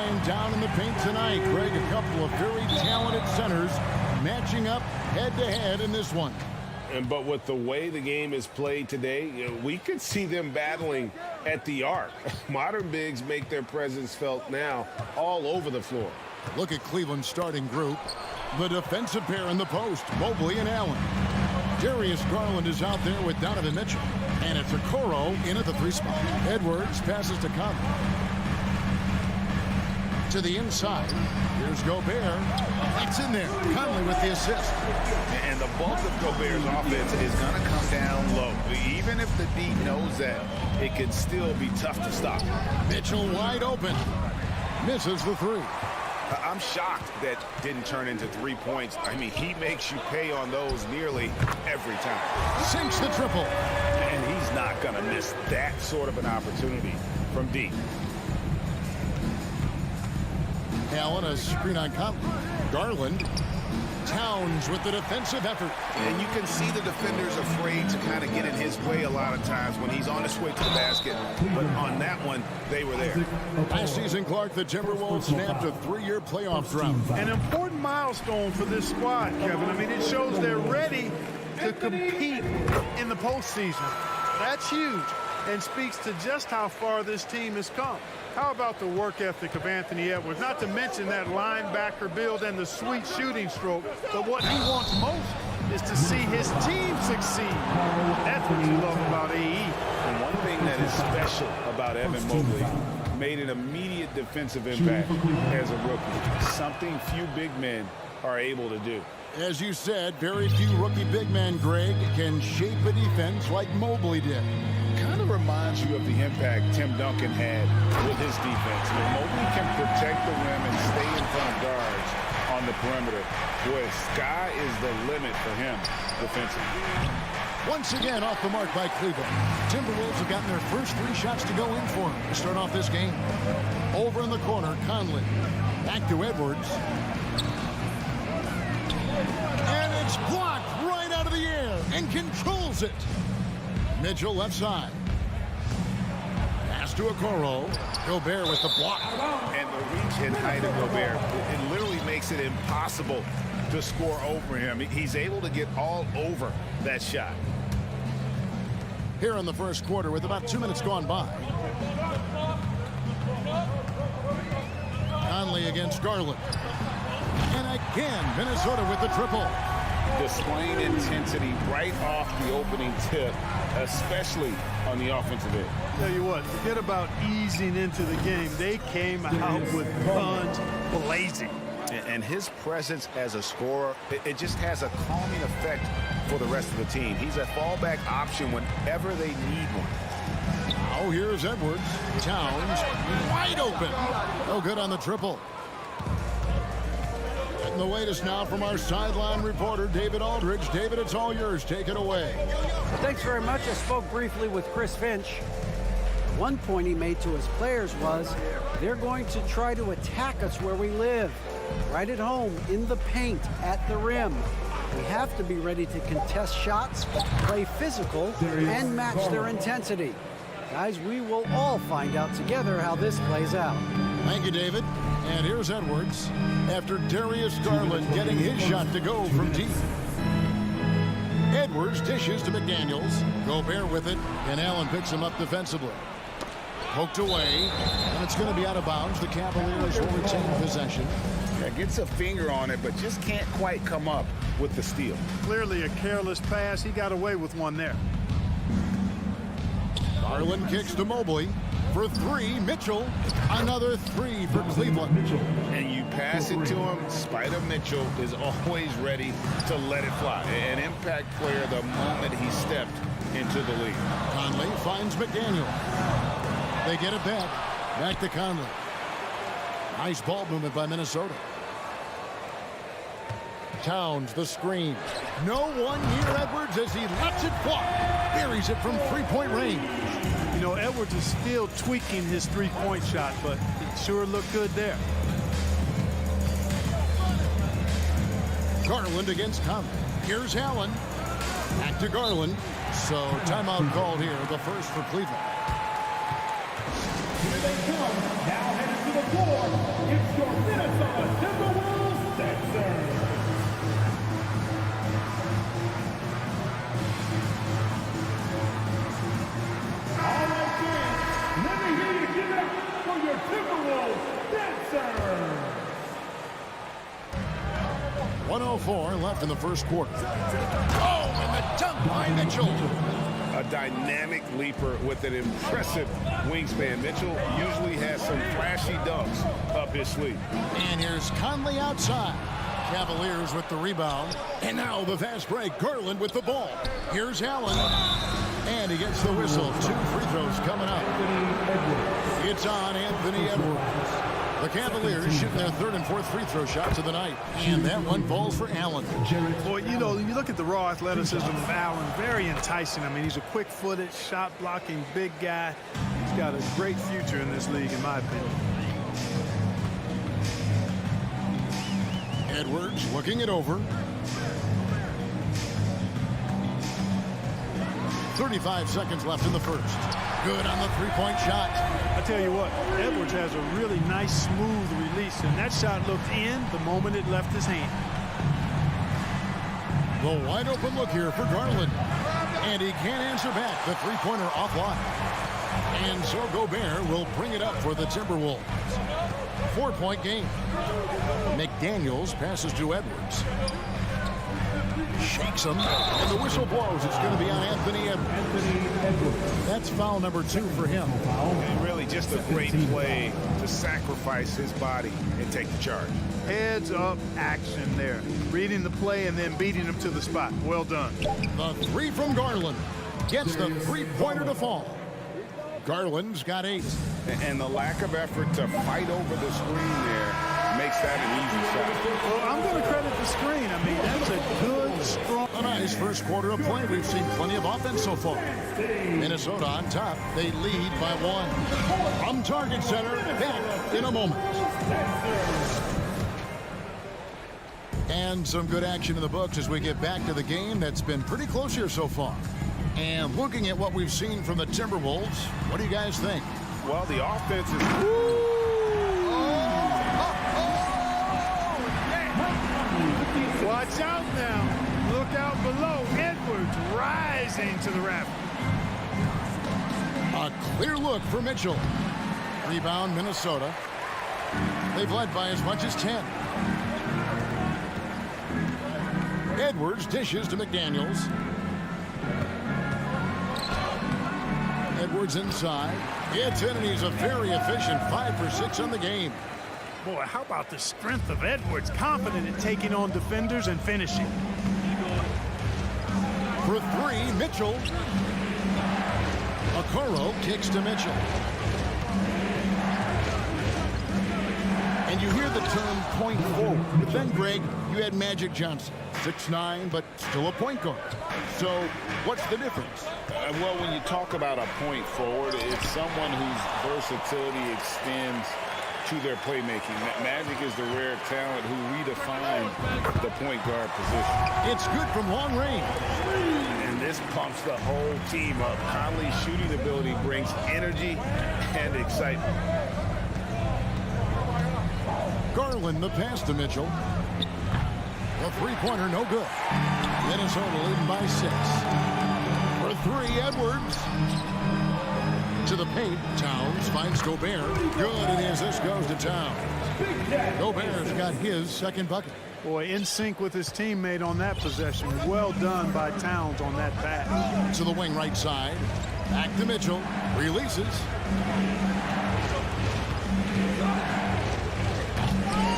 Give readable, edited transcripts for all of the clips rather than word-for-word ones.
flying down in the paint tonight. Greg, a couple of very talented centers matching up head-to-head in this one. But with the way the game is played today, we could see them battling at the arc. Modern bigs make their presence felt now all over the floor. Look at Cleveland's starting group. The defensive pair in the post, Mobley and Allen. Darius Garland is out there with Donovan Mitchell. And it's Okoro in at the 3 spot. Edwards passes to Conley. To the inside. Here's Gobert. It's in there. Conley with the assist. And the bulk of Gobert's offense is going to come down low. Even if the D knows that, it can still be tough to stop. Mitchell wide open. Misses the 3. I'm shocked that didn't turn into 3 points. I mean, he makes you pay on those nearly every time. Sinks the triple. And he's not going to miss that sort of an opportunity from deep. Allen, a screen on Conley. Garland. Towns with the defensive effort. And you can see the defenders afraid to kind of get in his way a lot of times when he's on his way to the basket. But on that one, they were there. Last season, Clark, the Timberwolves snapped a 3-year playoff drought. An important milestone for this squad, Kevin. I mean, it shows they're ready to compete in the postseason. That's huge and speaks to just how far this team has come. How about the work ethic of Anthony Edwards? Not to mention that linebacker build and the sweet shooting stroke. But what he wants most is to see his team succeed. That's what you love about AE. And one thing that is special about Evan Mobley, made an immediate defensive impact as a rookie. Something few big men are able to do. As you said, very few rookie big men, Greg, can shape a defense like Mobley did. Kind of reminds you of the impact Tim Duncan had with his defense. When Mobley can protect the rim and stay in front of guards on the perimeter, boy, sky is the limit for him defensively. Once again, off the mark by Cleveland. Timberwolves have gotten their first 3 shots to go in for them to start off this game. Over in the corner, Conley. Back to Edwards. And it's blocked right out of the air and controls it. Mitchell left side. Pass to Okoro. Gobert with the block. And the reach and height of Gobert, it literally makes it impossible to score over him. He's able to get all over that shot. Here in the first quarter with about 2 minutes gone by. Conley against Garland. And again, Minnesota with the triple. Displaying intensity right off the opening tip, especially on the offensive end. Tell you what, forget about easing into the game. They came out with guns blazing. And his presence as a scorer, it just has a calming effect for the rest of the team. He's a fallback option whenever they need one. Now here's Edwards. Towns wide open. No good on the triple. And the latest now from our sideline reporter, David Aldridge. David, it's all yours. Take it away. Thanks very much. I spoke briefly with Chris Finch. One point he made to his players was, they're going to try to attack us where we live, right at home, in the paint, at the rim. We have to be ready to contest shots, play physical, and match their intensity. Guys, we will all find out together how this plays out. Thank you, David. And here's Edwards after Darius Garland getting his shot to go from deep. Edwards dishes to McDaniels. Gobert with it, and Allen picks him up defensively. Poked away, and it's going to be out of bounds. The Cavaliers will retain possession. Yeah, gets a finger on it, but just can't quite come up with the steal. Clearly a careless pass. He got away with one there. Garland kicks to Mobley. For 3, Mitchell. Another 3 for Cleveland. And you pass it to him. Spider Mitchell is always ready to let it fly. An impact player the moment he stepped into the league. Conley finds McDaniel. They get it back. Back to Conley. Nice ball movement by Minnesota. Towns, the screen. No one near Edwards as he lets it fly. Buries it from 3-point range. You know, Edwards is still tweaking his 3-point shot, but it sure looked good there. Garland against Conley. Here's Allen. Back to Garland. So timeout called here, the first for Cleveland. Here they come. Now headed to the floor, it's your Minnesota Timberwolves dancers. All right, fans, let me hear you give it up for your Timberwolves dancers. 1:04 left in the first quarter. Oh, and the dunk by Mitchell. A dynamic leaper with an impressive wingspan. Mitchell usually has some flashy dunks up his sleeve. And here's Conley outside. Cavaliers with the rebound. And now the fast break. Garland with the ball. Here's Allen. And he gets the whistle. 2 free throws coming up. It's on Anthony Edwards. The Cavaliers shooting their 3rd and 4th free throw shots of the night. And that one falls for Allen. Boy, you know, you look at the raw athleticism of Allen, very enticing. I mean, he's a quick-footed, shot-blocking big guy. He's got a great future in this league, in my opinion. Edwards looking it over. 35 seconds left in the first. Good on the three-point shot. I tell you what, Edwards has a really nice, smooth release, and that shot looked in the moment it left his hand. The wide open look here for Garland. And he can't answer back. The three-pointer offline. And so Gobert will bring it up for the Timberwolves. 4-point game. McDaniels passes to Edwards. Shakes him, and the whistle blows. It's going to be on Anthony Edwards. That's foul number 2 for him. And really just a great play to sacrifice his body and take the charge. Heads up action there. Reading the play and then beating him to the spot. Well done. The 3 from Garland gets the three-pointer to fall. Garland's got 8. And the lack of effort to fight over the screen there makes that an easy shot. Well, I'm going to credit the screen. I mean, that's a good, strong... A nice first quarter of play. We've seen plenty of offense so far. Minnesota on top. They lead by 1. From Target Center, back in a moment. And some good action in the books as we get back to the game that's been pretty close here so far. And looking at what we've seen from the Timberwolves, what do you guys think? Well, the offense is... Watch out now. Look out below. Edwards rising to the raft. A clear look for Mitchell. Rebound, Minnesota. They've led by as much as 10. Edwards dishes to McDaniels. Edwards inside. Gets in, and he's a very efficient 5 for 6 on the game. Boy, how about the strength of Edwards? Confident in taking on defenders and finishing. For 3, Mitchell. Okoro kicks to Mitchell. And you hear the term point forward. But then, Greg, you had Magic Johnson. 6'9", but still a point guard. So what's the difference? Well, when you talk about a point forward, it's someone whose versatility extends to their playmaking. Magic is the rare talent who redefined the point guard position. It's good from long range. And this pumps the whole team up. Conley's shooting ability brings energy and excitement. Garland the pass to Mitchell. The three-pointer no good. Minnesota leading by 6. For 3, Edwards. To the paint. Towns finds Gobert. Good, it is. This goes to Towns. Gobert's got his second bucket. Boy, in sync with his teammate on that possession. Well done by Towns on that pass. To the wing right side. Back to Mitchell. Releases.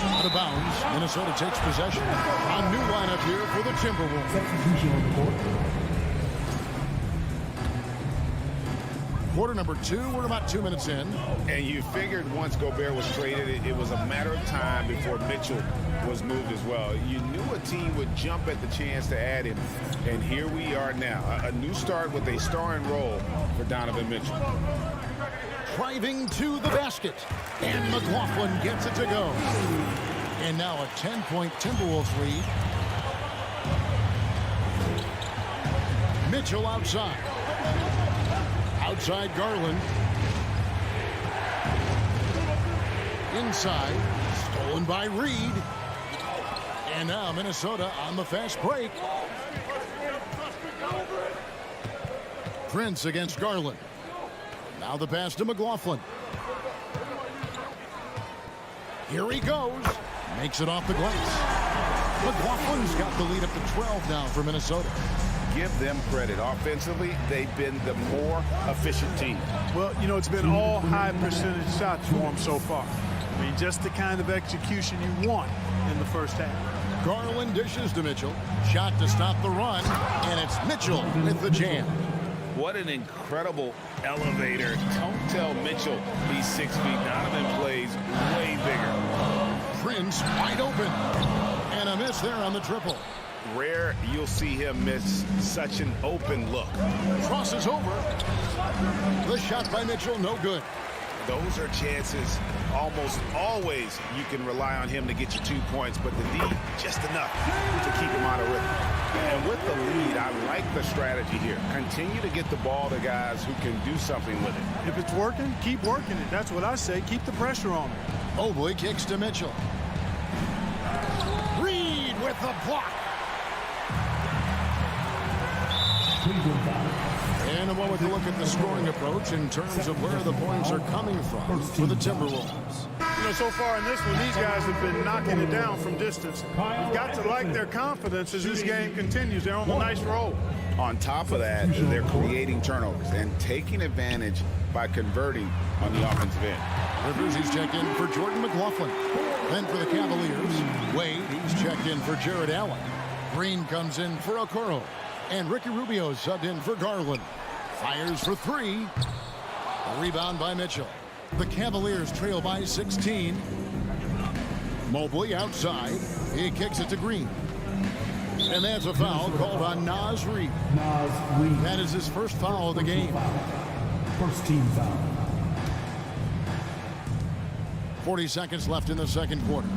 Out of bounds. Minnesota takes possession. A new lineup here for the Timberwolves. Quarter number 2, we're about 2 minutes in. And you figured once Gobert was traded, it was a matter of time before Mitchell was moved as well. You knew a team would jump at the chance to add him. And here we are now. A new start with a starring role for Donovan Mitchell. Driving to the basket. And McLaughlin gets it to go. And now a 10-point Timberwolves lead. Mitchell outside. Outside Garland. Inside, stolen by Reed. And now Minnesota on the fast break. Prince against Garland. Now the pass to McLaughlin. Here he goes. Makes it off the glass. McLaughlin's got the lead up to 12 now for Minnesota. Give them credit. Offensively, they've been the more efficient team. Well, you know, it's been all high percentage shots for them so far. I mean, just the kind of execution you want in the first half. Garland dishes to Mitchell. Shot to stop the run. And it's Mitchell with the jam. What an incredible elevator. Don't tell Mitchell he's 6 feet. Donovan plays way bigger. Prince wide open. And a miss there on the triple. Rare you'll see him miss such an open look. Crosses over. The shot by Mitchell, no good. Those are chances almost always you can rely on him to get you 2 points, but the D, just enough to keep him out of rhythm. And with the lead, I like the strategy here. Continue to get the ball to guys who can do something with it. If it's working, keep working it. That's what I say. Keep the pressure on him. Mobley kicks to Mitchell. Reed with the block. And a moment to look at the scoring approach in terms of where the points are coming from for the Timberwolves. You know, so far in this one, these guys have been knocking it down from distance. You've got to like their confidence as this game continues. They're on a nice roll. On top of that, they're creating turnovers and taking advantage by converting on the offensive end. Rivers, he's checked in for Jordan McLaughlin. Then for the Cavaliers, Wade, he's checked in for Jared Allen. Green comes in for Okoro. And Ricky Rubio subbed in for Garland. Fires for three. A rebound by Mitchell. The Cavaliers trail by 16. Mobley outside. He kicks it to Green. And that's a foul called on Naz Reid. That is his first foul of the game. First team foul. 40 seconds left in the second quarter.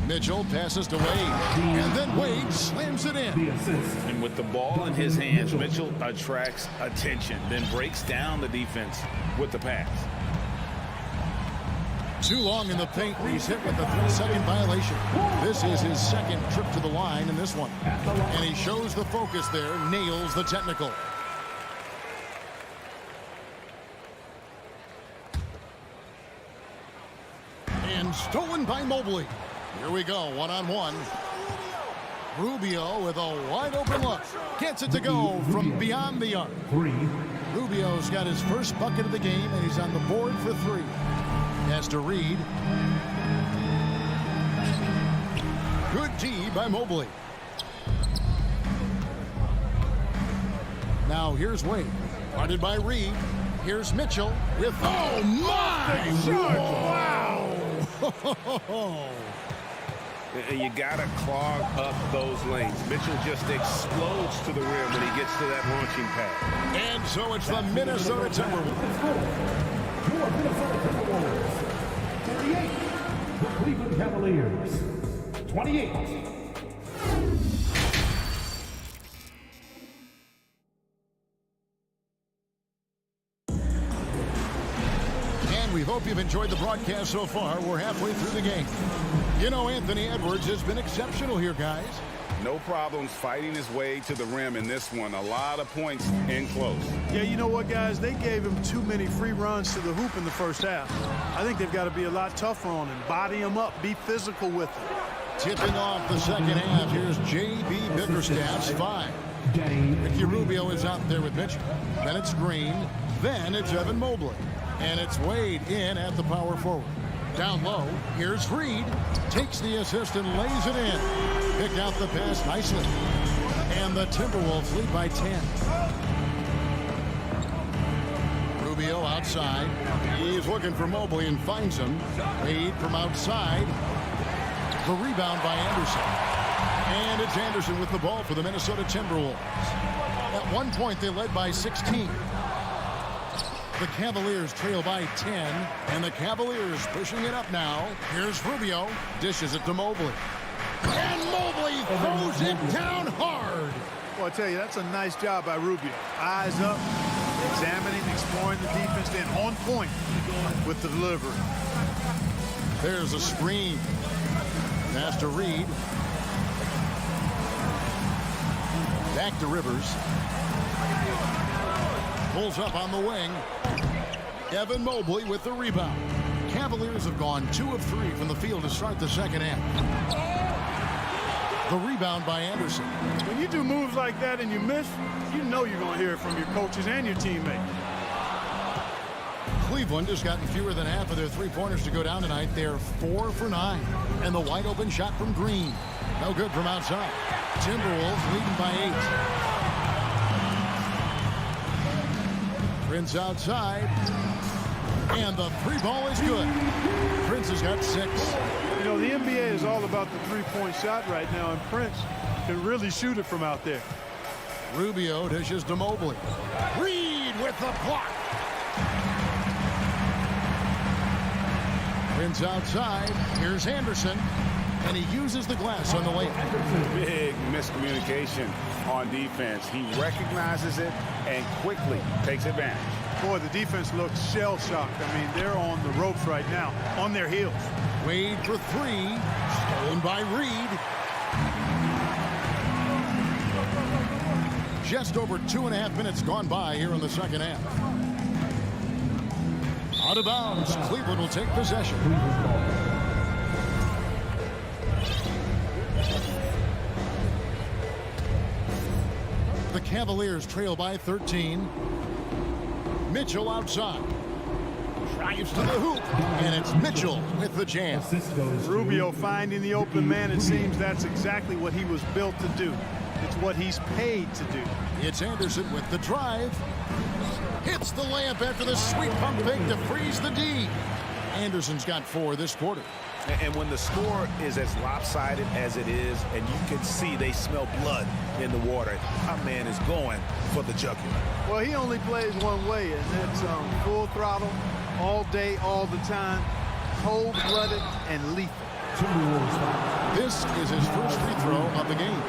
Mitchell passes to Wade, and then Wade slams it in. And with the ball in his hands, Mitchell attracts attention, then breaks down the defense with the pass. Too long in the paint, and he's hit with a 3-second violation. This is his second trip to the line in this one. And he shows the focus there, nails the technical. And stolen by Mobley. Here we go, one-on-one. Rubio with a wide-open look. Gets it to go from beyond the arc. Rubio's got his first bucket of the game, and he's on the board for three. Has to Reed. Good D by Mobley. Now here's Wade. Guarded by Reed. Here's Mitchell with, oh my! Wow! You got to clog up those lanes. Mitchell just explodes to the rim when he gets to that launching pad. And so it's the Minnesota Timberwolves. Your Minnesota Timberwolves. 38. The Cleveland Cavaliers. 28. We hope you've enjoyed the broadcast so far. We're halfway through the game. You know, Anthony Edwards has been exceptional here, guys. No problems fighting his way to the rim in this one. A lot of points in close. Yeah, you know what, guys? They gave him too many free runs to the hoop in the first half. I think they've got to be a lot tougher on him. Body him up. Be physical with him. Tipping off the second half. Here's J.B. Bickerstaff's 5. Ricky Rubio is out there with Mitchell. Then it's Green. Then it's Evan Mobley. And it's Wade in at the power forward. Down low, here's Reed. Takes the assist and lays it in. Picked out the pass nicely. And the Timberwolves lead by 10. Rubio outside. He's looking for Mobley and finds him. Wade from outside. The rebound by Anderson. And it's Anderson with the ball for the Minnesota Timberwolves. At one point, they led by 16. The Cavaliers trail by 10, and the Cavaliers pushing it up now. Here's Rubio, dishes it to Mobley. And Mobley throws it down hard. Well, I tell you, that's a nice job by Rubio. Eyes up, examining, exploring the defense, then on point with the delivery. There's a screen. Pass to Reed. Back to Rivers. Pulls up on the wing. Evan Mobley with the rebound. Cavaliers have gone 2 of 3 from the field to start the second half. The rebound by Anderson. When you do moves like that and you miss, you know you're going to hear it from your coaches and your teammates. Cleveland has gotten fewer than half of their three-pointers to go down tonight. They're 4 for 9. And the wide-open shot from Green. No good from outside. Timberwolves leading by 8. Prince outside. And the three ball is good. Prince has got 6. You know, the NBA is all about the three-point shot right now, and Prince can really shoot it from out there. Rubio dishes to Mobley. Reed with the block. Prince outside. Here's Anderson. And he uses the glass on the way. Big miscommunication on defense. He recognizes it and quickly takes advantage. Boy, the defense looks shell-shocked. I mean, they're on the ropes right now, on their heels. Wade for 3. Stolen by Reed. Just over 2.5 minutes gone by here in the second half. Out of bounds. Cleveland will take possession. The Cavaliers trail by 13. Mitchell outside. Drives to the hoop. And it's Mitchell with the jam. Rubio finding the open man. It seems that's exactly what he was built to do. It's what he's paid to do. It's Anderson with the drive. Hits the layup after the sweet pump fake to freeze the D. Anderson's got 4 this quarter. And when the score is as lopsided as it is, and you can see they smell blood in the water, our man is going for the jugular. Well, he only plays one way, and that's full throttle, all day, all the time, cold-blooded and lethal. This is his first free throw of the game.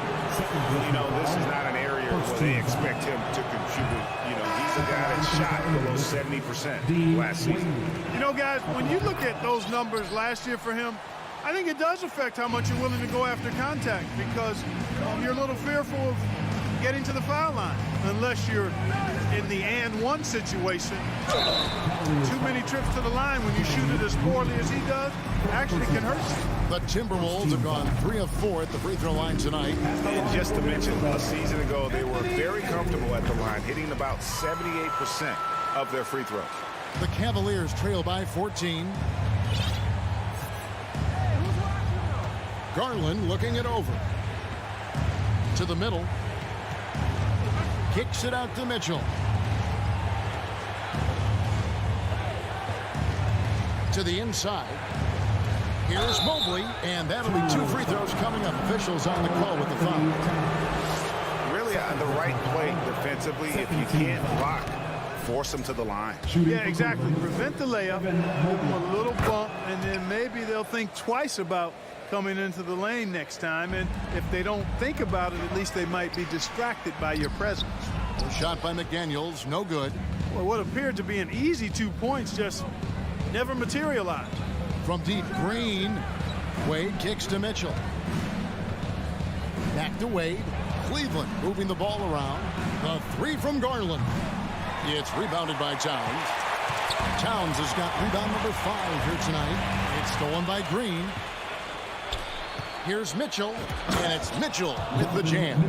You know, this is not an area where they expect him to contribute. You know, he's a guy that shot below 70% last season. You know, guys, when you look at those numbers last year for him, I think it does affect how much you're willing to go after contact, because you're a little fearful of getting to the foul line unless you're in the and one situation. Too many trips to the line when you shoot it as poorly as he does actually can hurt you. The Timberwolves have gone 3 of 4 at the free throw line tonight. And just to mention, a season ago, they were very comfortable at the line, hitting about 78% of their free throws. The Cavaliers trail by 14. Garland looking it over. To the middle. Kicks it out to Mitchell. To the inside. Here's Mobley, and that'll be 2 free throws coming up. Officials on the call with the foul. Really the right play defensively. If you can't block, force them to the line. Yeah, exactly. Prevent the layup, give them a little bump, and then maybe they'll think twice about coming into the lane next time. And if they don't think about it, at least they might be distracted by your presence. The shot by McDaniels, no good. Well, what appeared to be an easy 2 points just never materialized. From deep, Green. Wade kicks to Mitchell. Back to Wade. Cleveland moving the ball around. The 3 from Garland. It's rebounded by Towns. Towns has got rebound number 5 here tonight. It's stolen by Green. Here's Mitchell, and it's Mitchell with the jam.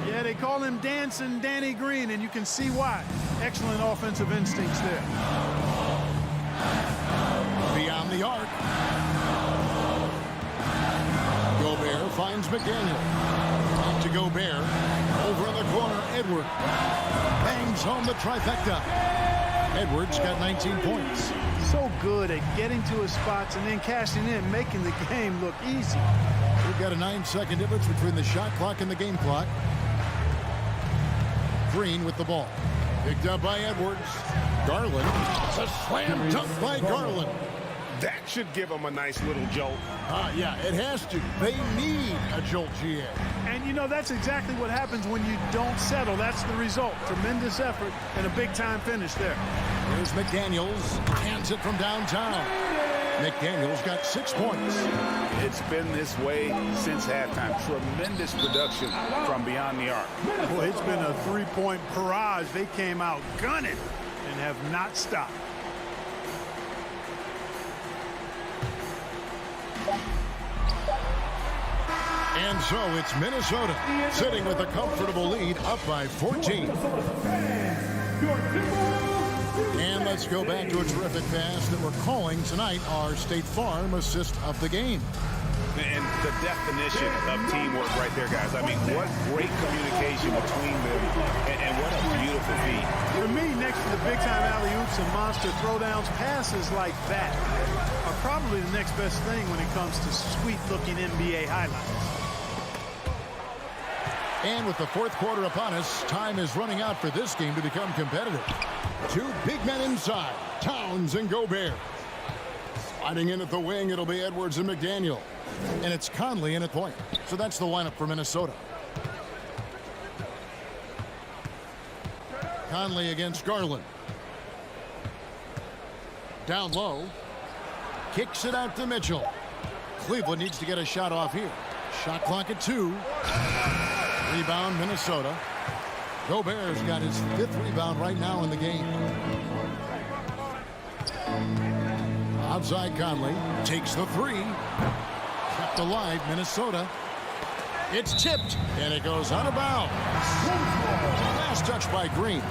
Yeah, they call him Dancing Danny Green, and you can see why. Excellent offensive instincts there. Beyond the arc. Gobert finds McDaniel. To Gobert. Over in the corner, Edwards. Bangs home the trifecta. Edwards got 19 points. So good at getting to his spots and then cashing in, making the game look easy. We've got a 9-second difference between the shot clock and the game clock. Green with the ball. Picked up by Edwards. Garland. It's a slam dunk by Garland. That should give them a nice little jolt. Yeah, it has to. They need a jolt, GA. And, you know, that's exactly what happens when you don't settle. That's the result. Tremendous effort and a big-time finish there. Here's McDaniels. Hands it from downtown. McDaniels got 6 points. It's been this way since halftime. Tremendous production from beyond the arc. Boy, it's been a three-point barrage. They came out gunning and have not stopped. And so it's Minnesota sitting with a comfortable lead up by 14. And let's go back to a terrific pass that we're calling tonight our State Farm assist of the game. And the definition of teamwork right there, guys. I mean, what great communication between them, and what a beautiful feat. For me, next to the big-time alley-oops and monster throwdowns, passes like that are probably the next best thing when it comes to sweet-looking NBA highlights. And with the fourth quarter upon us, time is running out for this game to become competitive. Two big men inside, Towns and Gobert. Sliding in at the wing, it'll be Edwards and McDaniel. And it's Conley in at point. So that's the lineup for Minnesota. Conley against Garland. Down low. Kicks it out to Mitchell. Cleveland needs to get a shot off here. Shot clock at 2. Rebound, Minnesota. Gobert's got his 5th rebound right now in the game. Outside Conley. Takes the 3. Kept alive, Minnesota. It's tipped, and it goes out of bounds. Last touch by Green.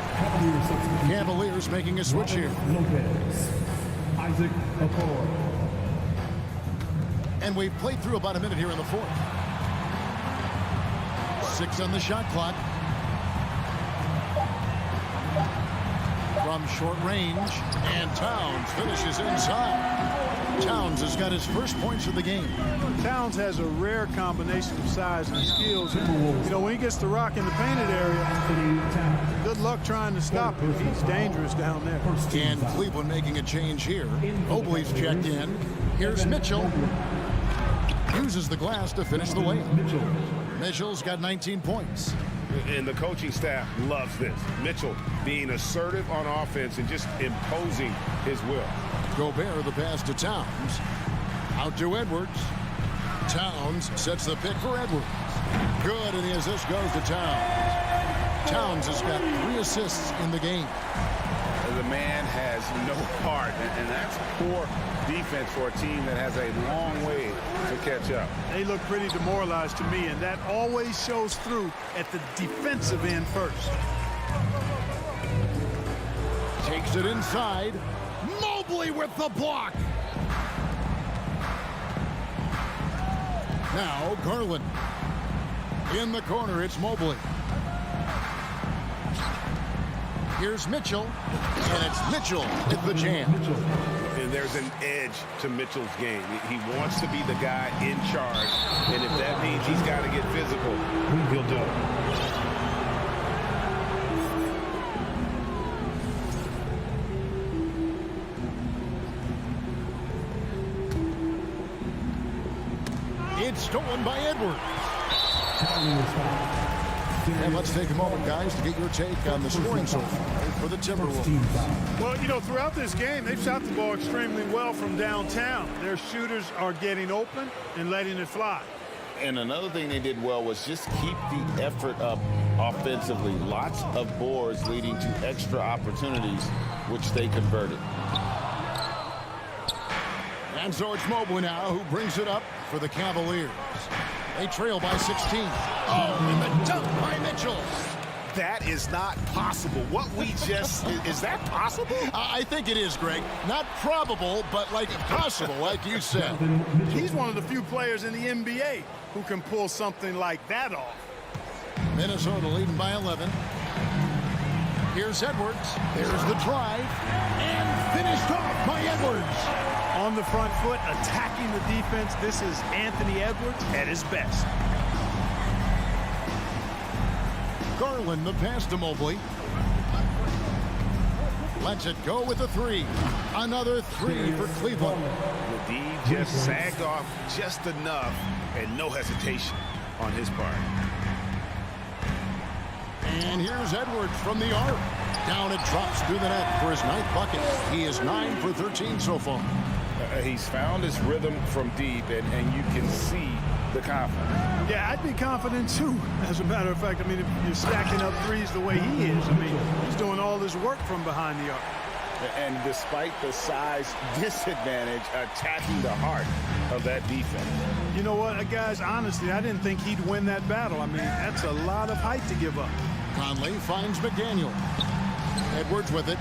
Cavaliers making a switch here. And we've played through about a minute here in the fourth. 6 on the shot clock. From short range, and Towns finishes inside. Towns has got his first points of the game. Towns has a rare combination of size and skills. You know, when he gets the rock in the painted area, good luck trying to stop him. He's dangerous down there. And Cleveland making a change here. Oakley's checked in. Here's Mitchell. Uses the glass to finish the layup. Mitchell's got 19 points. And the coaching staff loves this. Mitchell being assertive on offense and just imposing his will. Gobert the pass to Towns. Out to Edwards. Towns sets the pick for Edwards. Good, and the assist goes to Towns. Towns has got 3 assists in the game. The man has no heart, and that's poor defense for a team that has a long way to catch up. They look pretty demoralized to me, and that always shows through at the defensive end first. Takes it inside. Mobley with the block. Now Garland. In the corner, it's Mobley. Here's Mitchell, and it's Mitchell with the jam. And there's an edge to Mitchell's game. He wants to be the guy in charge, and if that means he's got to get physical, he'll do it. It's stolen by Edwards. And let's take a moment, guys, to get your take on the scoring so far for the Timberwolves. Well, you know, throughout this game, they've shot the ball extremely well from downtown. Their shooters are getting open and letting it fly. And another thing they did well was just keep the effort up offensively. Lots of boards leading to extra opportunities, which they converted. And so it's Mobley now who brings it up for the Cavaliers. They trail by 16. Oh, and the dunk by Mitchell. That is not possible. What we just, is that possible? I think it is, Greg. Not probable, but like possible, like you said. He's one of the few players in the NBA who can pull something like that off. Minnesota leading by 11. Here's Edwards. There's the drive. And finished off by Edwards. On the front foot, attacking the defense. This is Anthony Edwards at his best. Garland the pass to Mobley. lets it go with a three. Another three for Cleveland. The D just sagged off just enough and no hesitation on his part. And here's Edwards from the arc. Down it drops through the net for his 9th bucket. He is 9 for 13 so far. He's found his rhythm from deep, and you can see the confidence. Yeah, I'd be confident too. As a matter of fact, I mean, if you're stacking up threes the way he is, I mean, he's doing all this work from behind the arc. And despite the size disadvantage, attacking the heart of that defense. You know what, guys, honestly, I didn't think he'd win that battle. I mean, that's a lot of height to give up. Conley finds McDaniel. Edwards with it.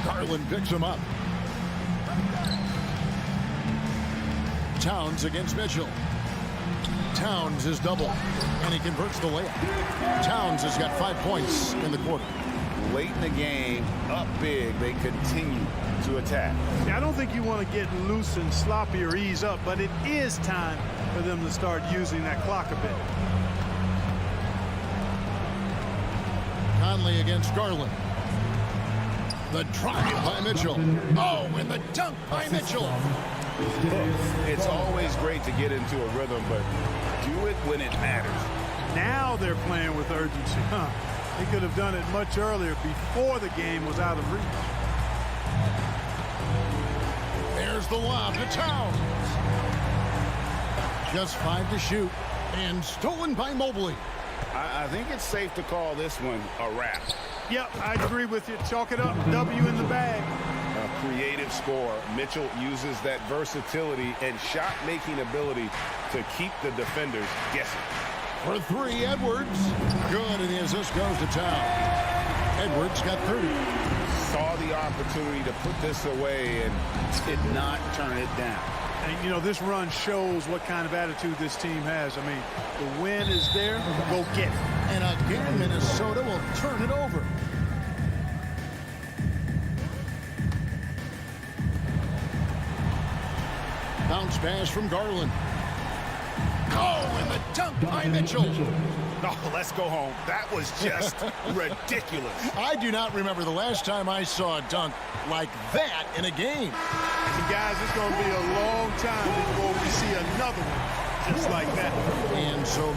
Garland picks him up. Towns against Mitchell. Towns is double, and he converts the layup. Towns has got 5 points in the quarter. Late in the game, up big, they continue to attack. Yeah, I don't think you want to get loose and sloppy or ease up, but it is time for them to start using that clock a bit. Conley against Garland. The drive by Mitchell. Oh, and the dunk by Mitchell. It's always great to get into a rhythm, but do it when it matters. Now they're playing with urgency. He could have done it much earlier before the game was out of reach. There's the lob to Towns. Just 5 to shoot, and stolen by Mobley. I think it's safe to call this one a wrap. Yep, I agree with you. Chalk it up. W in the bag. A creative score. Mitchell uses that versatility and shot-making ability to keep the defenders guessing. For 3, Edwards. Good, and the assist goes to Towns. Edwards got 30. Saw the opportunity to put this away and did not turn it down. And, you know, this run shows what kind of attitude this team has. I mean, the win is there. Go get it. And again, Minnesota will turn it over. Bounce pass from Garland. Oh, and the dunk by Mitchell. Oh, let's go home. That was just ridiculous. I do not remember the last time I saw a dunk like that in a game. And guys, it's going to be a long time before we see another one just like that. And so...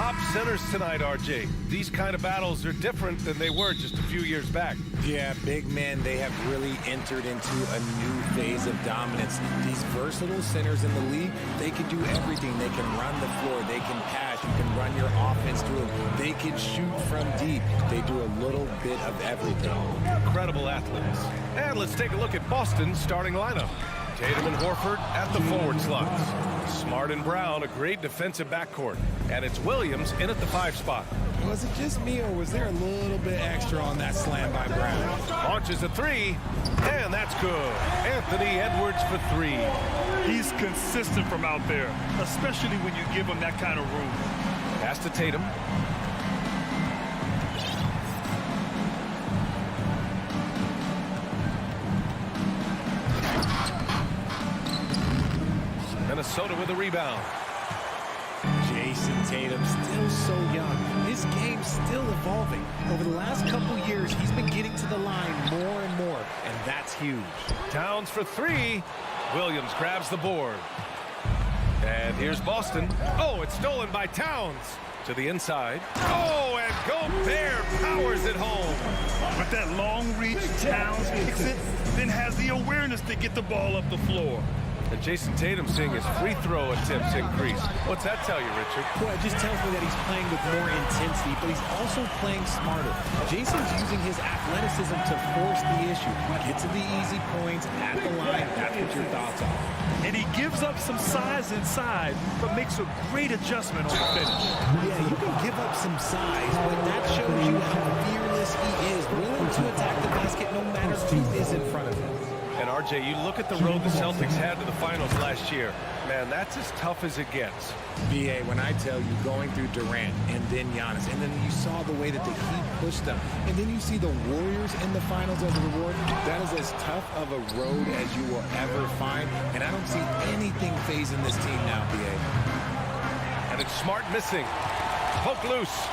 top centers tonight, RJ. These kind of battles are different than they were just a few years back. Yeah, big men, they have really entered into a new phase of dominance. These versatile centers in the league, they can do everything. They can run the floor, they can pass, you can run your offense through them. They can shoot from deep. They do a little bit of everything. Incredible athletes. And let's take a look at Boston's starting lineup. Tatum and Horford at the forward slots. Smart and Brown, a great defensive backcourt. And it's Williams in at the 5 spot. Was it just me, or was there a little bit extra on that slam by Brown? Launches a 3, and that's good. Anthony Edwards for 3. He's consistent from out there, especially when you give him that kind of room. Pass to Tatum. Minnesota with a rebound. Jason Tatum, still so young. His game's still evolving. Over the last couple years, he's been getting to the line more and more, and that's huge. Towns for 3. Williams grabs the board. And here's Boston. Oh, it's stolen by Towns. To the inside. Oh, and Gobert powers it home. With that long reach, Towns kicks it, then has the awareness to get the ball up the floor. And Jason Tatum seeing his free throw attempts increase. What's that tell you, Richard? Well, it just tells me that he's playing with more intensity, but he's also playing smarter. Jason's using his athleticism to force the issue. Get to the easy points at the line. That's what your thoughts are. And he gives up some size inside, but makes a great adjustment on the finish. Yeah, you can give up some size, but that shows you how fearless he is, willing to attack the basket no matter who is in front of him. And RJ, you look at the road the Celtics had to the finals last year. Man, that's as tough as it gets. BA, when I tell you going through Durant and then Giannis, and then you saw the way that the Heat pushed them, and then you see the Warriors in the finals as a reward, that is as tough of a road as you will ever find, and I don't see anything phasing this team now, BA. And it's Smart missing. Poke loose.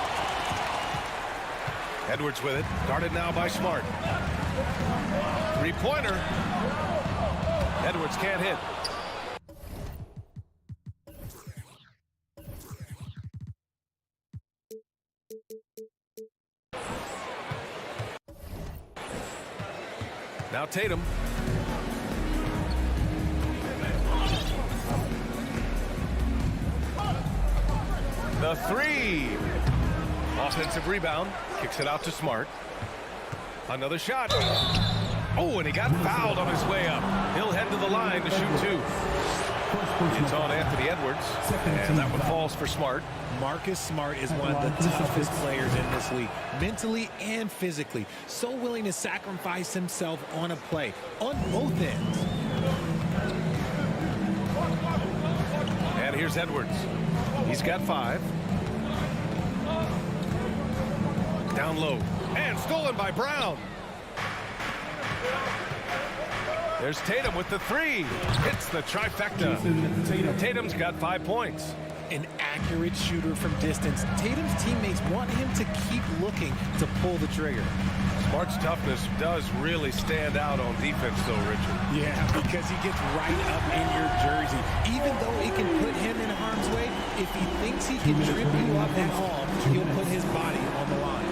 Edwards with it. Guarded now by Smart. Three-pointer. Edwards can't hit. Now Tatum. The 3. Offensive rebound. Kicks it out to Smart. Another shot. Oh, and he got fouled on his way up. He'll head to the line to shoot 2. It's on Anthony Edwards, and that one falls for Smart. Marcus Smart is one of the toughest players in this league, mentally and physically. So willing to sacrifice himself on a play, on both ends. And here's Edwards. He's got 5. Down low, and stolen by Brown. There's Tatum with the 3. It's the trifecta. Tatum's got 5 points. An accurate shooter from distance. Tatum's teammates want him to keep looking to pull the trigger. Smart's toughness does really stand out on defense, though, Richard. Yeah, because he gets right up in your jersey. Even though it can put him in harm's way, if he thinks he can trip you up at all, he'll put his body on the line.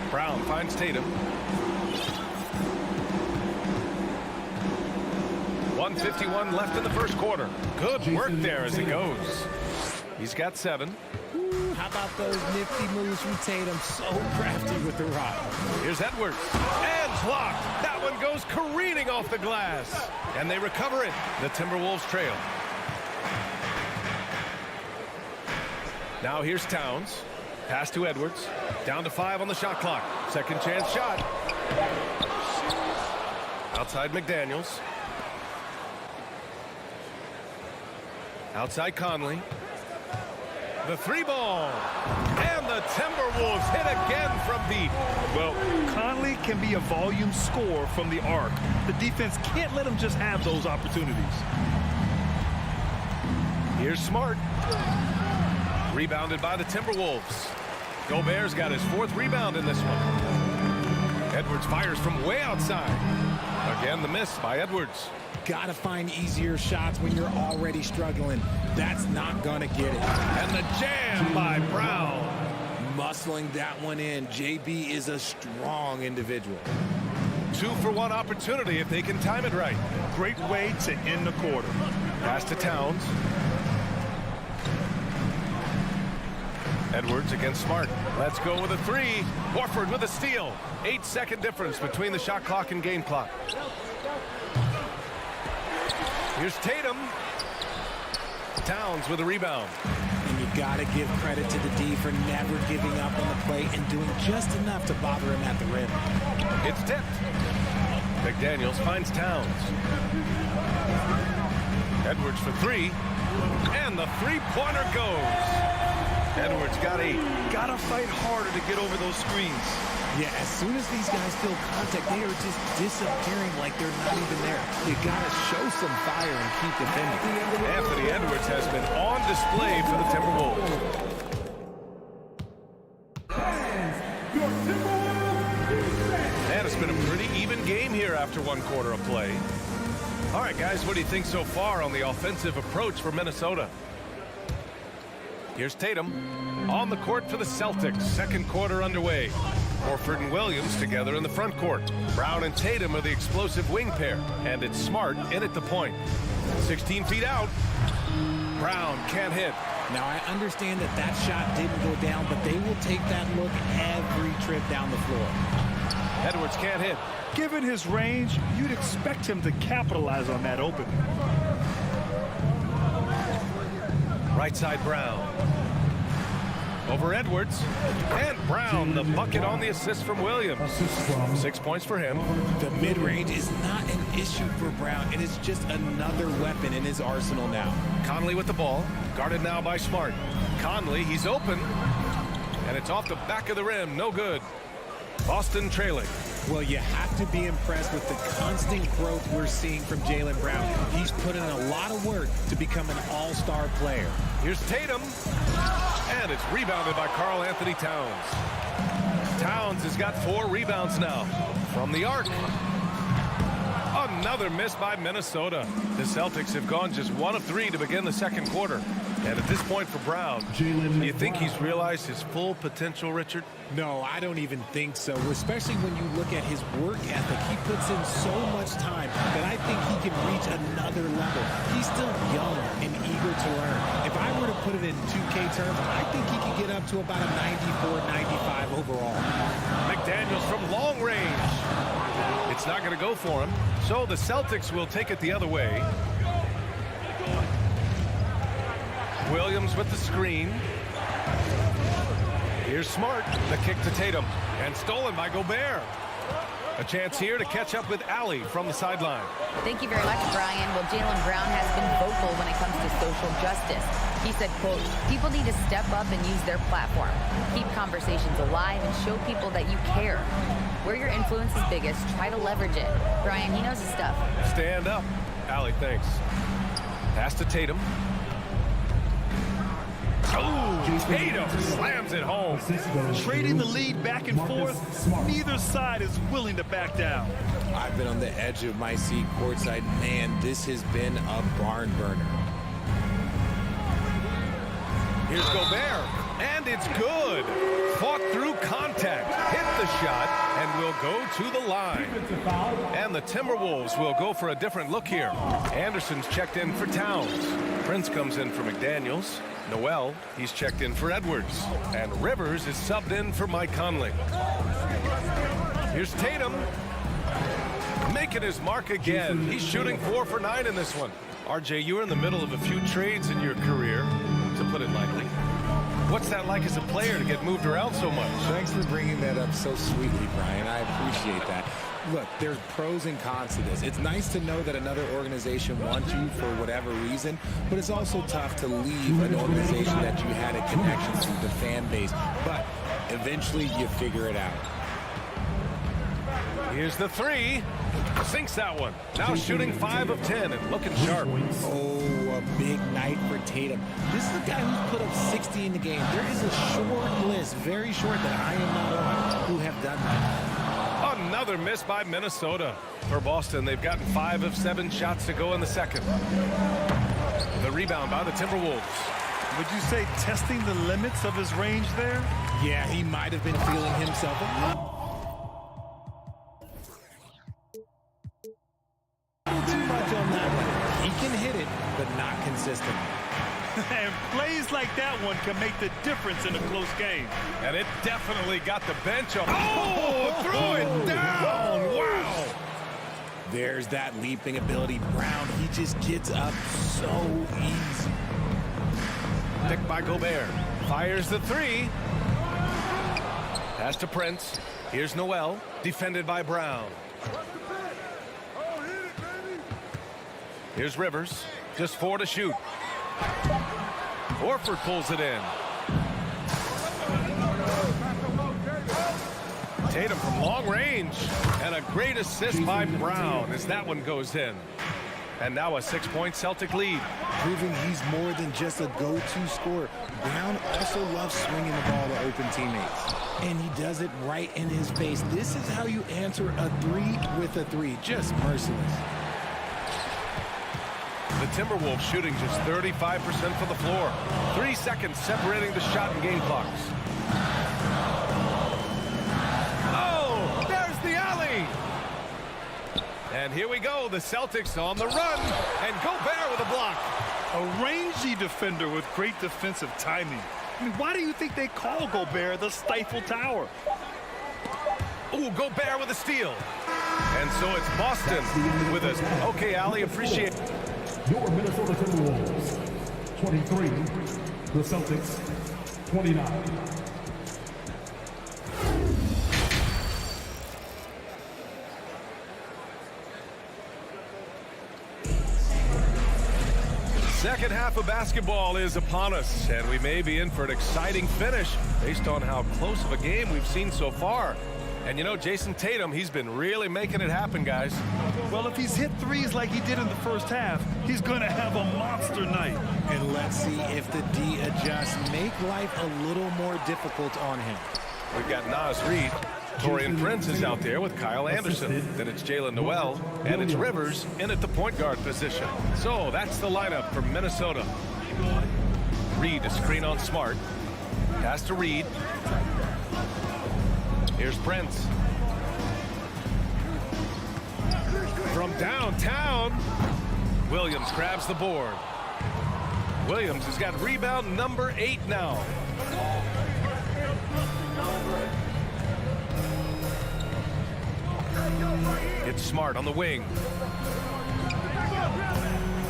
Brown finds Tatum. 1:51 left in the first quarter. Good work there as he goes. He's got 7. Ooh, how about those nifty moves from Tatum? So crafty with the rock. Here's Edwards. And blocked. That one goes careening off the glass. And they recover it. The Timberwolves trail. Now here's Towns. Pass to Edwards. Down to 5 on the shot clock. Second chance shot. Outside McDaniels. Outside Conley. The 3 ball. And the Timberwolves hit again from deep. Well, Conley can be a volume scorer from the arc. The defense can't let him just have those opportunities. Here's Smart. Rebounded by the Timberwolves. Gobert's got his 4th rebound in this one. Edwards fires from way outside. Again, the miss by Edwards. got to find easier shots when you're already struggling. That's not going to get it. And the jam by Brown. Muscling that one in. JB is a strong individual. 2-for-1 opportunity if they can time it right. Great way to end the quarter. Pass to Towns. Edwards against Smart. Let's go with a 3. Horford with a steal. 8-second difference between the shot clock and game clock. Here's Tatum. Towns with a rebound. And you got to give credit to the D for never giving up on the play and doing just enough to bother him at the rim. It's tipped. McDaniels finds Towns. Edwards for 3. And the three-pointer goes. Edwards got 8. Gotta fight harder to get over those screens. Yeah, as soon as these guys feel contact, they are just disappearing like they're not even there. You gotta show some fire and keep defending. Anthony Edwards has been on display for the Timberwolves. And it's been a pretty even game here after 1 quarter of play. All right, guys, what do you think so far on the offensive approach for Minnesota? Here's Tatum on the court for the Celtics. 2nd quarter underway. Horford and Williams together in the front court. Brown and Tatum are the explosive wing pair. And it's Smart in at the point. 16 feet out. Brown can't hit. Now, I understand that shot didn't go down, but they will take that look every trip down the floor. Edwards can't hit. Given his range, you'd expect him to capitalize on that opening. Right side Brown. Over Edwards. And Brown, the bucket on the assist from Williams. 6 points for him. The mid-range is not an issue for Brown. It is just another weapon in his arsenal now. Conley with the ball. Guarded now by Smart. Conley, he's open. And it's off the back of the rim. No good. Boston trailing. Well, you have to be impressed with the constant growth we're seeing from Jaylen Brown. He's put in a lot of work to become an all-star player. Here's Tatum. And it's rebounded by Karl Anthony Towns. Towns has got 4 rebounds now from the arc. Another miss by Minnesota. The Celtics have gone just 1 of 3 to begin the 2nd quarter. And at this point for Brown, do you think he's realized his full potential, Richard? No, I don't even think so, especially when you look at his work ethic. He puts in so much time that I think he can reach another level. He's still young and eager to learn. If I were to put it in 2K terms, I think he could get up to about a 94, 95 overall. McDaniels from long range. It's not going to go for him. So the Celtics will take it the other way. Williams with the screen. Here's Smart. The kick to Tatum. And stolen by Gobert. A chance here to catch up with Allie from the sideline. Thank you very much, Brian. Well, Jaylen Brown has been vocal when it comes to social justice. He said, quote, people need to step up and use their platform. Keep conversations alive and show people that you care. Where your influence is biggest, try to leverage it. Brian, he knows his stuff. Stand up. Allie, thanks. Pass to Tatum. Oh, Tatum slams it home. Trading the lead back and forth, neither side is willing to back down. I've been on the edge of my seat courtside. Man, this has been a barn burner. Here's Gobert, and it's good. Fought through contact, hit the shot, and will go to the line. And the Timberwolves will go for a different look here. Anderson's checked in for Towns. Prince comes in for McDaniels. Noel, he's checked in for Edwards. And Rivers is subbed in for Mike Conley. Here's Tatum. Making his mark again. He's shooting 4 for 9 in this one. RJ, you were in the middle of a few trades in your career, to put it lightly. What's that like as a player to get moved around so much? Thanks for bringing that up so sweetly, Brian. I appreciate that. Look, there's pros and cons to this. It's nice to know that another organization wants you for whatever reason, but it's also tough to leave an organization that you had a connection to, the fan base. But eventually you figure it out. Here's the 3. Sinks that one. Now shooting 5 of 10 and looking sharp. Oh, a big night for Tatum. This is a guy who's put up 60 in the game. There is a short list, very short, that I am not on, who have done that. Another miss by Minnesota. For Boston, they've gotten 5 of 7 shots to go in the second. The rebound by the Timberwolves. Would you say testing the limits of his range there? Yeah, he might have been feeling himself. Too much on that one. He can hit it, but not consistent. And plays like that one can make the difference in a close game. And it definitely got the bench up. Oh, threw it down. Wow. There's that leaping ability. Brown, he just gets up so easy. Picked by Gobert. Fires the 3. Pass to Prince. Here's Noel. Defended by Brown. Here's Rivers. Just 4 to shoot. Horford pulls it in. Tatum from long range. And a great assist by Brown as that one goes in. And now a 6-point Celtic lead. Proving he's more than just a go-to scorer. Brown also loves swinging the ball to open teammates. And he does it right in his face. This is how you answer a 3 with a 3. Just merciless. The Timberwolves shooting just 35% from the floor. 3 seconds separating the shot and game clocks. Oh, there's the alley. And here we go. The Celtics on the run. And Gobert with a block. A rangy defender with great defensive timing. I mean, why do you think they call Gobert the Stifle Tower? Ooh, Gobert with a steal. And so it's Boston with us. Okay, Ali, appreciate it. Your Minnesota Timberwolves, 23. The Celtics, 29. Second half of basketball is upon us, and we may be in for an exciting finish based on how close of a game we've seen so far. And you know, Jason Tatum, he's been really making it happen, guys. Well, if he's hit threes like he did in the first half, he's going to have a monster night. And let's see if the D adjusts. Make life a little more difficult on him. We've got Naz Reid. Torian Prince is out there with Kyle Anderson. Then it's Jalen Noel, and it's Rivers in at the point guard position. So that's the lineup for Minnesota. Reid, a screen on Smart. Pass to Reid. Here's Prince. From downtown, Williams grabs the board. Williams has got rebound number 8 now. It's Smart on the wing.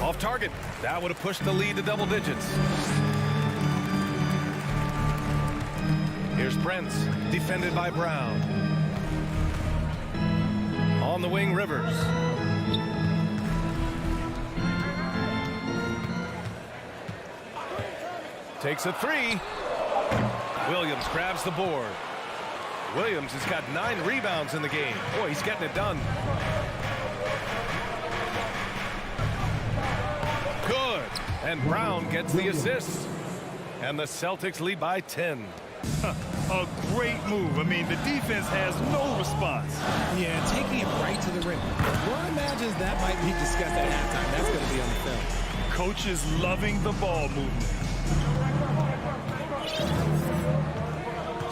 Off target. That would have pushed the lead to double digits. Here's Prince, defended by Brown. On the wing, Rivers. Takes a 3. Williams grabs the board. Williams has got 9 rebounds in the game. Boy, he's getting it done. Good. And Brown gets the assist. And the Celtics lead by 10. A great move. I mean, the defense has no response. Yeah, taking it right to the rim. One imagines that might be discussed at halftime. That's going to be on the film. Coaches loving the ball movement.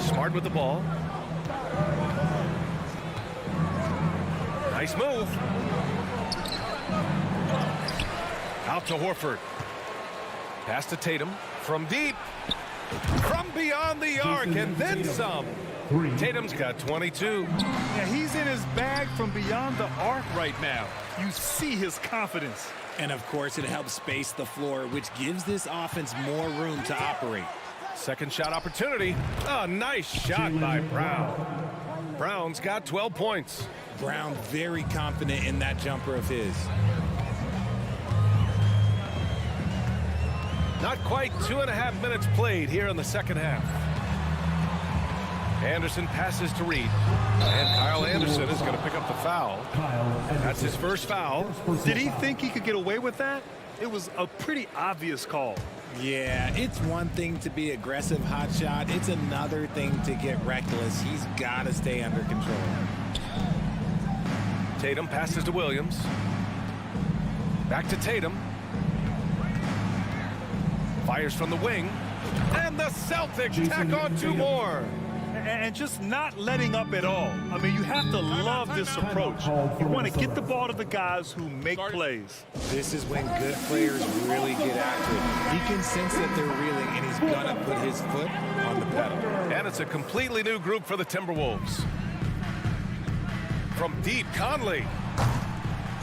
Smart with the ball. Nice move. Out to Horford. Pass to Tatum from deep. From beyond the arc and then some. Tatum's got 22. Yeah, he's in his bag from beyond the arc right now. You see his confidence. And of course, it helps space the floor, which gives this offense more room to operate. Second shot opportunity. A nice shot by Brown. Brown's got 12 points. Brown very confident in that jumper of his. Not quite 2.5 minutes played here in the second half. Anderson passes to Reid. And Kyle Anderson is going to pick up the foul. That's his first foul. Did he think he could get away with that? It was a pretty obvious call. Yeah, it's one thing to be aggressive hot shot. It's another thing to get reckless. He's got to stay under control. Tatum passes to Williams. Back to Tatum. Fires from the wing. And the Celtics tack on 2 more. And just not letting up at all. I mean, you have to love this approach. You want to get the ball to the guys who make plays. This is when good players really get after it. He can sense that they're reeling, and he's going to put his foot on the pedal. And it's a completely new group for the Timberwolves. From deep, Conley.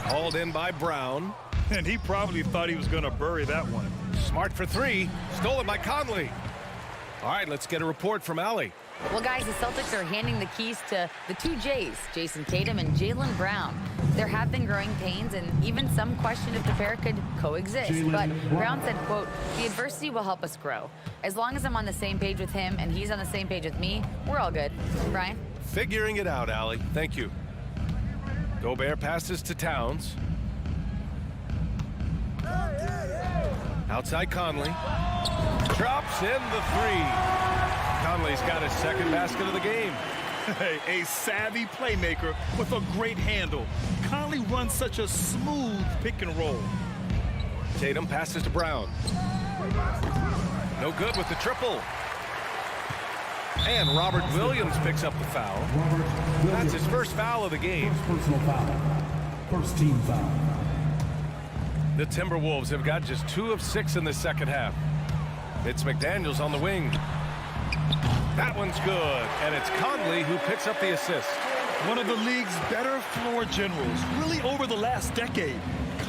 Called in by Brown. And he probably thought he was going to bury that one. Smart for 3. Stolen by Conley. All right, let's get a report from Allie. Well, guys, the Celtics are handing the keys to the 2 J's, Jason Tatum and Jaylen Brown. There have been growing pains, and even some question if the pair could coexist. But Brown said, quote, "The adversity will help us grow. As long as I'm on the same page with him and he's on the same page with me, we're all good." Brian? Figuring it out, Allie. Thank you. Gobert passes to Towns. Outside Conley. Drops in the 3. Conley's got his second basket of the game. A savvy playmaker with a great handle. Conley runs such a smooth pick and roll. Tatum passes to Brown. No good with the triple. And Robert Williams picks up the foul. That's his first foul of the game. Personal foul. First team foul. The Timberwolves have got just 2 of 6 in the second half. It's McDaniels on the wing. That one's good, and it's Conley who picks up the assist. One of the league's better floor generals, really over the last decade.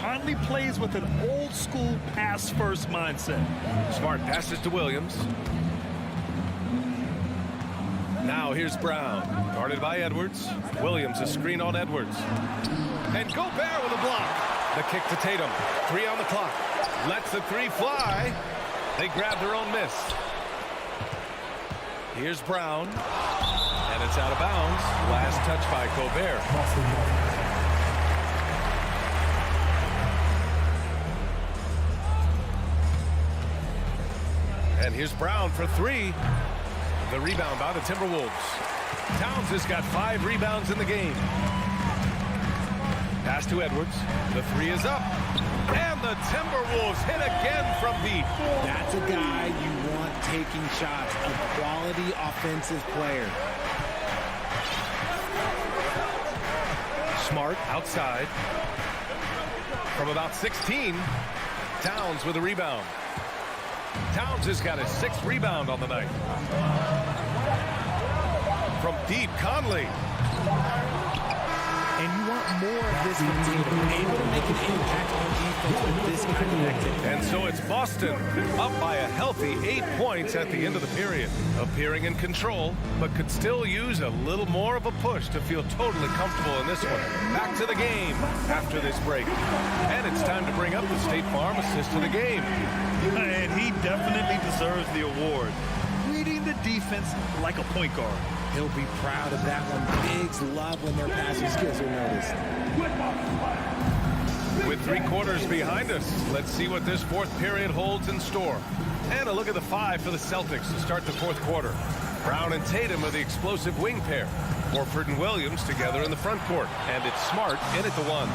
Conley plays with an old-school pass-first mindset. Smart passes to Williams. Now here's Brown, guarded by Edwards. Williams a screen on Edwards. And Gobert with a block. The kick to Tatum. 3 on the clock. Lets the 3 fly. They grab their own miss. Here's Brown. And it's out of bounds. Last touch by Gobert. And here's Brown for 3. The rebound by the Timberwolves. Towns has got 5 rebounds in the game. Pass to Edwards. The 3 is up. And the Timberwolves hit again from deep. That's a guy you want taking shots, a quality offensive player. Smart outside. From about 16, Towns with a rebound. Towns has got his 6th rebound on the night. From deep, Conley. And you want more of this from Tatum, able to make an impact on defense with this kind of activity. And so it's Boston up by a healthy 8 points at the end of the period. Appearing in control, but could still use a little more of a push to feel totally comfortable in this one. Back to the game after this break. And it's time to bring up the State Farm assist of the game. And he definitely deserves the award. Reading the defense like a point guard. He'll be proud of that one. Bigs love when their passing skills are noticed. With 3 quarters behind us, let's see what this 4th period holds in store. And a look at the 5 for the Celtics to start the 4th quarter. Brown and Tatum are the explosive wing pair. Horford and Williams together in the front court. And it's Smart in at the 1.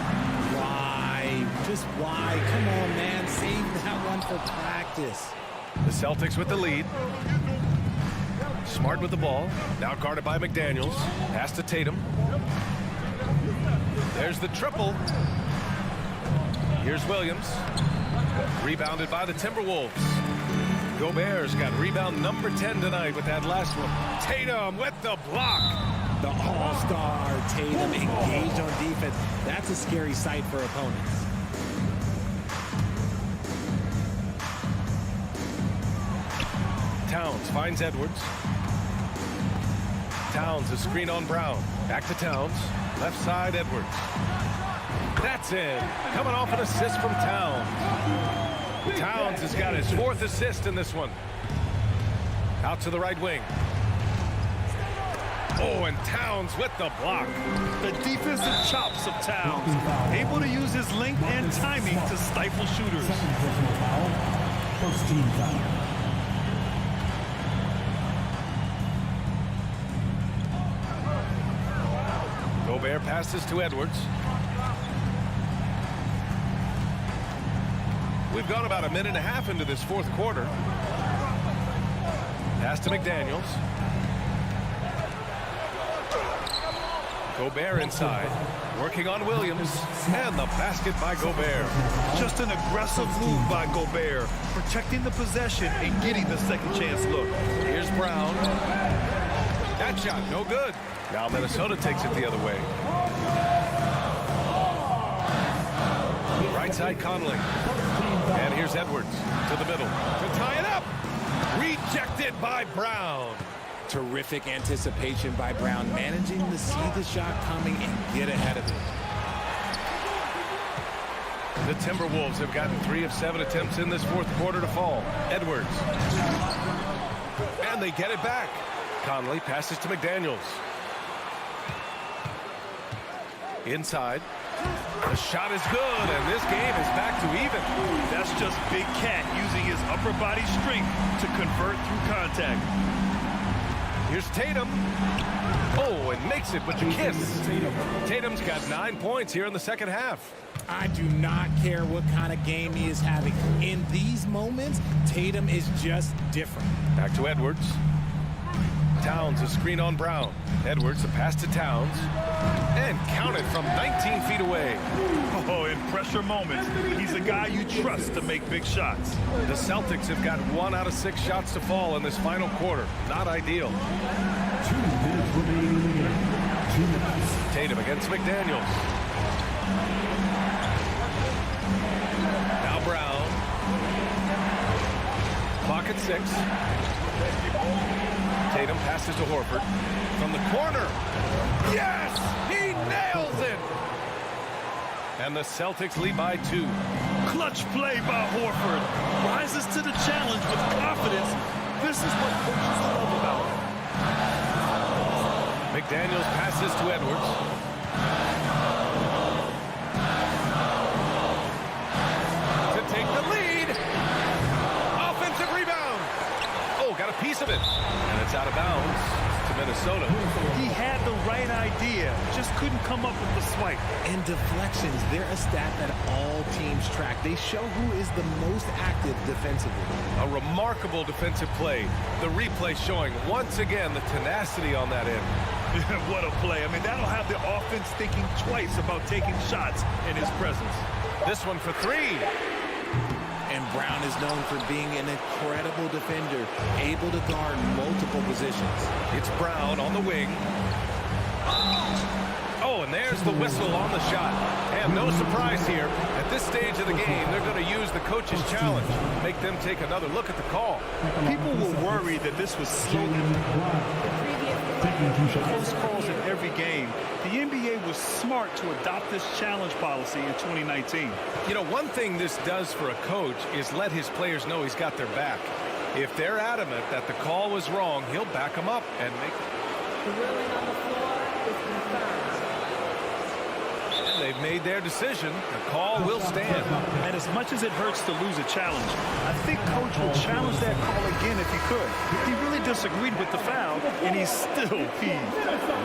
Why? Just why? Come on, man. Save that one for practice. The Celtics with the lead. Smart with the ball. Now guarded by McDaniels. Pass to Tatum. There's the triple. Here's Williams. Rebounded by the Timberwolves. Gobert's got rebound number 10 tonight with that last one. Tatum with the block. The all-star Tatum engaged on defense. That's a scary sight for opponents. Towns finds Edwards. Towns a screen on Brown. Back to Towns. Left side, Edwards. That's in. Coming off an assist from Towns. Towns has got his 4th assist in this one. Out to the right wing. Oh, and Towns with the block. The defensive chops of Towns. Able to use his length and timing to stifle shooters. First team foul. Gobert passes to Edwards. We've gone about a minute and a half into this fourth quarter. Pass to McDaniels. Gobert inside, working on Williams, and the basket by Gobert. Just an aggressive move by Gobert, protecting the possession and getting the second chance look. Here's Brown. That shot, no good. Now Minnesota takes it the other way. Right side Conley. And here's Edwards to the middle to tie it up. Rejected by Brown. Terrific anticipation by Brown, managing to see the shot coming and get ahead of it. The Timberwolves have gotten 3 of 7 attempts in this fourth quarter to fall. Edwards. And they get it back. Conley passes to McDaniels. Inside. The shot is good, and this game is back to even. That's just Big Cat using his upper body strength to convert through contact. Here's Tatum. Oh, and makes it with the kiss. Tatum's got 9 points here in the second half. I do not care what kind of game he is having. In these moments, Tatum is just different. Back to Edwards. Towns a screen on Brown. Edwards a pass to Towns. And counted from 19 feet away. Oh, in pressure moments, he's a guy you trust to make big shots. The Celtics have got 1 out of 6 shots to fall in this final quarter. Not ideal. 2 minutes remaining in the game. 2 minutes. Tatum against McDaniels. Now Brown. Clock at 6. Tatum passes to Horford. From the corner. Yes! He nails it! And the Celtics lead by 2. Clutch play by Horford. Rises to the challenge with confidence. This is what coaches love about him. McDaniels passes to Edwards. To take the lead. Offensive rebound. Oh, got a piece of it. And it's out of bounds to Minnesota. He had the right idea, just couldn't come up with the swipe. And deflections, they're a stat that all teams track. They show who is the most active defensively. A remarkable defensive play. The replay showing once again the tenacity on that end. What a play. I mean, that'll have the offense thinking twice about taking shots in his presence. This one for 3. And Brown is known for being an incredible defender, able to guard multiple positions. It's Brown on the wing. Oh, and there's the whistle on the shot. And no surprise here. At this stage of the game, they're going to use the coach's challenge. Make them take another look at the call. People were worried that this was slow. Close calls in every game. The NBA was smart to adopt this challenge policy in 2019. You know, one thing this does for a coach is let his players know he's got their back. If they're adamant that the call was wrong, he'll back them up and make it. The ruling on the floor is confirmed. And they've made their decision. The call will stand. And as much as it hurts to lose a challenge, I think Coach will challenge that call again if he could. He really disagreed with the foul, and he's still peeved.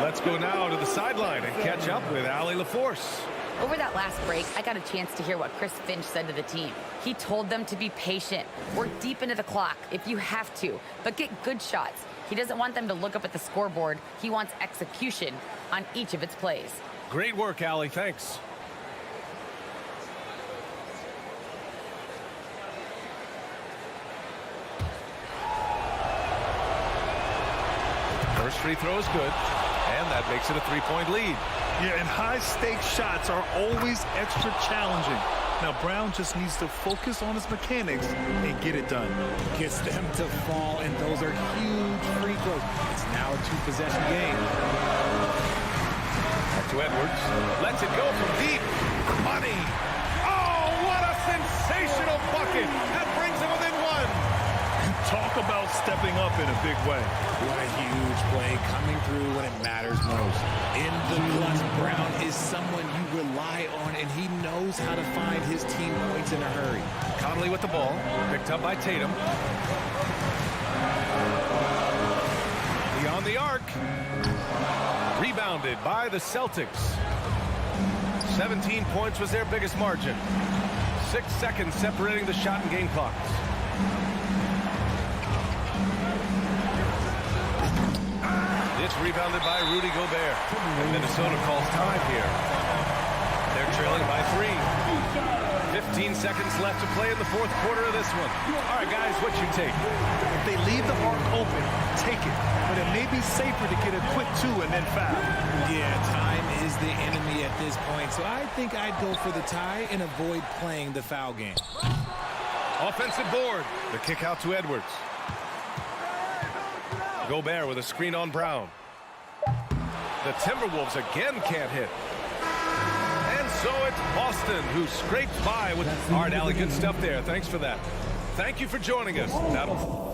Let's go now to the sideline and catch up with Allie LaForce. Over that last break, I got a chance to hear what Chris Finch said to the team. He told them to be patient, work deep into the clock if you have to, but get good shots. He doesn't want them to look up at the scoreboard. He wants execution on each of its plays. Great work, Allie. Thanks. First free throw is good, and that makes it a 3-point lead. Yeah, and high-stakes shots are always extra challenging. Now, Brown just needs to focus on his mechanics and get it done. Gets them to fall, and those are huge free throws. It's now a 2-possession game. Back to Edwards. Lets it go from deep. Money. Oh, what a sensational bucket. That brings him within 1. Talk about stepping up in a big way. What a huge play coming through when it matters most. In the clutch, Brown is someone you rely on, and he knows how to find his team points in a hurry. Conley with the ball. Picked up by Tatum. Beyond the arc. Rebounded by the Celtics. 17 points was their biggest margin. 6 seconds separating the shot and game clocks. It's rebounded by Rudy Gobert. And Minnesota calls time here. They're trailing by 3. 15 seconds left to play in the fourth quarter of this one. All right, guys, what you take? If they leave the arc open, take it. But it may be safer to get a quick 2 and then foul. Yeah, time is the enemy at this point. So I think I'd go for the tie and avoid playing the foul game. Offensive board. The kick out to Edwards. Gobert with a screen on Brown. The Timberwolves again can't hit. And so it's Boston who scrapes by with... All right, Allie, good stuff there. Thanks for that. Thank you for joining us. That'll...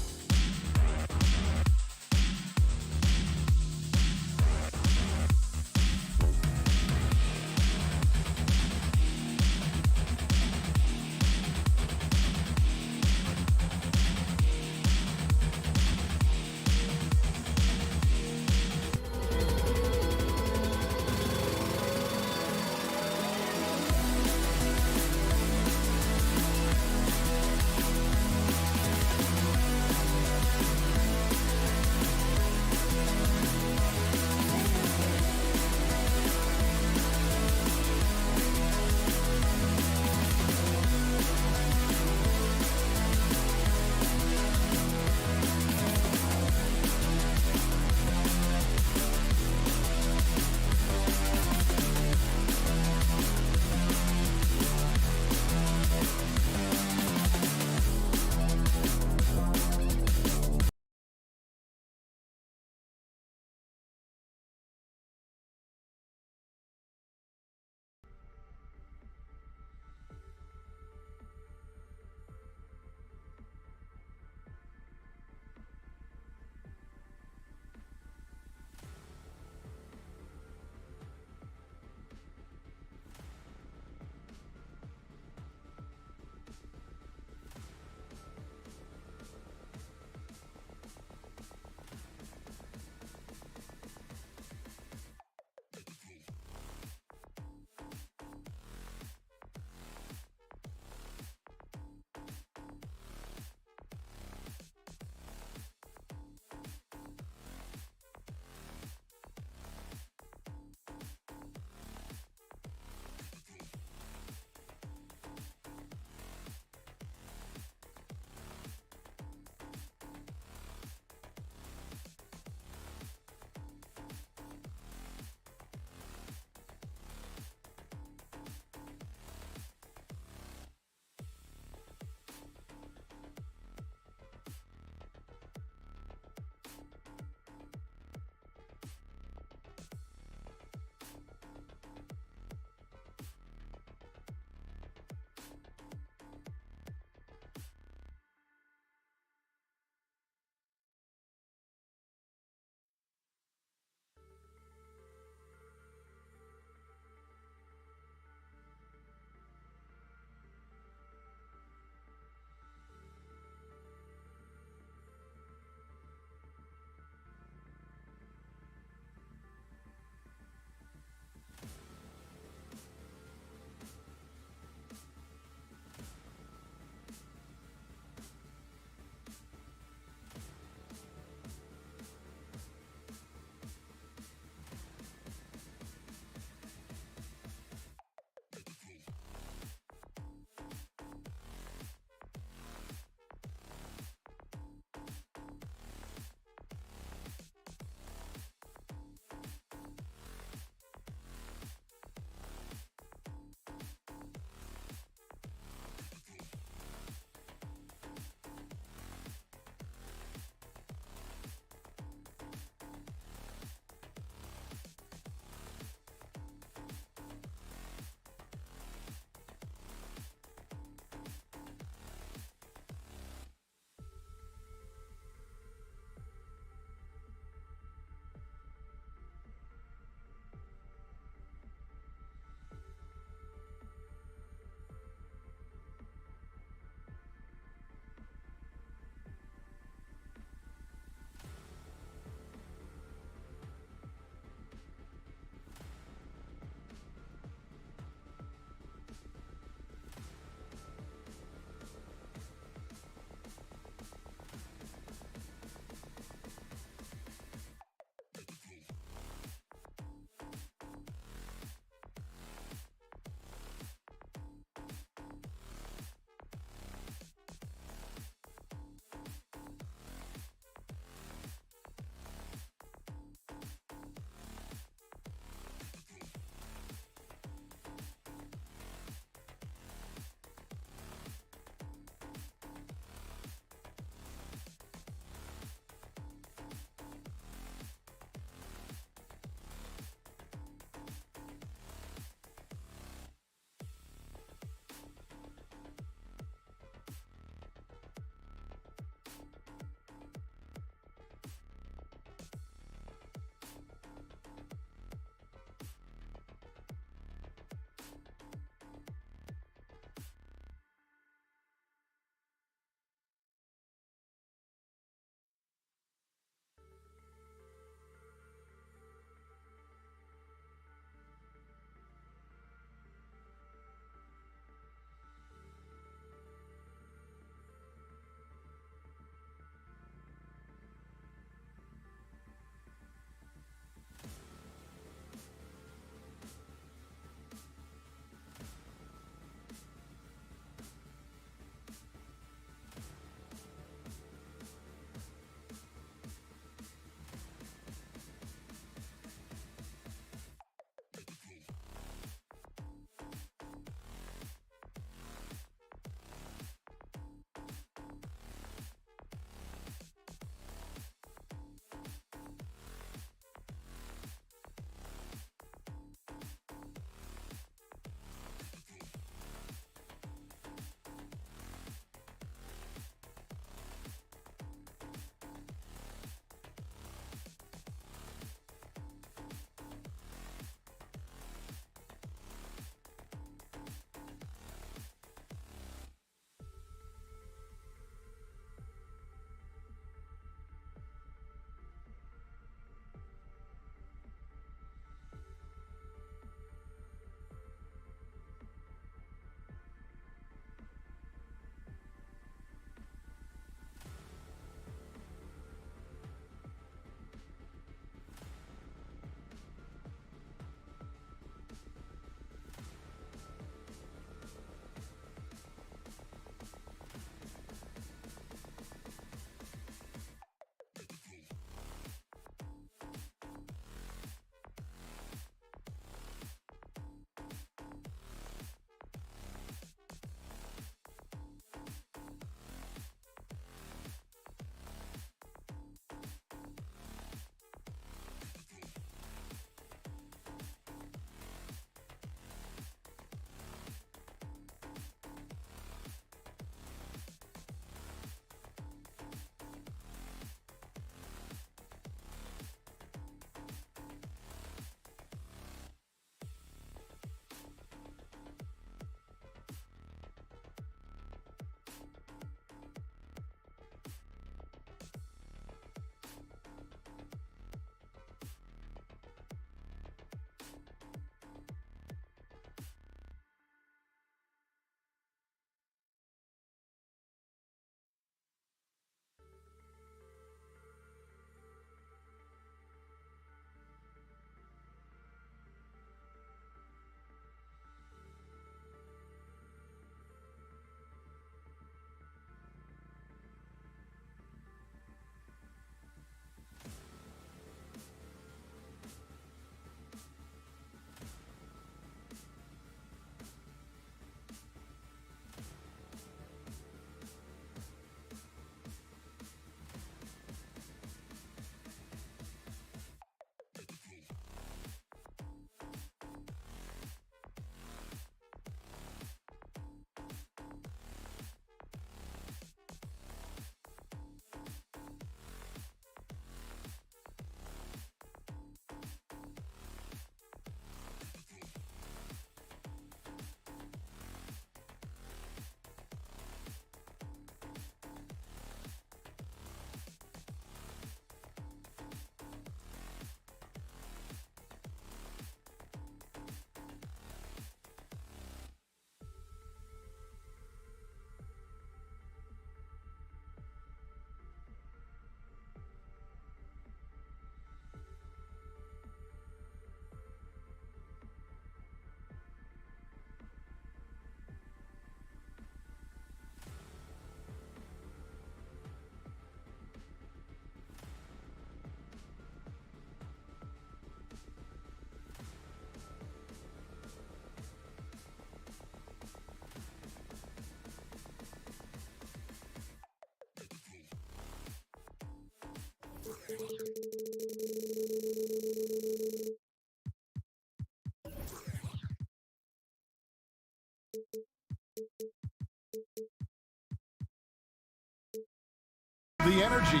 The energy.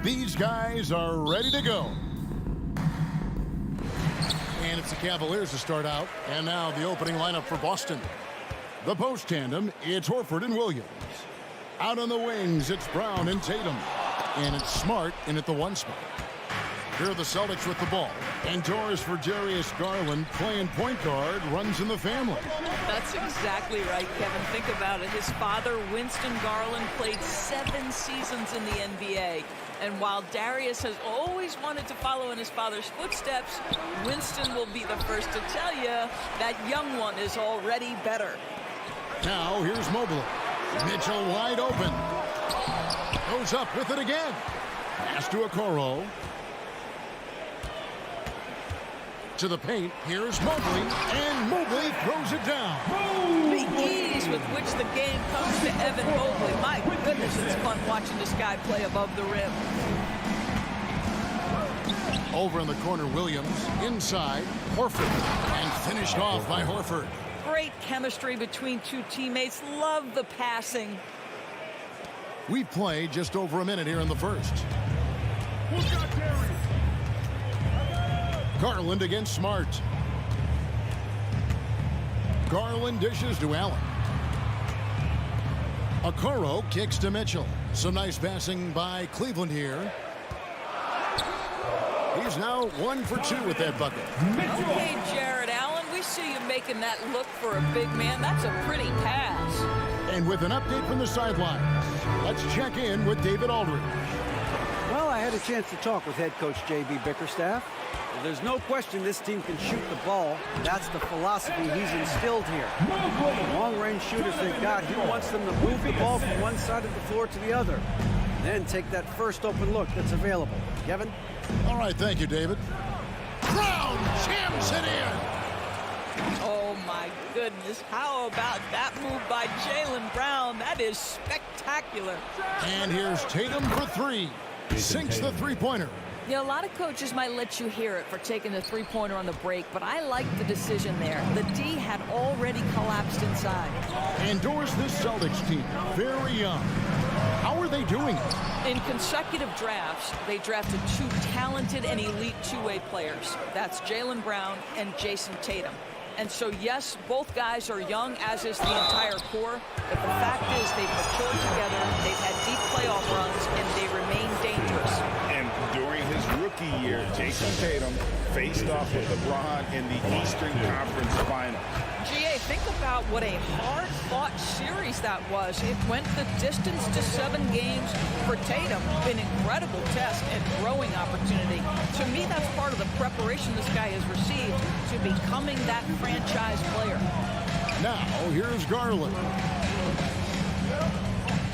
These guys are ready to go. And it's the Cavaliers to start out. And now the opening lineup for Boston. The post tandem, it's Horford and Williams. Out on the wings, it's Brown and Tatum. And it's Smart in at the 1 spot. Here are the Celtics with the ball. Indoors for Darius Garland, playing point guard, runs in the family. That's exactly right, Kevin. Think about it. His father, Winston Garland, played 7 seasons in the NBA. And while Darius has always wanted to follow in his father's footsteps, Winston will be the first to tell you that young one is already better. Now here's Mobley. Mitchell wide open. Goes up with it again. Pass to Okoro. To the paint, here's Mobley, and Mobley throws it down. The ease with which the game comes to Evan Mobley. My goodness, it's fun watching this guy play above the rim. Over in the corner, Williams, inside, Horford, and finished off by Horford. Great chemistry between two teammates. Love the passing. We've played just over a minute here in the first. Garland against Smart. Garland dishes to Allen. Okoro kicks to Mitchell. Some nice passing by Cleveland here. He's now 1 for 2 with that bucket. Okay, Jared Allen, we see you making that look for a big man. That's a pretty pass. And with an update from the sidelines, let's check in with David Aldridge. Well, I had a chance to talk with head coach J.B. Bickerstaff. There's no question this team can shoot the ball. That's the philosophy he's instilled here. The long-range shooters they've got, he wants them to move the ball from one side of the floor to the other. Then take that first open look that's available. Kevin? All right, thank you, David. Brown jams it in. Oh, my goodness. How about that move by Jaylen Brown? That is spectacular. And here's Tatum for 3. Sinks the three-pointer. You know, a lot of coaches might let you hear it for taking the three-pointer on the break, but I like the decision there. The D had already collapsed inside. Endorse this Celtics team. Very young. How are they doing it? In consecutive drafts, they drafted 2 talented and elite two-way players. That's Jaylen Brown and Jason Tatum. And so, yes, both guys are young, as is the entire core. But the fact is they've matured together, they've had deep playoff runs, and they remain dangerous. And during his rookie year, Jason Tatum faced off with LeBron in the Eastern Conference Final. GA, think about what a hard-fought series that was. It went the distance to 7 games for Tatum. An incredible test and growing opportunity. To me, that's part of the preparation this guy has received to becoming that franchise player. Now, here's Garland.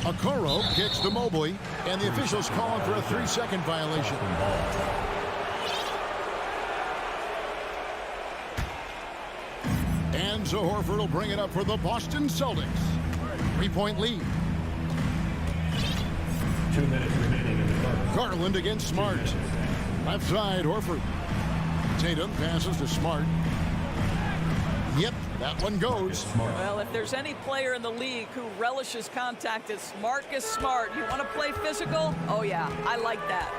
Okoro kicks to Mobley, and the officials calling for a 3-second violation. And so Horford will bring it up for the Boston Celtics. 3-point lead. 2 minutes remaining in the first. Garland against Smart. Left side, Horford. Tatum passes to Smart. Yep, that one goes. Well, if there's any player in the league who relishes contact, it's Marcus Smart. You want to play physical? Oh, yeah, I like that.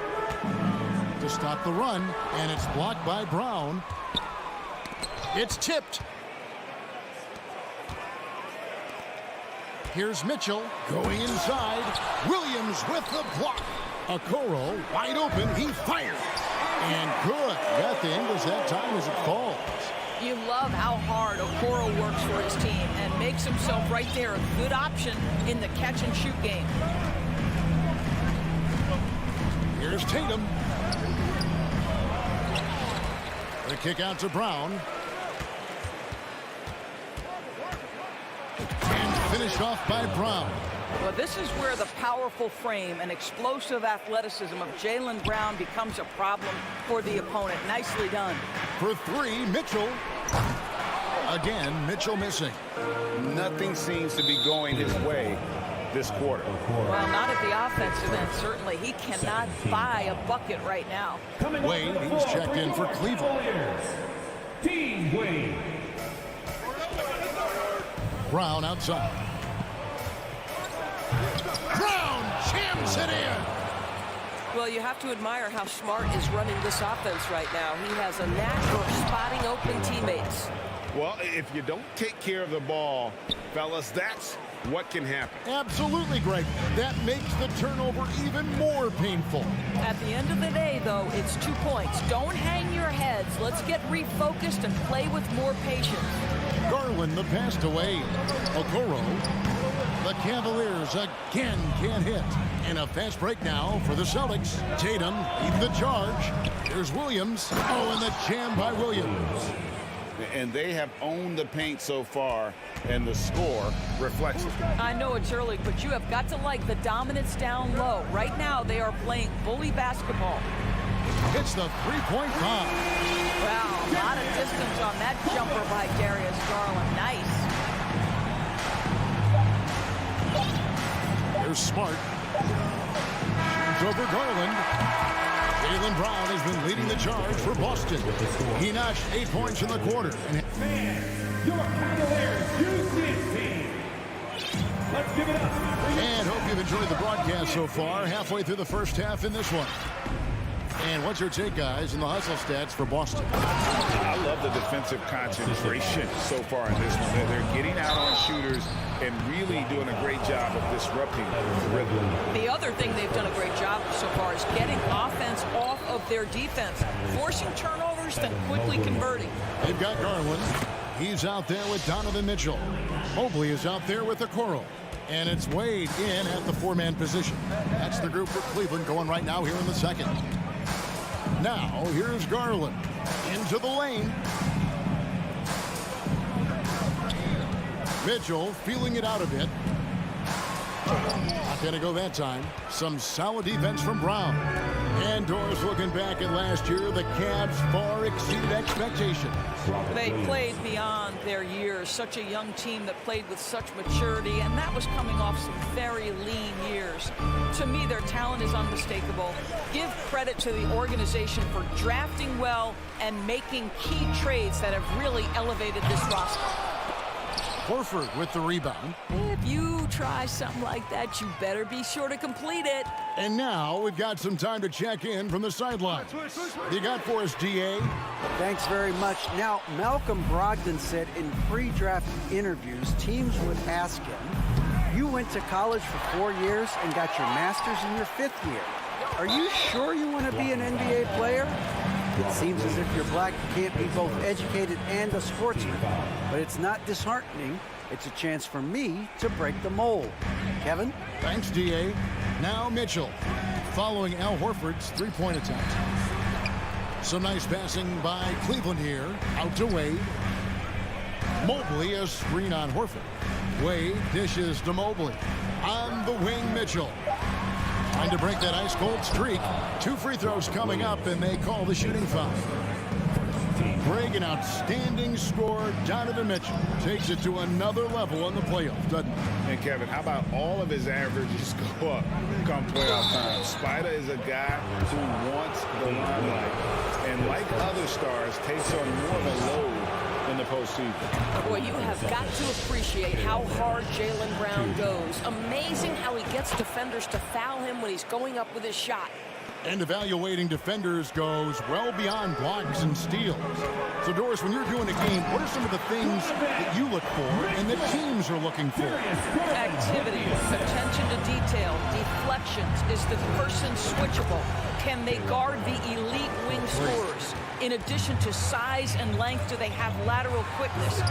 To stop the run, and it's blocked by Brown. It's tipped. Here's Mitchell going inside. Williams with the block. Okoro wide open. He fires. And good. Got the angles that time as it falls. You love how hard Okoro works for his team and makes himself right there a good option in the catch-and-shoot game. Here's Tatum. The kick out to Brown. And finished off by Brown. Well, this is where the powerful frame and explosive athleticism of Jaylen Brown becomes a problem for the opponent. Nicely done. For 3, Mitchell. Again, Mitchell missing. Nothing seems to be going his way this quarter. Well, not at the offensive end, certainly. He cannot buy a bucket right now. Wade, he's checked in for Cleveland. Team Wade. Brown outside. Brown jams it in. Well, you have to admire how Smart is running this offense right now. He has a knack for spotting open teammates. Well, if you don't take care of the ball, fellas, that's what can happen. Absolutely, Greg. That makes the turnover even more painful. At the end of the day, though, it's 2 points. Don't hang your heads. Let's get refocused and play with more patience. Garland, the pass to Wade. Okoro. The Cavaliers again can't hit. And a fast break now for the Celtics. Tatum leading the charge. Here's Williams. Oh, and the jam by Williams. And they have owned the paint so far, and the score reflects it. I know it's early, but you have got to like the dominance down low. Right now, they are playing bully basketball. It's the three-point bomb. Wow, a lot of distance on that jumper by Darius Garland. Nice. Here's Smart. Shoots over Garland. Jaylen Brown has been leading the charge for Boston. He notched 8 points in the quarter. Your Cavaliers use team. Let's give it up. And hope you've enjoyed the broadcast so far. Halfway through the first half in this one. And what's your take, guys, in the hustle stats for Boston? I love the defensive concentration so far in this one. They're getting out on shooters and really doing a great job of disrupting the rhythm. The other thing they've done a great job so far is getting offense off of their defense, forcing turnovers, then quickly converting. They've got Garland. He's out there with Donovan Mitchell. Mobley is out there with Okoro. And it's Wade in at the four-man position. That's the group for Cleveland going right now here in the second. Now, here's Garland into the lane. Mitchell feeling it out a bit. Not going to go that time. Some solid defense from Brown. And Doris looking back at last year, the Cavs far exceeded expectations. They played beyond their years. Such a young team that played with such maturity, and that was coming off some very lean years. To me, their talent is unmistakable. Give credit to the organization for drafting well and making key trades that have really elevated this roster. Horford with the rebound. If you try something like that, you better be sure to complete it. And now we've got some time to check in from the sideline. You got for us, DA? Thanks very much. Now, Malcolm Brogdon said in pre-draft interviews, teams would ask him, you went to college for 4 years and got your master's in your 5th year. Are you sure you want to be an NBA player? It seems as if you're black, you can't be both educated and a sportsman. But it's not disheartening. It's a chance for me to break the mold. Kevin? Thanks, DA. Now Mitchell, following Al Horford's three-point attempt. Some nice passing by Cleveland here. Out to Wade. Mobley, a screen on Horford. Wade dishes to Mobley. On the wing, Mitchell. Trying to break that ice-cold streak. 2 free throws coming up, and they call the shooting foul. Greg, an outstanding scorer. Donovan Mitchell takes it to another level in the playoffs, doesn't he? And Kevin, how about all of his averages go up come playoff time? Spider is a guy who wants the limelight, and like other stars, takes on more of a load in the postseason. Boy, you have got to appreciate how hard Jaylen Brown goes. Amazing how he gets defenders to foul him when he's going up with his shot. And evaluating defenders goes well beyond blocks and steals. So, Doris, when you're doing a game, what are some of the things that you look for and that teams are looking for? Activity, attention to detail, deflections. Is the person switchable? Can they guard the elite wing scorers? In addition to size and length, do they have lateral quickness?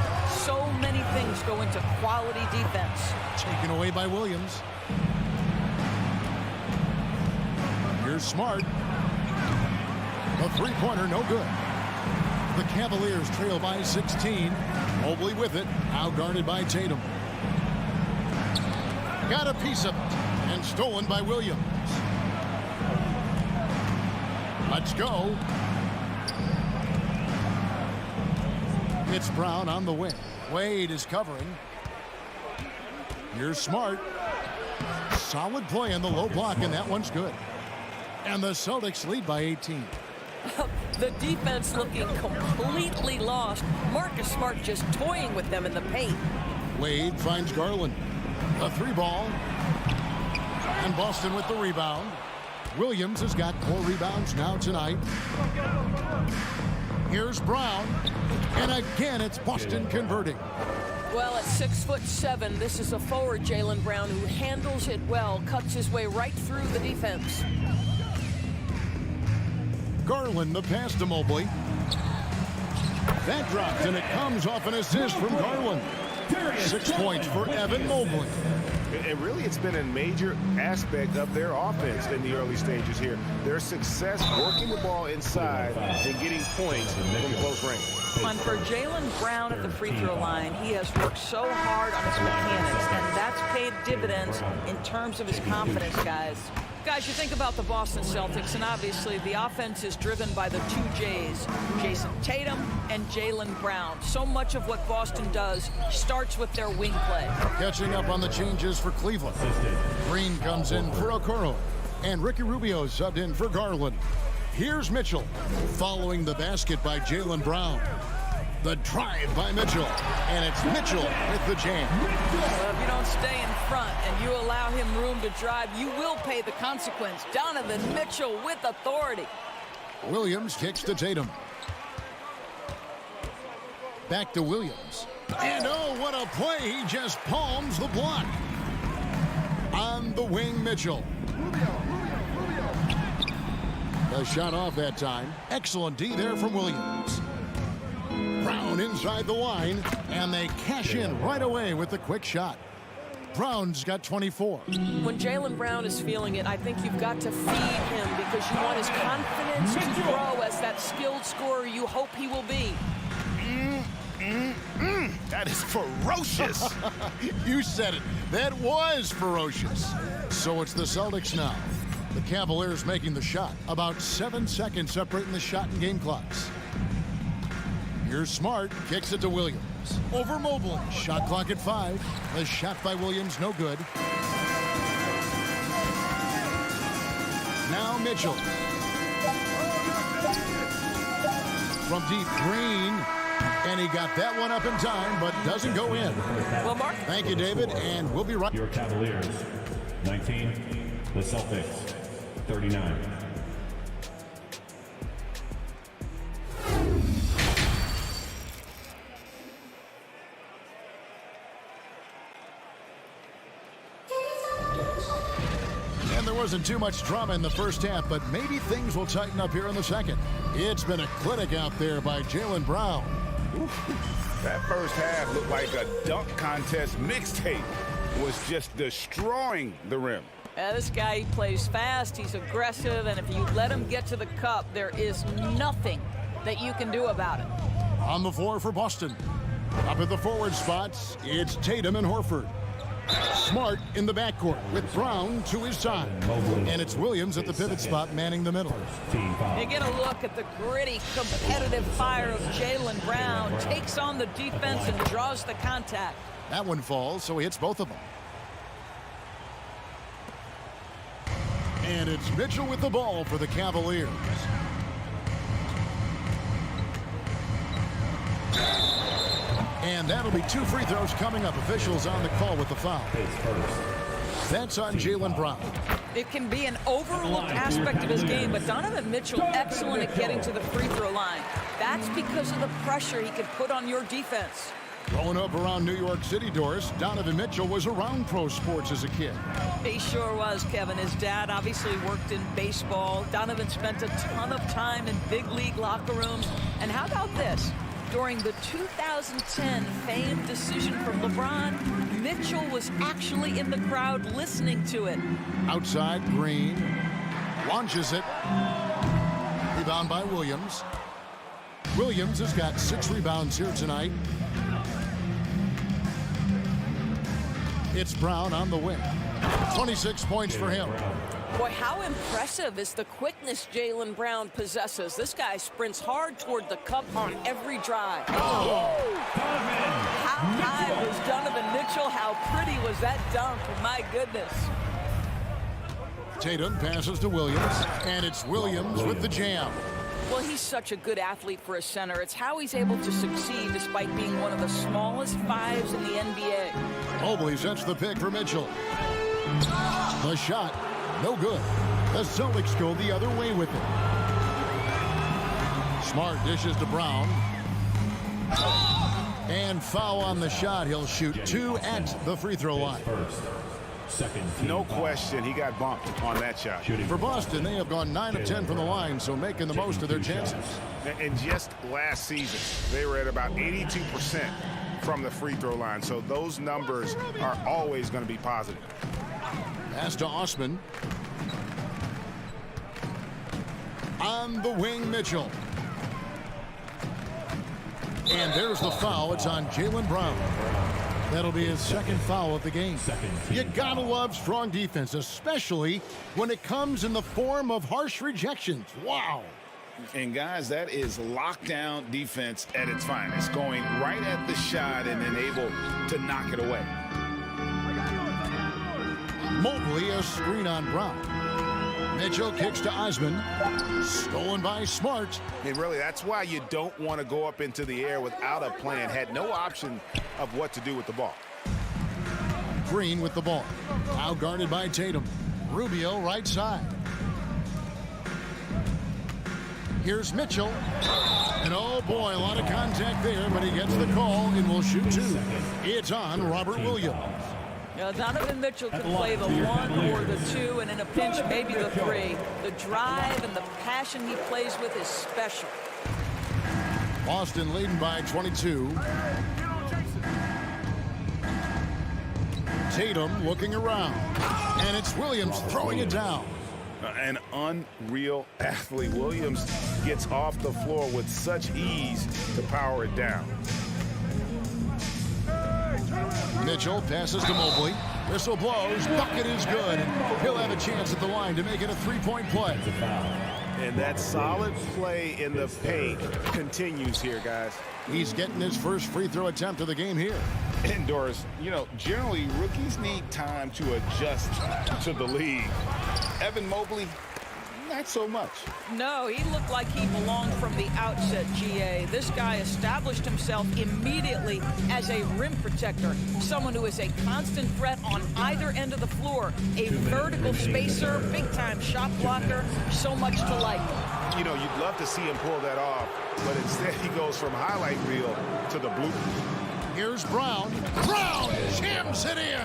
So many things go into quality defense. Taken away by Williams. Here's Smart. A three-pointer, no good. The Cavaliers trail by 16. Mobley with it, outguarded by Tatum. Got a piece of it, and stolen by Williams. Let's go. It's Brown on the wing. Wade is covering. Here's Smart. Solid play in the low block, and that one's good. And the Celtics lead by 18. The defense looking completely lost. Marcus Smart just toying with them in the paint. Wade finds Garland. A 3-ball. And Boston with the rebound. Williams has got 4 rebounds now tonight. Here's Brown. And again, it's Boston converting. Well, at 6'7", this is a forward, Jaylen Brown, who handles it well, cuts his way right through the defense. Garland, the pass to Mobley. That dropped, and it comes off an assist from Garland. 6 points for Evan Mobley. And really, it's been a major aspect of their offense in the early stages here. Their success working the ball inside and getting points from close range. And for Jaylen Brown at the free throw line, he has worked so hard on his mechanics, and that's paid dividends in terms of his confidence, guys. Guys, you think about the Boston Celtics, and obviously the offense is driven by the 2 J's, Jason Tatum and Jaylen Brown. So much of what Boston does starts with their wing play. Catching up on the changes for Cleveland. Green comes in for Okoro, and Ricky Rubio subbed in for Garland. Here's Mitchell, following the basket by Jaylen Brown. The drive by Mitchell, and it's Mitchell with the jam. Well, if you don't stay in front and you allow him room to drive, you will pay the consequence. Donovan Mitchell with authority. Williams kicks to Tatum. Back to Williams. And oh, what a play. He just palms the block. On the wing, Mitchell. The shot off that time. Excellent D there from Williams. Brown inside the line, and they cash in right away with the quick shot. Brown's got 24. When Jaylen Brown is feeling it, I think you've got to feed him because you want his confidence to grow as that skilled scorer you hope he will be. That is ferocious. You said it. That was ferocious. So it's the Celtics now. The Cavaliers making the shot. About 7 seconds separating the shot and game clocks. Here's Smart, kicks it to Williams. Over Mobley, shot clock at 5. The shot by Williams, no good. Now Mitchell. From deep, Green. And he got that one up in time, but doesn't go in. Well, Mark. Thank you, David, and we'll be right. Your Cavaliers, 19. The Celtics, 39. Wasn't too much drama in the first half, but maybe things will tighten up here in the second. It's been a clinic out there by Jaylen Brown. That first half looked like a dunk contest mixtape. Was just destroying the rim. This guy, he plays fast, he's aggressive, and if you let him get to the cup, there is nothing that you can do about it. On the floor for Boston. Up at the forward spots, it's Tatum and Horford. Smart in the backcourt with Brown to his side. And it's Williams at the pivot spot manning the middle. You get a look at the gritty, competitive fire of Jaylen Brown. Takes on the defense and draws the contact. That one falls, so he hits both of them. And it's Mitchell with the ball for the Cavaliers. And that'll be 2 free throws coming up. Officials on the call with the foul. That's on Jaylen Brown. It can be an overlooked aspect of his game, but Donovan Mitchell excellent at getting to the free throw line. That's because of the pressure he can put on your defense. Growing up around New York City, Doris, Donovan Mitchell was around pro sports as a kid. He sure was, Kevin. His dad obviously worked in baseball. Donovan spent a ton of time in big league locker rooms. And how about this? During the 2010 famed decision from LeBron, Mitchell was actually in the crowd listening to it. Outside, Green launches it. Rebound by Williams. Williams has got 6 rebounds here tonight. It's Brown on the wing. 26 points for him. Boy, how impressive is the quickness Jaylen Brown possesses. This guy sprints hard toward the cup on every drive. How high was Donovan Mitchell? How pretty was that dunk? My goodness. Tatum passes to Williams, and it's Williams with the jam. Well, he's such a good athlete for a center. It's how he's able to succeed despite being one of the smallest fives in the NBA. Mobley sets the pick for Mitchell. The shot, no good. The Celtics go the other way with it. Smart dishes to Brown. And foul on the shot. He'll shoot 2 at the free throw line. No question, he got bumped on that shot. For Boston, they have gone 9 of 10 from the line, so making the most of their chances. And just last season, they were at about 82% from the free throw line, so those numbers are always going to be positive. Pass to Osman. On the wing, Mitchell. And there's the foul. It's on Jaylen Brown. That'll be his second foul of the game. You gotta love strong defense, especially when it comes in the form of harsh rejections. Wow. And guys, that is lockdown defense at its finest, going right at the shot and then able to knock it away. Mobley, a screen on Brown. Mitchell kicks to Osman. Stolen by Smart. And really, that's why you don't want to go up into the air without a plan. Had no option of what to do with the ball. Green with the ball. Now guarded by Tatum. Rubio right side. Here's Mitchell. And oh boy, a lot of contact there, but he gets the call and will shoot 2. It's on Robert Williams. Donovan Mitchell can play the 1 or the 2, and in a pinch, maybe the 3. The drive and the passion he plays with is special. Boston leading by 22. Tatum looking around. And it's Williams throwing it down. An unreal athlete. Williams gets off the floor with such ease to power it down. Mitchell passes to Mobley. Whistle blows. Bucket is good. And he'll have a chance at the line to make it a 3-point play. And that solid play in the paint continues here, guys. He's getting his first free throw attempt of the game here. And Doris, generally rookies need time to adjust to the league. Evan Mobley, not so much. No, he looked like he belonged from the outset, GA. This guy established himself immediately as a rim protector, someone who is a constant threat on either end of the floor, a vertical spacer, big-time shot blocker, so much to like. You'd love to see him pull that off, but instead he goes from highlight reel to the blooper. Here's Brown. Brown jams it in.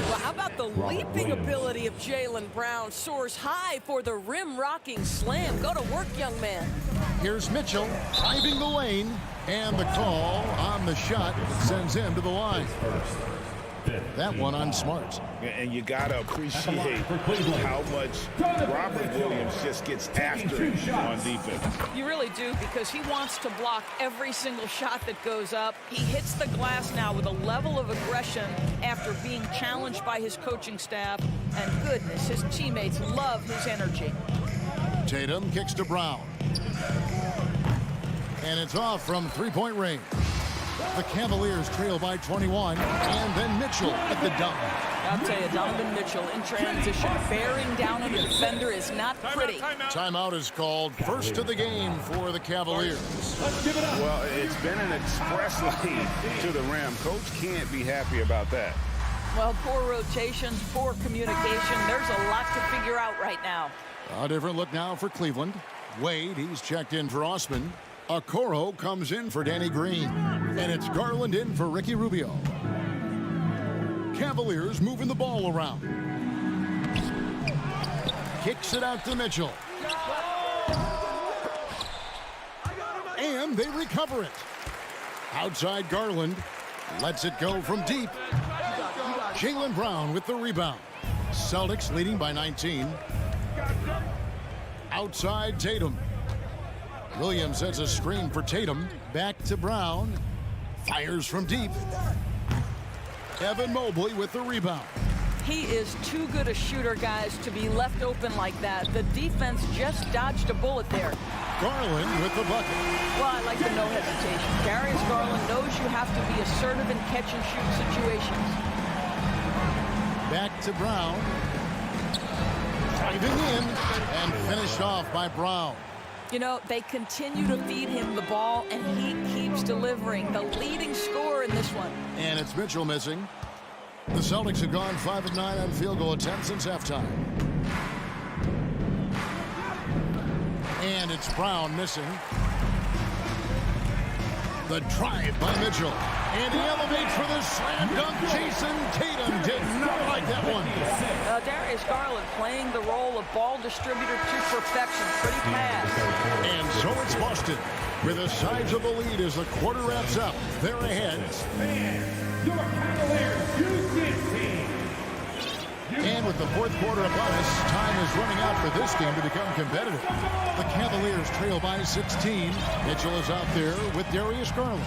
Well, how about the leaping ability of Jaylen Brown? Soars high for the rim-rocking slam. Go to work, young man. Here's Mitchell driving the lane. And the call on the shot sends him to the line. That one on Smart. And you got to appreciate how much Robert Williams just gets after it on defense. You really do, because he wants to block every single shot that goes up. He hits the glass now with a level of aggression after being challenged by his coaching staff. And goodness, his teammates love his energy. Tatum kicks to Brown. And it's off from three-point range. The Cavaliers trail by 21, and then Mitchell at the dunk. I'll tell you, Donovan Mitchell in transition, bearing down on a defender is not pretty. Timeout is called. First to the game for the Cavaliers. Well, it's been an express lane to the rim. Coach can't be happy about that. Well, poor rotations, poor communication. There's a lot to figure out right now. A different look now for Cleveland. Wade, he's checked in for Osman. Okoro comes in for Danny Green. And it's Garland in for Ricky Rubio. Cavaliers moving the ball around. Kicks it out to Mitchell. And they recover it. Outside Garland. Lets it go from deep. Jaylen Brown with the rebound. Celtics leading by 19. Outside Tatum. Williams sets a screen for Tatum. Back to Brown. Fires from deep. Evan Mobley with the rebound. He is too good a shooter, guys, to be left open like that. The defense just dodged a bullet there. Garland with the bucket. Well, I like the no hesitation. Darius Garland knows you have to be assertive in catch-and-shoot situations. Back to Brown. Driving in and finished off by Brown. You know, they continue to feed him the ball, and he keeps delivering. The leading scorer in this one. And it's Mitchell missing. The Celtics have gone 5 of 9 on field goal attempts since halftime. And it's Brown missing. The drive by Mitchell. And he elevates for the slam dunk. Jason Tatum did not like that one. Darius Garland playing the role of ball distributor to perfection. Pretty fast. And so it's Boston with the size of the lead as the quarter wraps up. They're ahead. Your Cavaliers U16. And with the fourth quarter upon us, time is running out for this game to become competitive. The Cavaliers trail by 16. Mitchell is out there with Darius Garland.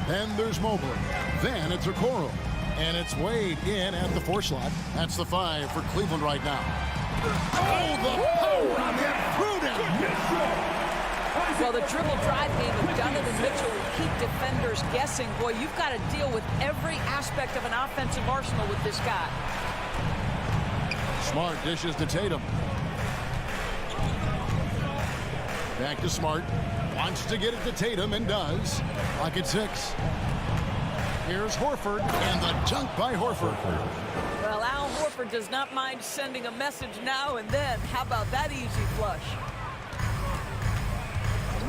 Then there's Mobley. Then it's Okoro. And it's Wade in at the 4 slot. That's the 5 for Cleveland right now. Oh, the power on that threw down. Well, the dribble drive game of Donovan Mitchell will keep defenders guessing. Boy, you've got to deal with every aspect of an offensive arsenal with this guy. Smart dishes to Tatum. Back to Smart. Wants to get it to Tatum and does. Clock at 6. Here's Horford and the dunk by Horford. Well, Al Horford does not mind sending a message now and then. How about that easy flush?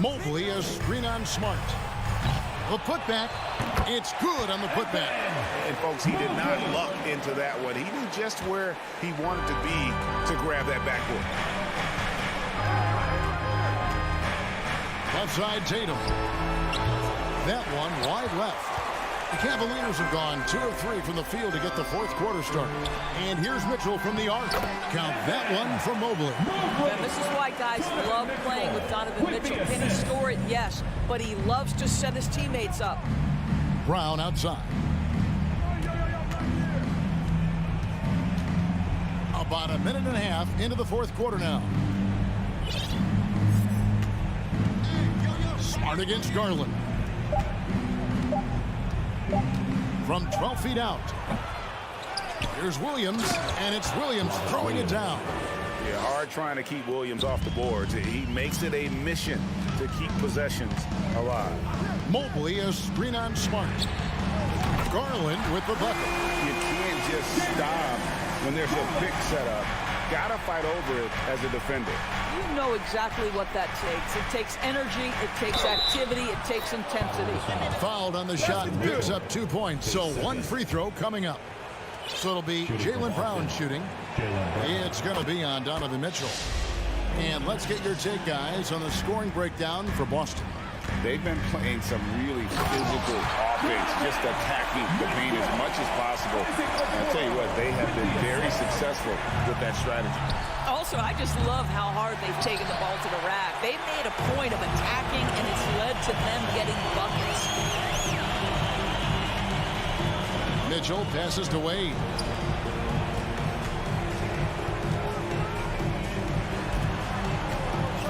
Mobley a screen on Smart. The putback. It's good on the putback. And folks, he did not luck into that one. He knew just where he wanted to be to grab that backboard. Left side Tatum. That one wide left. The Cavaliers have gone 2 of 3 from the field to get the fourth quarter started. And here's Mitchell from the arc. Count that one for Mobley. And this is why guys love playing with Donovan Mitchell. Can he score it? Yes. But he loves to set his teammates up. Brown outside. About a minute and a half into the fourth quarter now. Smart against Garland. From 12 feet out. Here's Williams, and it's Williams throwing it down. Yeah, hard trying to keep Williams off the boards. He makes it a mission to keep possessions alive. Mobley a screen on Smart. Garland with the bucket. You can't just stop when there's a pick set up. Gotta fight over it as a defender. You know exactly what that takes. It takes energy, it takes activity, it takes intensity. Fouled on the shot, picks up 2 points. So one free throw coming up. So it'll be Jaylen Brown shooting. It's going to be on Donovan Mitchell. And let's get your take, guys, on the scoring breakdown for Boston. They've been playing some really physical offense, just attacking the paint as much as possible. And I'll tell you what, they have been very successful with that strategy. Also, I just love how hard they've taken the ball to the rack. They've made a point of attacking, and it's led to them getting buckets. Mitchell passes to Wade.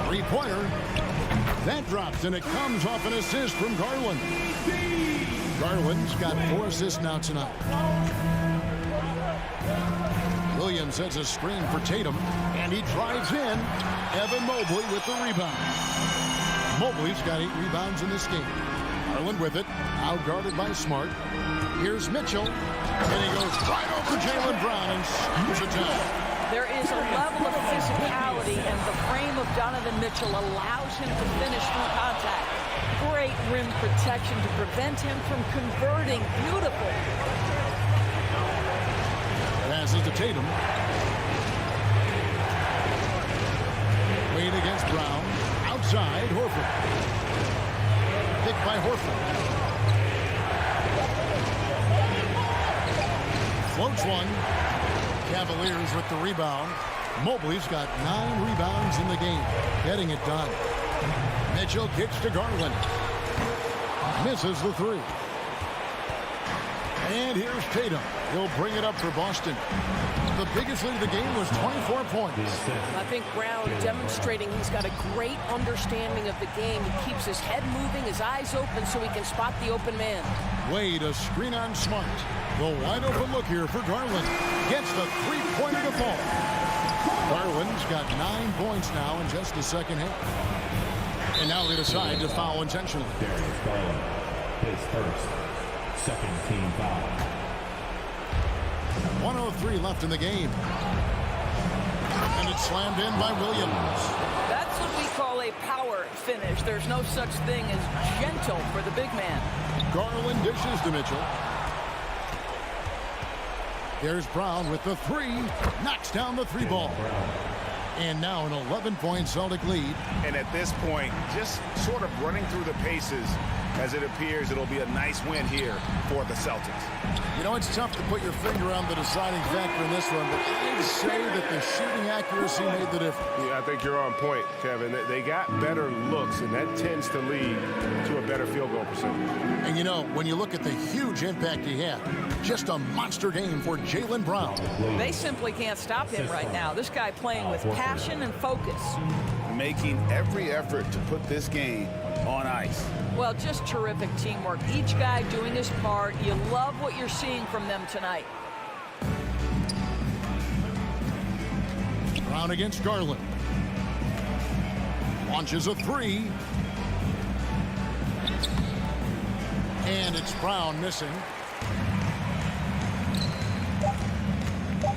Three-pointer. That drops, and it comes off an assist from Garland. Garland's got 4 assists now tonight. Williams sets a screen for Tatum, and he drives in. Evan Mobley with the rebound. Mobley's got 8 rebounds in this game. Garland with it, out-guarded by Smart. Here's Mitchell, and he goes right over Jaylen Brown and scoops it down. There is a level of physicality, and the frame of Donovan Mitchell allows him to finish through contact. Great rim protection to prevent him from converting. Beautiful. Passes to Tatum. Wade against Brown. Outside, Horford. Picked by Horford. Floats one. Cavaliers with the rebound. Mobley's got 9 rebounds in the game. Getting it done. Mitchell kicks to Garland. Misses the 3. And here's Tatum. He'll bring it up for Boston. The biggest lead of the game was 24 points. I think Brown demonstrating he's got a great understanding of the game. He keeps his head moving, his eyes open so he can spot the open man. Wade, a screen on Smart. The wide open look here for Garland. Gets the three-pointer to fall. Garland's got 9 points now in just the second half. And now they decide to foul intentionally. Darius Garland, his first, second team foul. 1:03 left in the game. And it's slammed in by Williams. That's what we call a power finish. There's no such thing as gentle for the big man. Garland dishes to Mitchell. There's Brown with the three. Knocks down the three ball. And now an 11-point Celtic lead. And at this point, just sort of running through the paces as it appears it'll be a nice win here for the Celtics. You know, it's tough to put your finger on the deciding factor in this one, but I'd say that the shooting accuracy made the difference. Yeah, I think you're on point, Kevin. They got better looks, and that tends to lead to a better field goal percentage. And, you know, when you look at the huge impact he had, just a monster game for Jaylen Brown. They simply can't stop him right now. This guy playing with passion and focus. Making every effort to put this game on ice. Well, just terrific teamwork. Each guy doing his part. You love what you're seeing from them tonight. Brown against Garland. Launches a three. And it's Brown missing.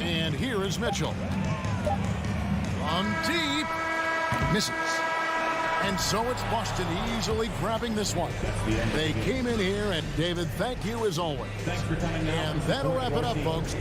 And here is Mitchell. From deep. Misses. And so it's Boston easily grabbing this one. They came in here, and David, thank you as always. Thanks for coming out. And that'll wrap it up, folks.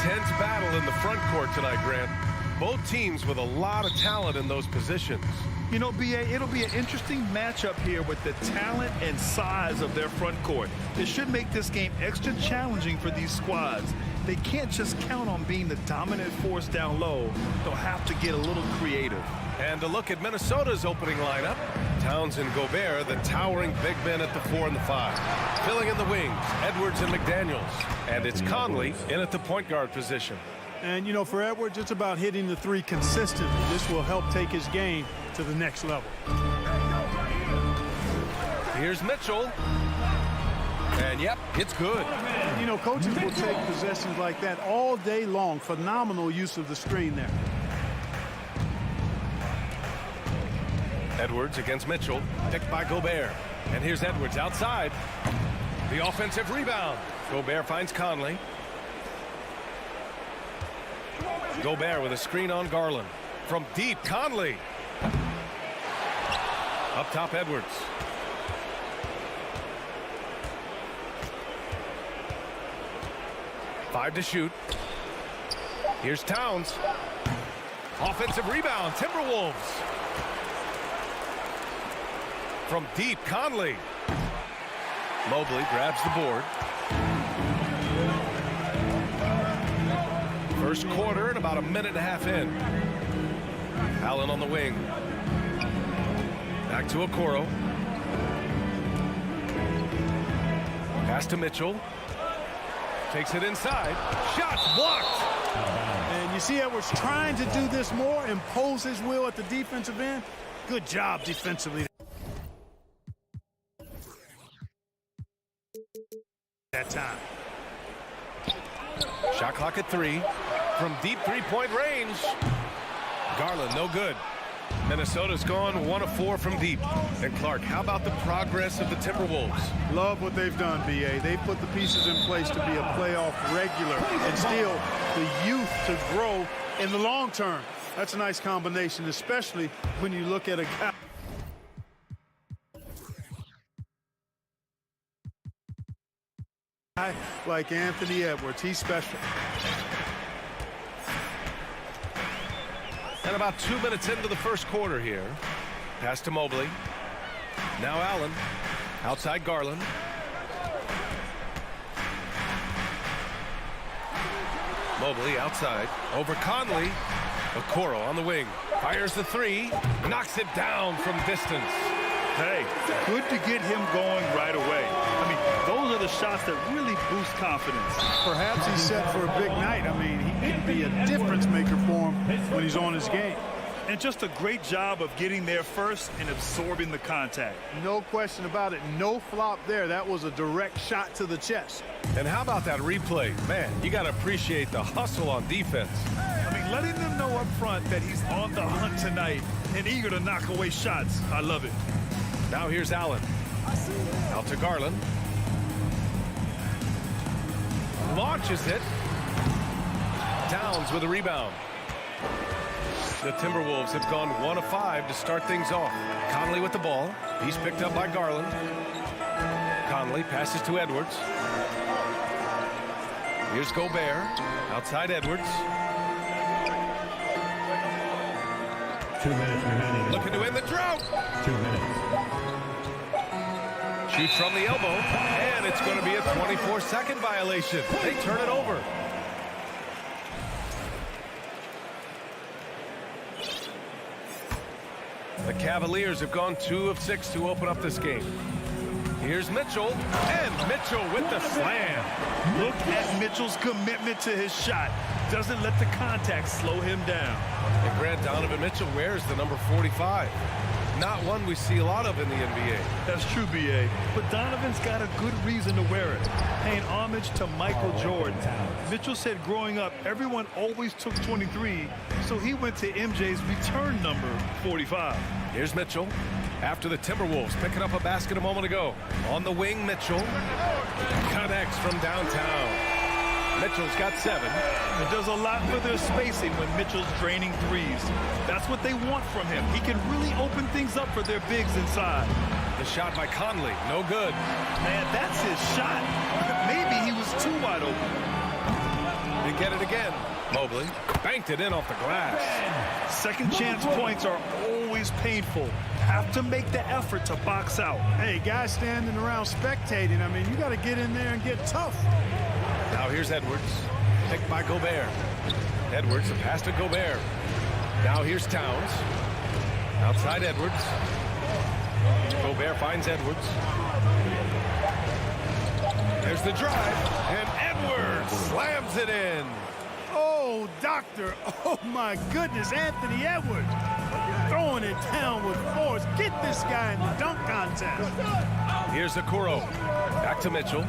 intense battle in the front court tonight, Grant. Both teams with a lot of talent in those positions. You know, B.A., it'll be an interesting matchup here with the talent and size of their front court. It should make this game extra challenging for these squads. They can't just count on being the dominant force down low. They'll have to get a little creative. And a look at Minnesota's opening lineup. Towns and Gobert, the towering big men at the 4 and the 5. Filling in the wings, Edwards and McDaniels. And it's Conley in at the point guard position. And, you know, for Edwards, it's about hitting the three consistently. This will help take his game to the next level. Here's Mitchell. And, yep, it's good. You know, coaches will take possessions like that all day long. Phenomenal use of the screen there. Edwards against Mitchell, picked by Gobert. And here's Edwards outside. The offensive rebound. Gobert finds Conley. Gobert with a screen on Garland. From deep, Conley. Up top, Edwards. Five to shoot. Here's Towns. Offensive rebound, Timberwolves. From deep, Conley. Mobley grabs the board. First quarter and about a minute and a half in. Allen on the wing. Back to Okoro. Pass to Mitchell. Takes it inside. Shot blocked. And you see Edwards trying to do this more, impose his will at the defensive end. Good job defensively. That time. Shot clock at 3. From deep three-point range. Garland, no good. Minnesota's gone 1 of 4 from deep. And Clark, how about the progress of the Timberwolves? Love what they've done, B.A. They've put the pieces in place to be a playoff regular and still the youth to grow in the long term. That's a nice combination, especially when you look at a guy like Anthony Edwards. He's special. And about 2 minutes into the first quarter here. Pass to Mobley. Now Allen. Outside Garland. Mobley outside. Over Conley. Okoro on the wing. Fires the 3. Knocks it down from distance. Hey, good to get him going right away. I mean, those are the shots that really boost confidence. Perhaps he's set for a big night. I mean, he can be a difference maker for him when he's on his game. And just a great job of getting there first and absorbing the contact. No question about it. No flop there. That was a direct shot to the chest. And how about that replay? Man, you got to appreciate the hustle on defense. I mean, letting them know up front that he's on the hunt tonight and eager to knock away shots. I love it. Now here's Allen. Out to Garland. Launches it. Towns with a rebound. The Timberwolves have gone 1 of 5 to start things off. Conley with the ball. He's picked up by Garland. Conley passes to Edwards. Here's Gobert. Outside Edwards. 2 minutes remaining. Looking to end the drought. 2 minutes. Shoots from the elbow, and it's going to be a 24-second violation. They turn it over. The Cavaliers have gone 2 of 6 to open up this game. Here's Mitchell, and Mitchell with the slam. Look at Mitchell's commitment to his shot. Doesn't let the contact slow him down. And Grant, Donovan Mitchell wears the number 45. Not one we see a lot of in the NBA. That's true, B.A. But Donovan's got a good reason to wear it. Paying homage to Michael Jordan. Mitchell said growing up, everyone always took 23, so he went to MJ's return number, 45. Here's Mitchell. After the Timberwolves picking up a basket a moment ago. On the wing, Mitchell. Connects from downtown. Mitchell's got 7. It does a lot for their spacing when Mitchell's draining threes. That's what they want from him. He can really open things up for their bigs inside. The shot by Conley, no good. Man, that's his shot. Maybe he was too wide open. Didn't get it again. Mobley banked it in off the glass. Second chance points are always painful. Have to make the effort to box out. Hey, guys standing around spectating, I mean, you got to get in there and get tough. Now here's Edwards. Picked by Gobert. Edwards, a pass to Gobert. Now here's Towns. Outside Edwards. Gobert finds Edwards. There's the drive. And Edwards slams it in. Oh, doctor. Oh, my goodness. Anthony Edwards throwing it down with force. Get this guy in the dunk contest. Here's Okoro. Back to Mitchell.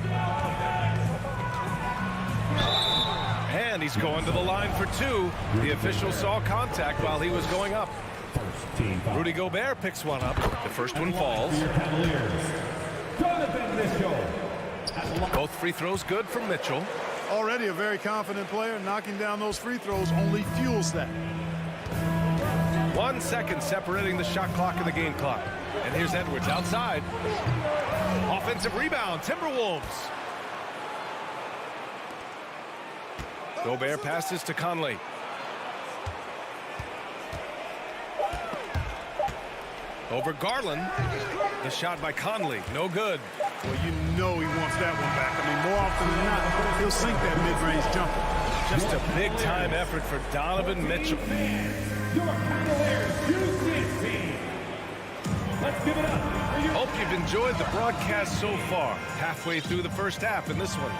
And he's going to the line for two. The official saw contact while he was going up. Rudy Gobert picks one up. The first one falls. Both free throws good from Mitchell. Already a very confident player. Knocking down those free throws only fuels that. 1 second separating the shot clock and the game clock. And here's Edwards outside. Offensive rebound, Timberwolves. Gobert passes to Conley. Over Garland. The shot by Conley, no good. Well, you know he wants that one back. I mean, more often than not, he'll sink that mid-range jumper. Just a big-time effort for Donovan Mitchell. Let's give it up. Hope you've enjoyed the broadcast so far. Halfway through the first half in this one.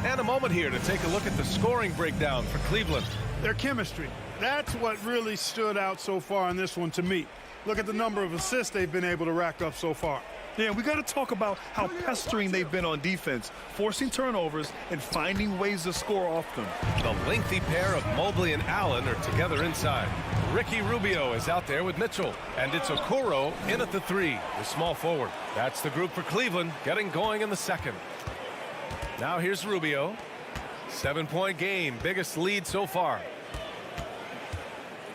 And a moment here to take a look at the scoring breakdown for Cleveland. Their chemistry. That's what really stood out so far in this one to me. Look at the number of assists they've been able to rack up so far. Yeah, we got to talk about how pestering they've been on defense, forcing turnovers and finding ways to score off them. The lengthy pair of Mobley and Allen are together inside. Ricky Rubio is out there with Mitchell, and it's Okoro in at the three, the small forward. That's the group for Cleveland, getting going in the second. Now here's Rubio. 7-point game, biggest lead so far.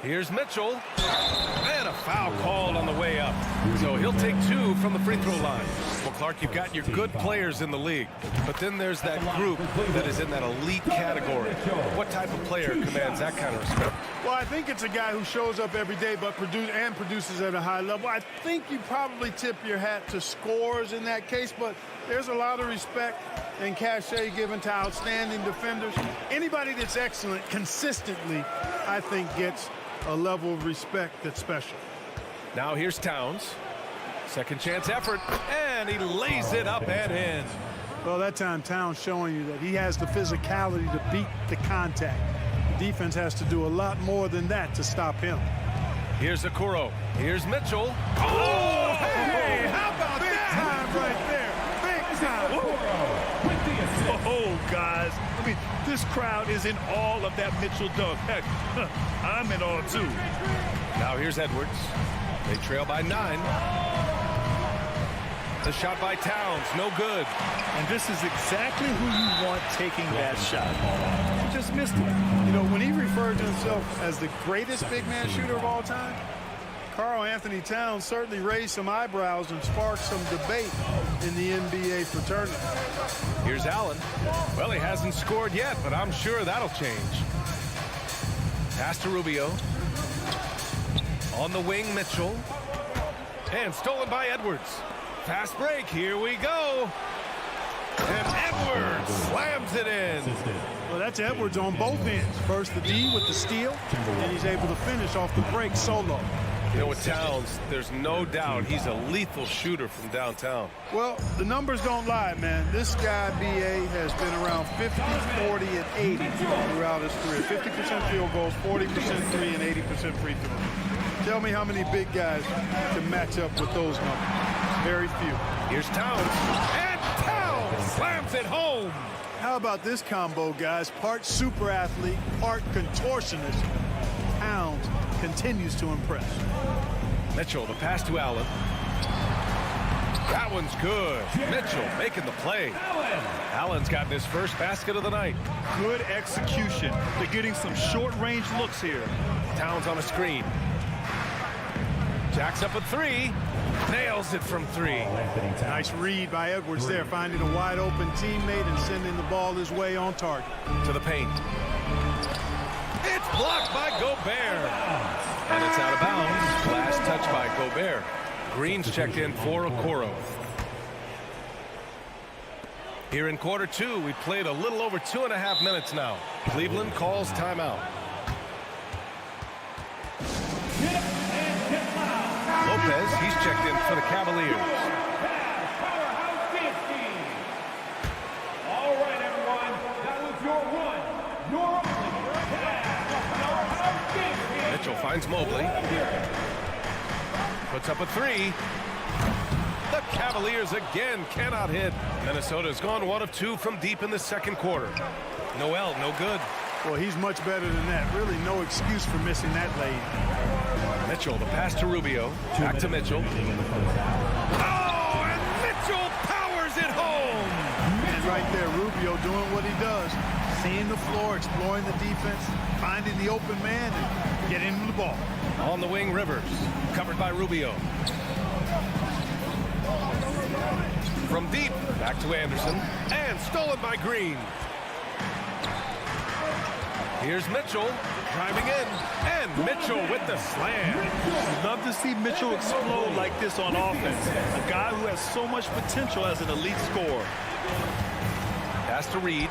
Here's Mitchell. And a foul called on the way up. So he'll take two from the free throw line. Well, Clark, you've got your good players in the league, but then there's that group that is in that elite category. What type of player commands that kind of respect? Well, I think it's a guy who shows up every day but produces at a high level. I think you probably tip your hat to scores in that case, but there's a lot of respect and cachet given to outstanding defenders. Anybody that's excellent consistently, I think, gets a level of respect that's special. Now here's Towns. Second chance effort, and he lays it up and in. Well, that time Towns showing you that he has the physicality to beat the contact. The defense has to do a lot more than that to stop him. Here's Okoro. Here's Mitchell. Oh, hey, how about big that? Time right there. Big time. Oh, guys. I mean, this crowd is in all of that Mitchell dunk. Heck, I'm in all too. Now here's Edwards. They trail by 9. The shot by Towns, no good. And this is exactly who you want taking that shot. He just missed it. You know, when he referred to himself as the greatest big man shooter of all time, Karl Anthony Towns certainly raised some eyebrows and sparked some debate in the NBA fraternity. Here's Allen. Well, he hasn't scored yet, but I'm sure that'll change. Pass to Rubio. On the wing, Mitchell. And stolen by Edwards. Fast break, here we go. And Edwards slams it in. Well, that's Edwards on both ends. First the D with the steal, and he's able to finish off the break solo. You know, with Towns, there's no doubt he's a lethal shooter from downtown. Well, the numbers don't lie, man. This guy, B.A., has been around 50, 40, and 80 throughout his career. 50% field goals, 40% three, and 80% free throws. Tell me how many big guys can match up with those numbers. Very few. Here's Towns. And Towns slams it home. How about this combo, guys? Part super athlete, part contortionist. Towns continues to impress. Mitchell, the pass to Allen. That one's good. Mitchell making the play. Allen's gotten his first basket of the night. Good execution. They're getting some short-range looks here. Towns on a screen. Jacks up a three. Nails it from three. Nice read by Edwards there, finding a wide open teammate and sending the ball his way on target. To the paint. It's blocked by Gobert. And it's out of bounds. Last touch by Gobert. Green's checked in for Okoro. Here in quarter two, we played a little over 2.5 minutes now. Cleveland calls timeout. Lopez, he's checked in for the Cavaliers. All right, everyone. That was your only. Mitchell finds Mobley. Puts up a three. The Cavaliers again cannot hit. Minnesota's gone 1 of 2 from deep in the second quarter. Noel, no good. Well, he's much better than that. Really no excuse for missing that lane. Mitchell, the pass to Rubio. Back to Mitchell. Oh, and Mitchell powers it home. And right there, Rubio doing what he does. Seeing the floor, exploring the defense, finding the open man, and getting him the ball. On the wing, Rivers. Covered by Rubio. From deep, back to Anderson. And stolen by Green. Here's Mitchell driving in, and Mitchell with the slam. Love to see Mitchell explode like this on offense. A guy who has so much potential as an elite scorer. Pass to Reed,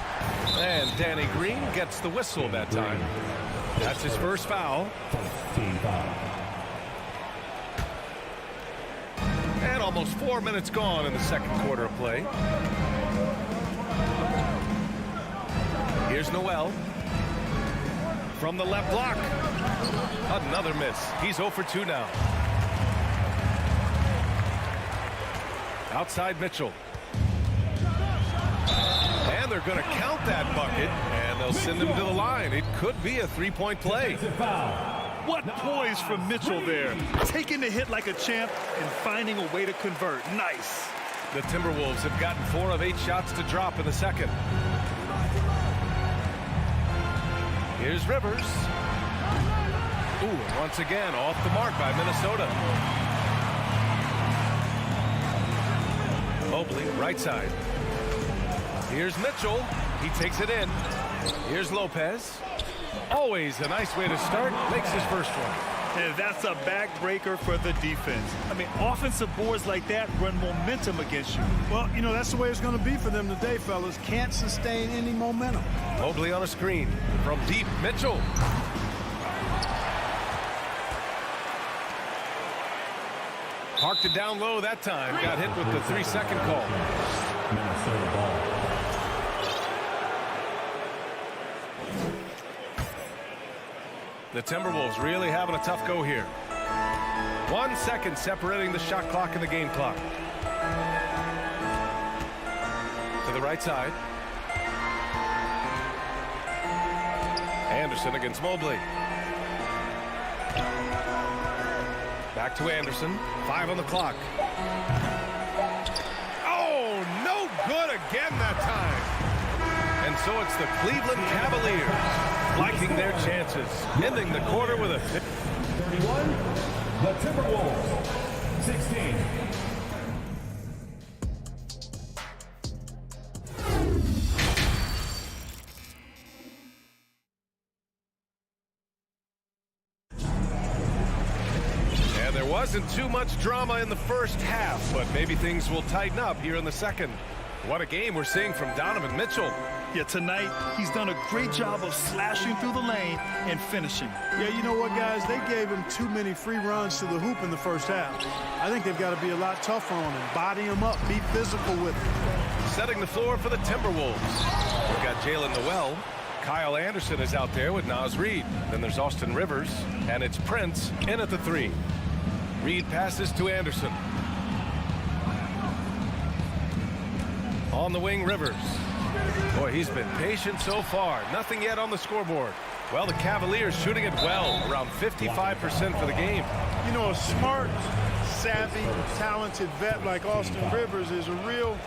and Danny Green gets the whistle that time. That's his first foul. Team foul. And almost 4 minutes gone in the second quarter of play. Here's Noel. From the left block. Another miss. He's 0 for 2 now. Outside Mitchell. And they're going to count that bucket, and they'll send him to the line. It could be a three-point play. What poise from Mitchell there. Taking the hit like a champ and finding a way to convert. Nice. The Timberwolves have gotten 4 of 8 shots to drop in the second. Here's Rivers. Ooh, and once again, off the mark by Minnesota. Mobley, right side. Here's Mitchell. He takes it in. Here's Lopez. Always a nice way to start. Makes his first one. And that's a backbreaker for the defense. I mean, offensive boards like that run momentum against you. Well, you know, that's the way it's going to be for them today, fellas. Can't sustain any momentum. Mobley on a screen. From deep, Mitchell. Parked it down low that time. Got hit with the 3-second call. Minnesota ball. The Timberwolves really having a tough go here. 1 second separating the shot clock and the game clock. To the right side. Anderson against Mobley. Back to Anderson. 5 on the clock. Oh, no good again that time. And so it's the Cleveland Cavaliers liking their chances, ending the quarter with a 31, the Timberwolves, 16. And there wasn't too much drama in the first half, but maybe things will tighten up here in the second. What a game we're seeing from Donovan Mitchell. Yeah, tonight, he's done a great job of slashing through the lane and finishing. Yeah, you know what, guys? They gave him too many free runs to the hoop in the first half. I think they've got to be a lot tougher on him, body him up, be physical with him. Setting the floor for the Timberwolves. We've got Jalen Noel. Kyle Anderson is out there with Naz Reid. Then there's Austin Rivers, and it's Prince in at the 3. Reid passes to Anderson. On the wing, Rivers. Boy, he's been patient so far. Nothing yet on the scoreboard. Well, the Cavaliers shooting it well, around 55% for the game. You know, a smart, savvy, talented vet like Austin Rivers is a real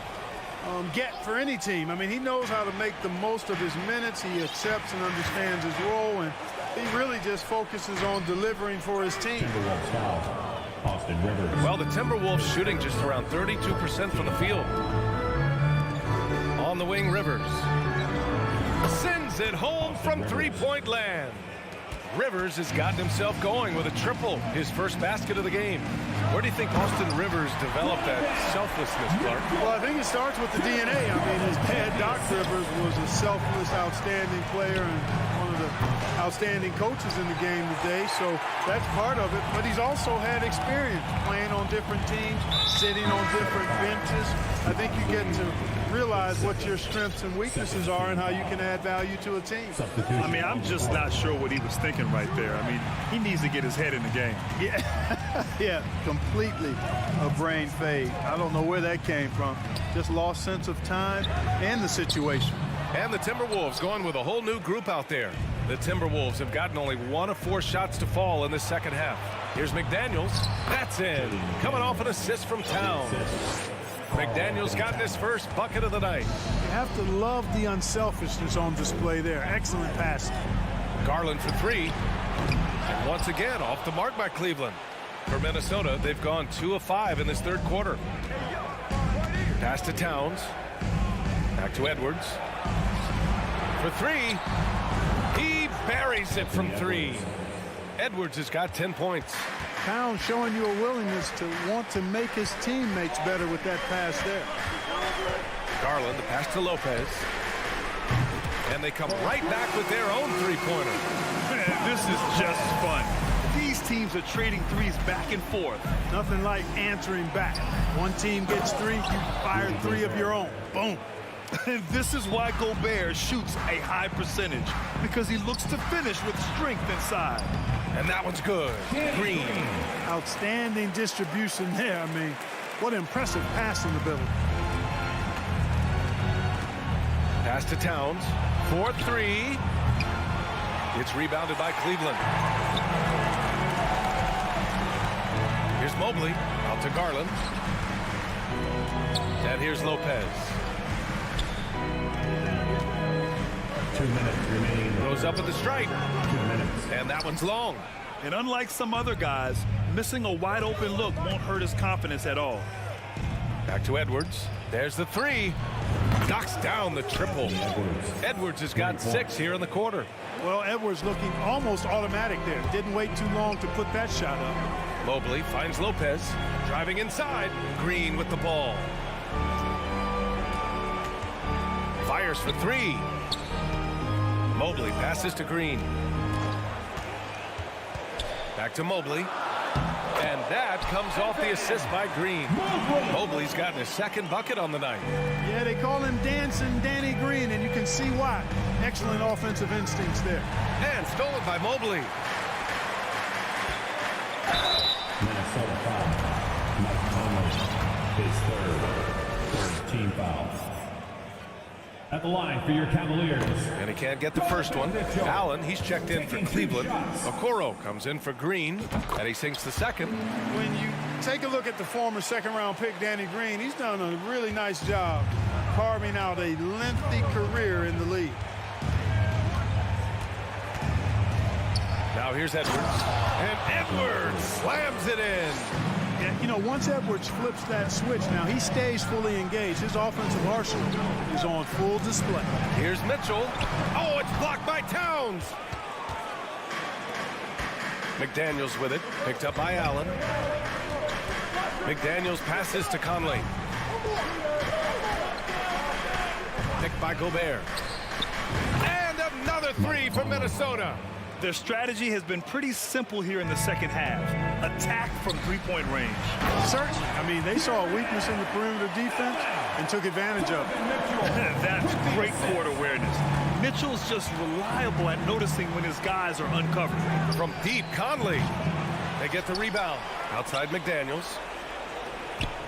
get for any team. I mean, he knows how to make the most of his minutes. He accepts and understands his role, and he really just focuses on delivering for his team. Austin Rivers. Well, the Timberwolves shooting just around 32% from the field. On the wing, Rivers. Sends it home from three-point land. Rivers has gotten himself going with a triple, his first basket of the game. Where do you think Austin Rivers developed that selflessness, Clark? Well, I think it starts with the DNA. I mean, his dad, Doc Rivers, was a selfless, outstanding player and one of the outstanding coaches in the game today. So that's part of it. But he's also had experience playing on different teams, sitting on different benches. I think you get to realize what your strengths and weaknesses are and how you can add value to a team. I mean, I'm just not sure what he was thinking right there. I mean, he needs to get his head in the game. Yeah, completely a brain fade. I don't know where that came from. Just lost sense of time and the situation. And the Timberwolves going with a whole new group out there. The Timberwolves have gotten only 1 of 4 shots to fall in the second half. Here's McDaniels. That's in. Coming off an assist from Towns. McDaniels gotten his first bucket of the night. You have to love the unselfishness on display there. Excellent pass. Garland for 3. And once again, off the mark by Cleveland. For Minnesota, they've gone 2 of 5 in this third quarter. Pass to Towns. Back to Edwards. For 3. He buries it from 3. Edwards has got 10 points. Towns showing you a willingness to want to make his teammates better with that pass there. Garland, the pass to Lopez. And they come right back with their own three-pointer. Man, this is just fun. These teams are trading threes back and forth. Nothing like answering back. One team gets 3, you fire 3 of your own. Boom. And this is why Gobert shoots a high percentage, because he looks to finish with strength inside. And that one's good. Green. Outstanding distribution there. I mean, what impressive passing ability. Pass to Towns. 4-3. It's rebounded by Cleveland. Here's Mobley. Out to Garland. And here's Lopez. 2 minutes remaining. Goes up with the strike. 2 minutes. And that one's long. And unlike some other guys, missing a wide open look won't hurt his confidence at all. Back to Edwards. There's the 3. Knocks down the triple. Edwards has got 6 here in the quarter. Well, Edwards looking almost automatic there. Didn't wait too long to put that shot up. Mobley finds Lopez. Driving inside. Green with the ball. Fires for 3. Mobley passes to Green. Back to Mobley. And that comes off the assist by Green. Mobley's gotten his second bucket on the night. Yeah, they call him Dancing Danny Green, and you can see why. Excellent offensive instincts there. And stolen by Mobley. Minnesota foul. Mike Conley, his third team foul. At the line for your Cavaliers. And he can't get the first one. Allen, he's checked in for Cleveland. Okoro comes in for Green, and he sinks the second. When you take a look at the former second-round pick, Danny Green, he's done a really nice job carving out a lengthy career in the league. Now here's Edwards. And Edwards slams it in. Yeah, you know, once Edwards flips that switch, now he stays fully engaged. His offensive arsenal is on full display. Here's Mitchell. Oh, it's blocked by Towns. McDaniels with it. Picked up by Allen. McDaniels passes to Conley. Picked by Gobert. And another 3 for Minnesota. Their strategy has been pretty simple here in the second half. Attack from three-point range. Certainly. I mean, they saw a weakness in the perimeter defense and took advantage of it. That's great court awareness. Mitchell's just reliable at noticing when his guys are uncovered. From deep, Conley. They get the rebound. Outside McDaniels.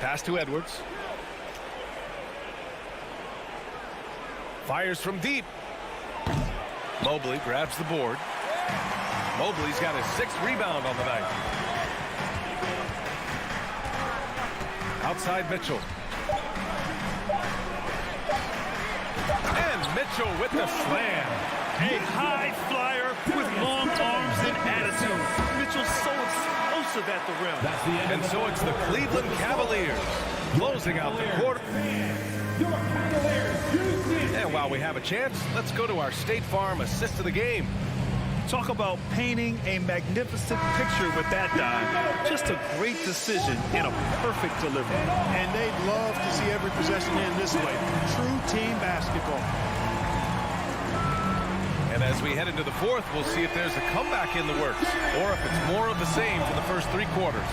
Pass to Edwards. Fires from deep. Mobley grabs the board. Mobley's got his 6th rebound on the night. Outside Mitchell. And Mitchell with the slam. A high flyer with long arms and attitude. Mitchell's so explosive at the rim. That's the end. And so it's the Cleveland Cavaliers closing out the quarter. And while we have a chance, let's go to our State Farm assist of the game. Talk about painting a magnificent picture with that dive. Just a great decision and a perfect delivery. And they'd love to see every possession end this way. True team basketball. And as we head into the fourth, we'll see if there's a comeback in the works or if it's more of the same for the first three quarters.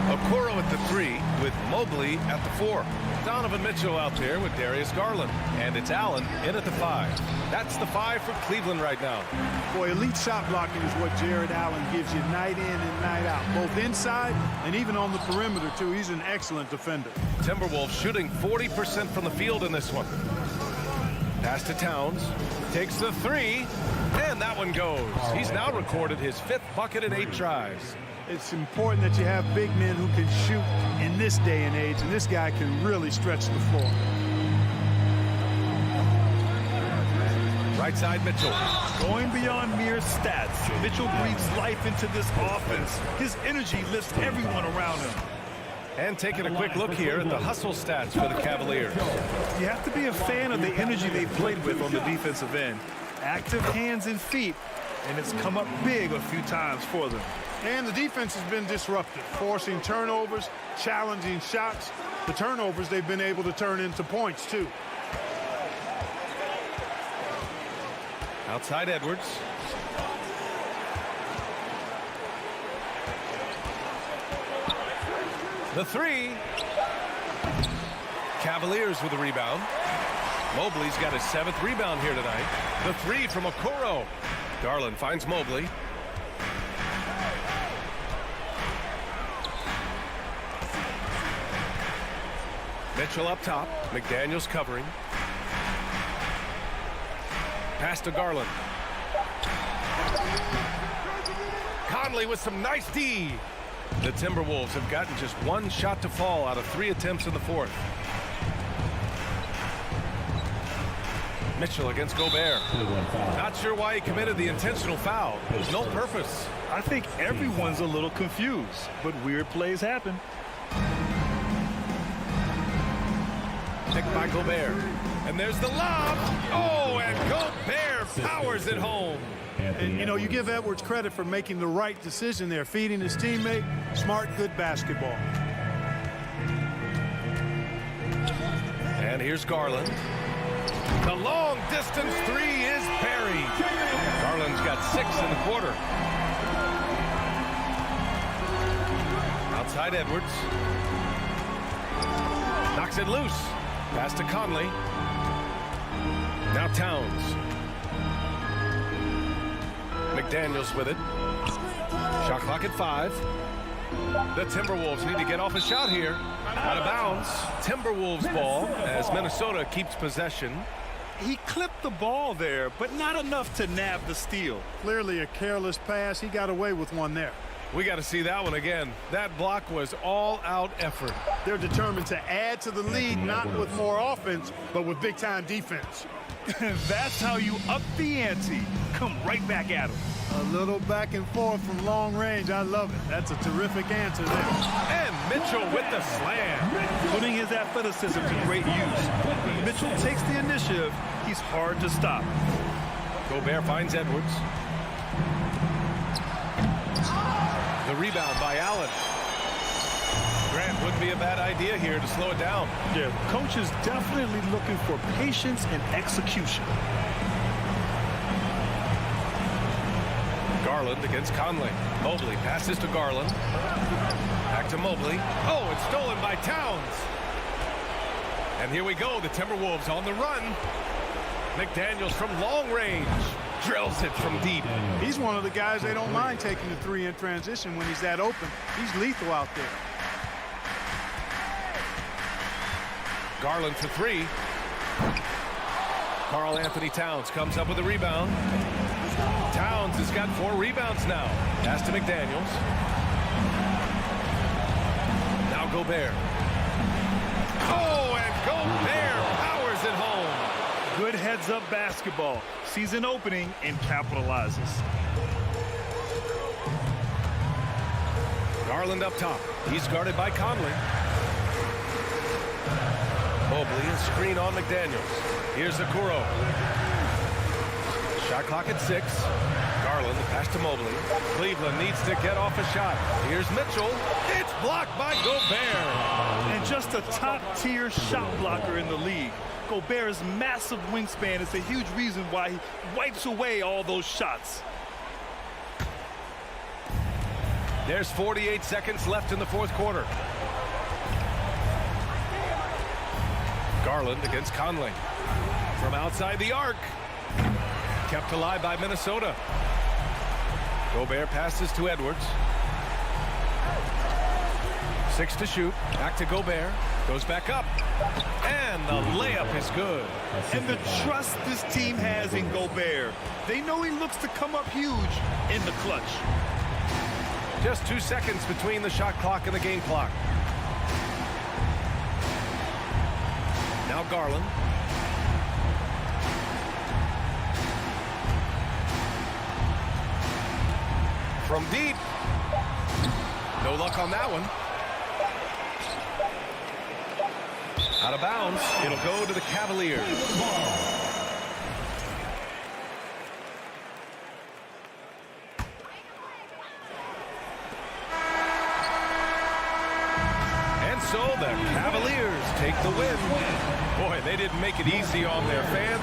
Okoro at the 3 with Mobley at the 4. Donovan Mitchell out there with Darius Garland. And it's Allen in at the 5. That's the 5 for Cleveland right now. Boy, elite shot blocking is what Jared Allen gives you night in and night out, both inside and even on the perimeter, too. He's an excellent defender. Timberwolves shooting 40% from the field in this one. Pass to Towns. Takes the 3. And that one goes. He's now recorded his 5th bucket in 8 tries. It's important that you have big men who can shoot in this day and age, and this guy can really stretch the floor. Right side, Mitchell. Going beyond mere stats, Mitchell breathes life into this offense. His energy lifts everyone around him. And taking a quick look here at the hustle stats for the Cavaliers. You have to be a fan of the energy they played with on the defensive end. Active hands and feet, and it's come up big a few times for them. And the defense has been disruptive, forcing turnovers, challenging shots. The turnovers they've been able to turn into points, too. Outside Edwards. The 3. Cavaliers with a rebound. Mobley's got his 7th rebound here tonight. The 3 from Okoro. Garland finds Mobley. Mitchell up top. McDaniels covering. Pass to Garland. Conley with some nice D. The Timberwolves have gotten just 1 shot to fall out of 3 attempts in the fourth. Mitchell against Gobert. Not sure why he committed the intentional foul. No purpose. I think everyone's a little confused, but weird plays happen. Picked by Gobert. And there's the lob. Oh, and Gobert powers it home. And, you know, you give Edwards credit for making the right decision there, feeding his teammate. Smart, good basketball. And here's Garland. The long distance 3 is buried. Garland's got 6 in the quarter. Outside Edwards. Knocks it loose. Pass to Conley. Now Towns. McDaniels with it. Shot clock at 5. The Timberwolves need to get off a shot here. Out of bounds. Timberwolves ball as Minnesota keeps possession. He clipped the ball there, but not enough to nab the steal. Clearly a careless pass. He got away with one there. We got to see that one again. That block was all-out effort. They're determined to add to the lead, not with more offense, but with big-time defense. That's how you up the ante. Come right back at him. A little back and forth from long range. I love it. That's a terrific answer there. And Mitchell with the slam. Putting his athleticism to great use. When Mitchell takes the initiative, he's hard to stop. Gobert finds Edwards. The rebound by Allen. Grant wouldn't be a bad idea here to slow it down. Yeah, coach is definitely looking for patience and execution. Garland against Conley. Mobley passes to Garland. Back to Mobley. Oh, it's stolen by Towns. And here we go. The Timberwolves on the run. McDaniels from long range. Drills it from deep. He's one of the guys they don't mind taking the 3 in transition when he's that open. He's lethal out there. Garland for 3. Karl Anthony Towns comes up with a rebound. Towns has got 4 rebounds now. Pass to McDaniels. Now Gobert. Oh, and Gobert powers it home. Good heads-up basketball. Sees an opening and capitalizes. Garland up top. He's guarded by Conley. Mobley, a screen on McDaniels. Here's Okoro. Shot clock at 6. Garland, the pass to Mobley. Cleveland needs to get off a shot. Here's Mitchell. It's blocked by Gobert. And just a top-tier shot blocker in the league. Gobert's massive wingspan is a huge reason why he wipes away all those shots. There's 48 seconds left in the fourth quarter. Garland against Conley. From outside the arc. Kept alive by Minnesota. Gobert passes to Edwards. 6 to shoot. Back to Gobert. Goes back up. And the layup is good. And the trust this team has in Gobert. They know he looks to come up huge in the clutch. Just 2 seconds between the shot clock and the game clock. Now Garland. From deep. No luck on that one. Out of bounds. It'll go to the Cavaliers. And so the Cavaliers take the win. Boy, they didn't make it easy on their fans.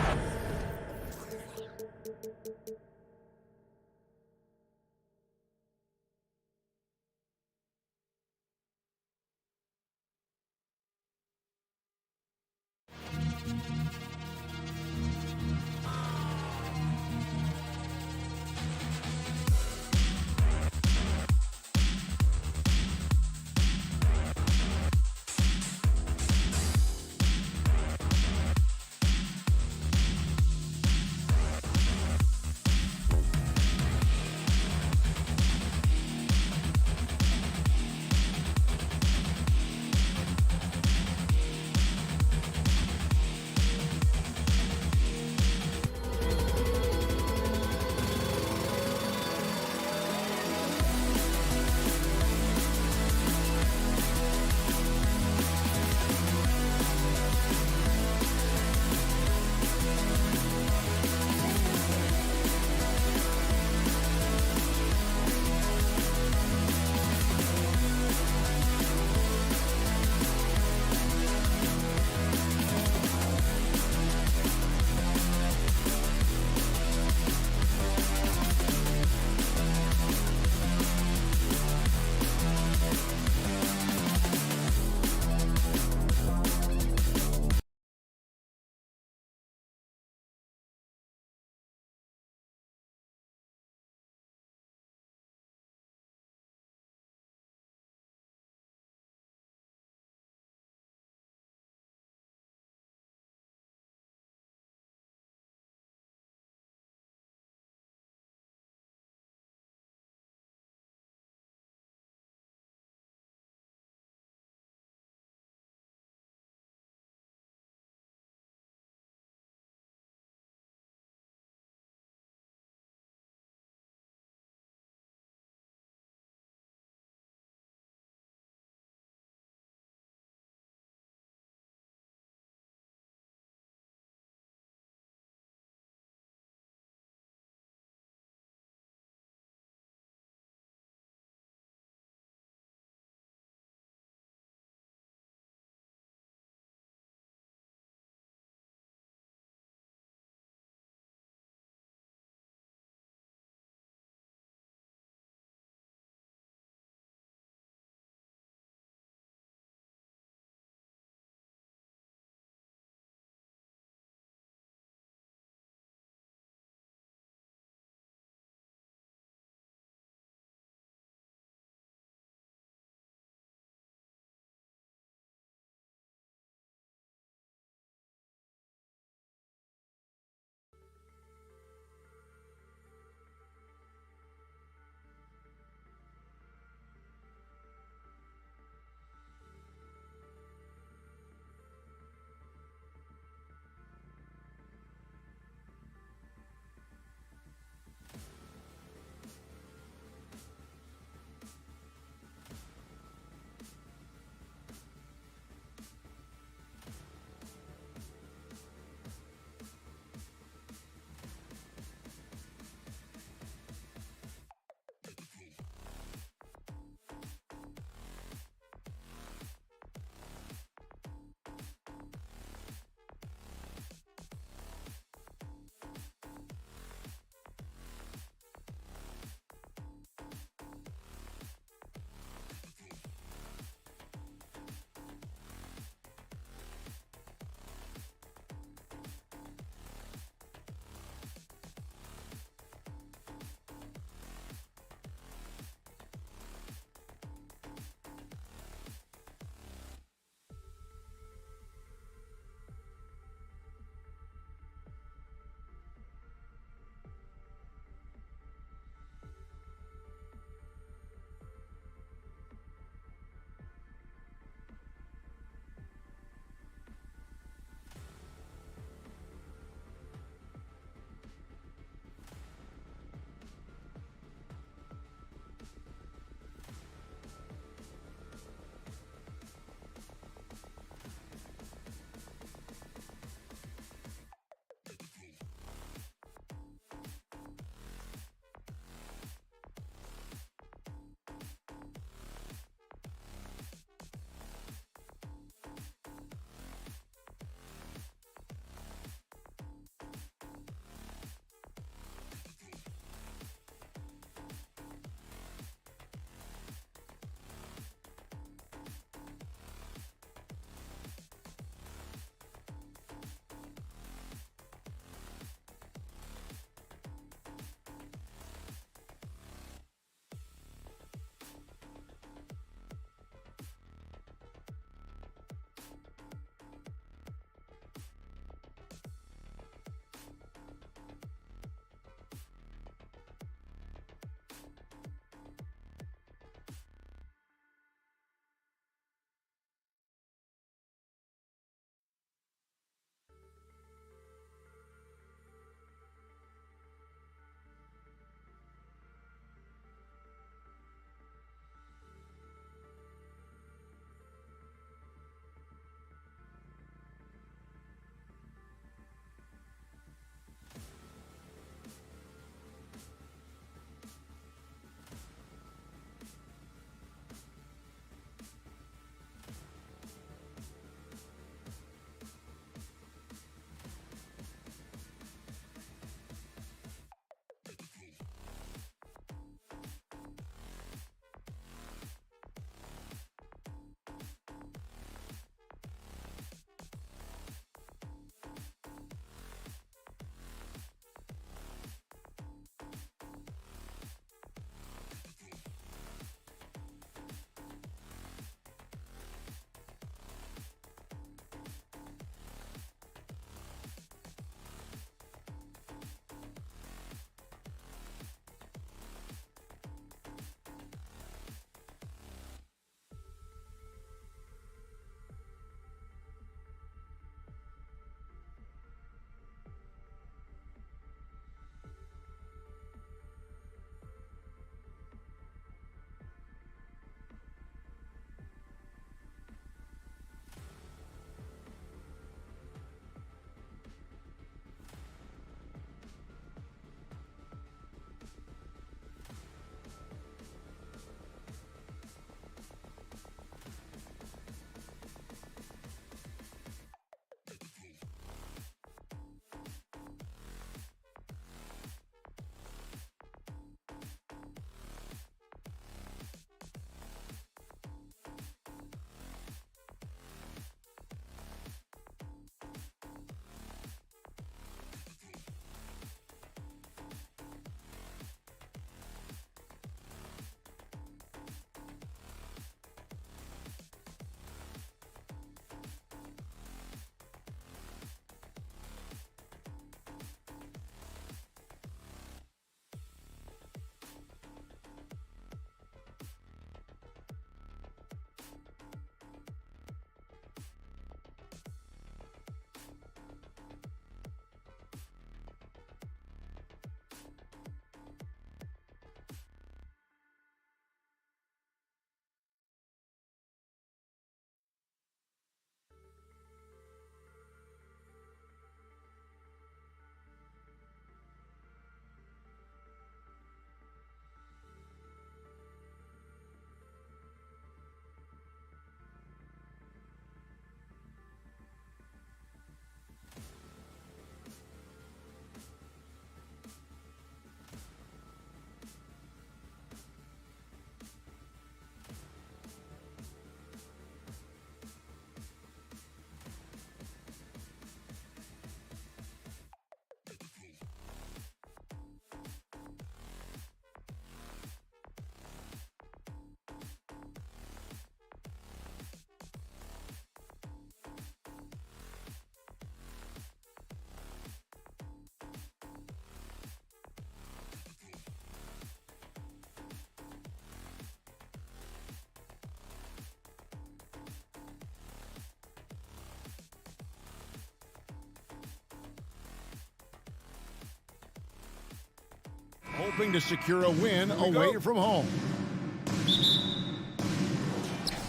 hoping to secure a win away from home.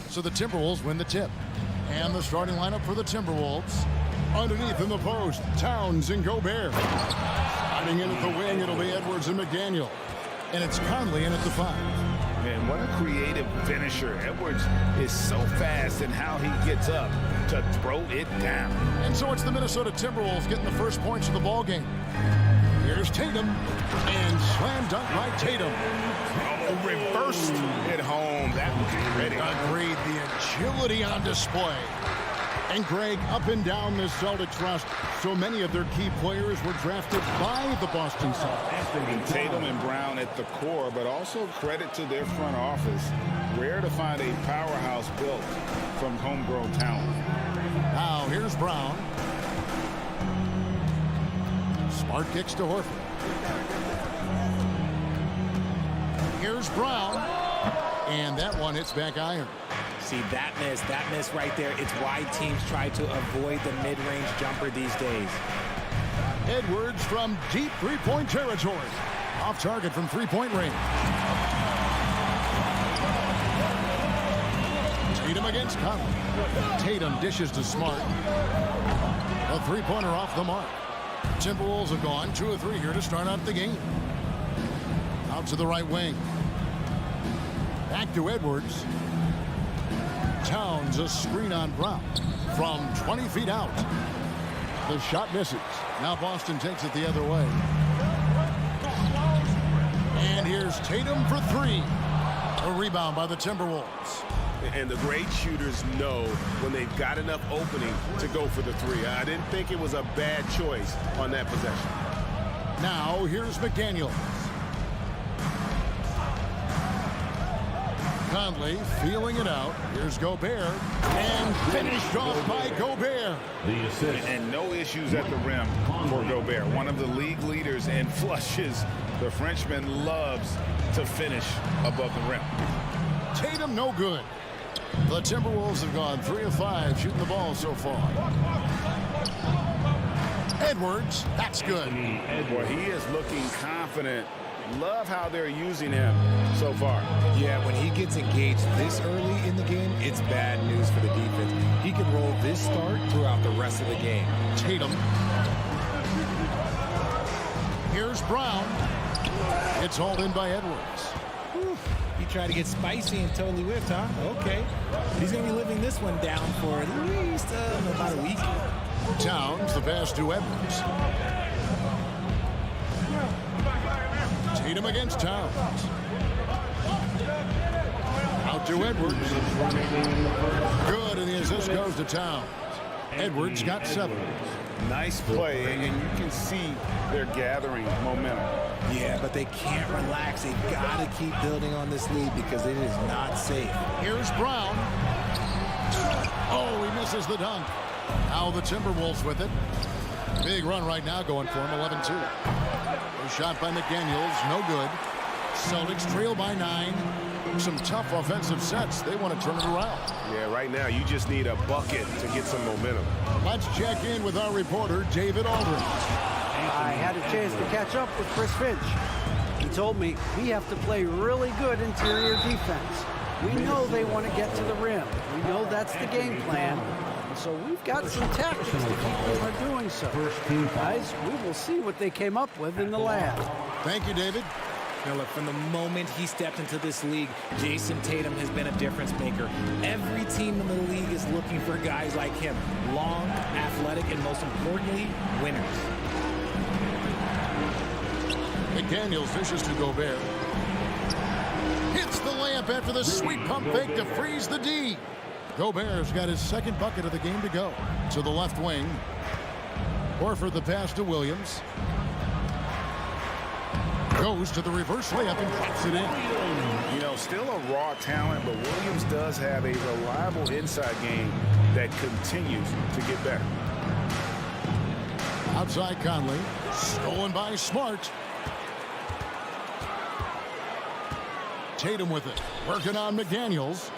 So the Timberwolves win the tip. And the starting lineup for the Timberwolves. Underneath in the post, Towns and Gobert. Sliding in at the wing, it'll be Edwards and McDaniel. And it's Conley in at the 5. Man, what a creative finisher. Edwards is so fast in how he gets up to throw it down. And so it's the Minnesota Timberwolves getting the first points of the ball game. Here's Tatum, and slam dunk by Tatum. Oh, reversed it home. That was ready. Agreed, the agility on display. And Greg, up and down the Celtics roster, so many of their key players were drafted by the Boston Celtics. Tatum and Brown at the core, but also credit to their front office. Rare to find a powerhouse built from homegrown talent. Now, here's Brown. Smart kicks to Horford. Here's Brown. And that one hits back iron. See, that miss right there, it's why teams try to avoid the mid-range jumper these days. Edwards from deep three-point territory. Off target from three-point range. Tatum against Conley. Tatum dishes to Smart. A three-pointer off the mark. Timberwolves have gone 2 of 3 here to start out the game. Out to the right wing. Back to Edwards. Towns, a screen on Brown from 20 feet out. The shot misses. Now Boston takes it the other way. And here's Tatum for 3. A rebound by the Timberwolves. And the great shooters know when they've got enough opening to go for the 3. I didn't think it was a bad choice on that possession. Now here's McDaniel. Conley feeling it out. Here's Gobert. And finished off by Gobert. The assist. And no issues at the rim for Gobert. One of the league leaders in flushes. The Frenchman loves to finish above the rim. Tatum no good. The Timberwolves have gone 3 of 5 shooting the ball so far. Edwards, that's good. Well, he is looking confident. Love how they're using him so far. Yeah, when he gets engaged this early in the game, it's bad news for the defense. He can roll this start throughout the rest of the game. Tatum. Here's Brown. It's hauled in by Edwards. Whew. He tried to get spicy and totally whipped, huh? Okay. He's going to be living this one down for at least about a week. Towns, the pass to Edwards. Tatum against Towns. Out to Edwards. Good, and the assist goes to Towns. Edwards got 7. Nice play, and you can see they're gathering momentum. Yeah, but they can't relax. They've got to keep building on this lead because it is not safe. Here's Brown. Oh, he misses the dunk. Now the Timberwolves with it. Big run right now going for him, 11-2. A shot by McDaniels, no good. Celtics trail by 9. Some tough offensive sets. They want to turn it around. Yeah, right now you just need a bucket to get some momentum. Let's check in with our reporter, David Aldridge. I had a chance to catch up with Chris Finch. He told me we have to play really good interior defense. We know they want to get to the rim. We know that's the game plan. And so we've got some tactics to keep them from doing so. Guys, we will see what they came up with in the lab. Thank you, David. Now look, from the moment he stepped into this league, Jason Tatum has been a difference maker. Every team in the league is looking for guys like him. Long, athletic, and most importantly, winners. McDaniels dishes to Gobert. Hits the layup after the sweet pump fake to freeze the D. Gobert's got his second bucket of the game to go. To the left wing. Horford the pass to Williams. Goes to the reverse layup and drops it in. You know, still a raw talent, but Williams does have a reliable inside game that continues to get better. Outside Conley. Stolen by Smart. Tatum with it. Working on McDaniels.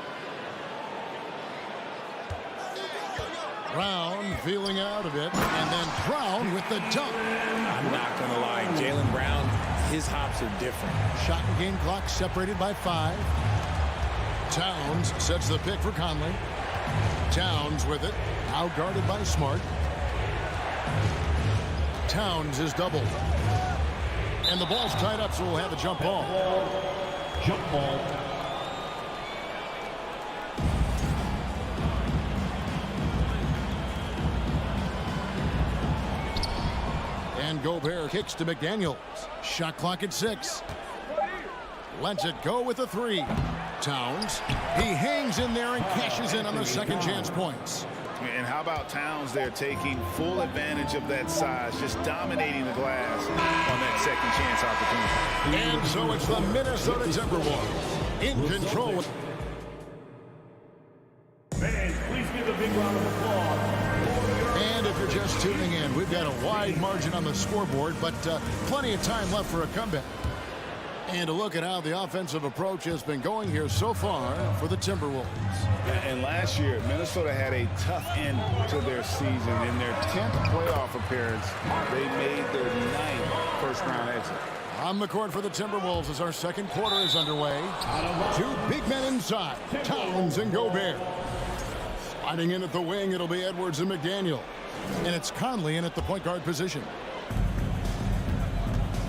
Brown feeling out of it. And then Brown with the dunk. I'm not going to lie. Jaylen Brown His hops are different. Shot and game clock separated by 5. Towns sets the pick for Conley. Towns with it. Now guarded by Smart. Towns is doubled. And the ball's tied up, so we'll have a jump ball. Jump ball. And Gobert kicks to McDaniels. Shot clock at 6. Lets it go with a 3. Towns. He hangs in there and cashes in on the second chance points. And how about Towns there taking full advantage of that size, just dominating the glass on that second chance opportunity. And so it's the Minnesota Timberwolves in control. Fans, please give a big round of applause. And if you're just tuning in, we've got a wide margin on the scoreboard, but plenty of time left for a comeback. And a look at how the offensive approach has been going here so far for the Timberwolves. And last year, Minnesota had a tough end to their season. In their 10th playoff appearance, they made their 9th first-round exit. On the court for the Timberwolves as our second quarter is underway. 2 big men inside, Towns and Gobert. Sliding in at the wing, it'll be Edwards and McDaniel. And it's Conley in at the point guard position.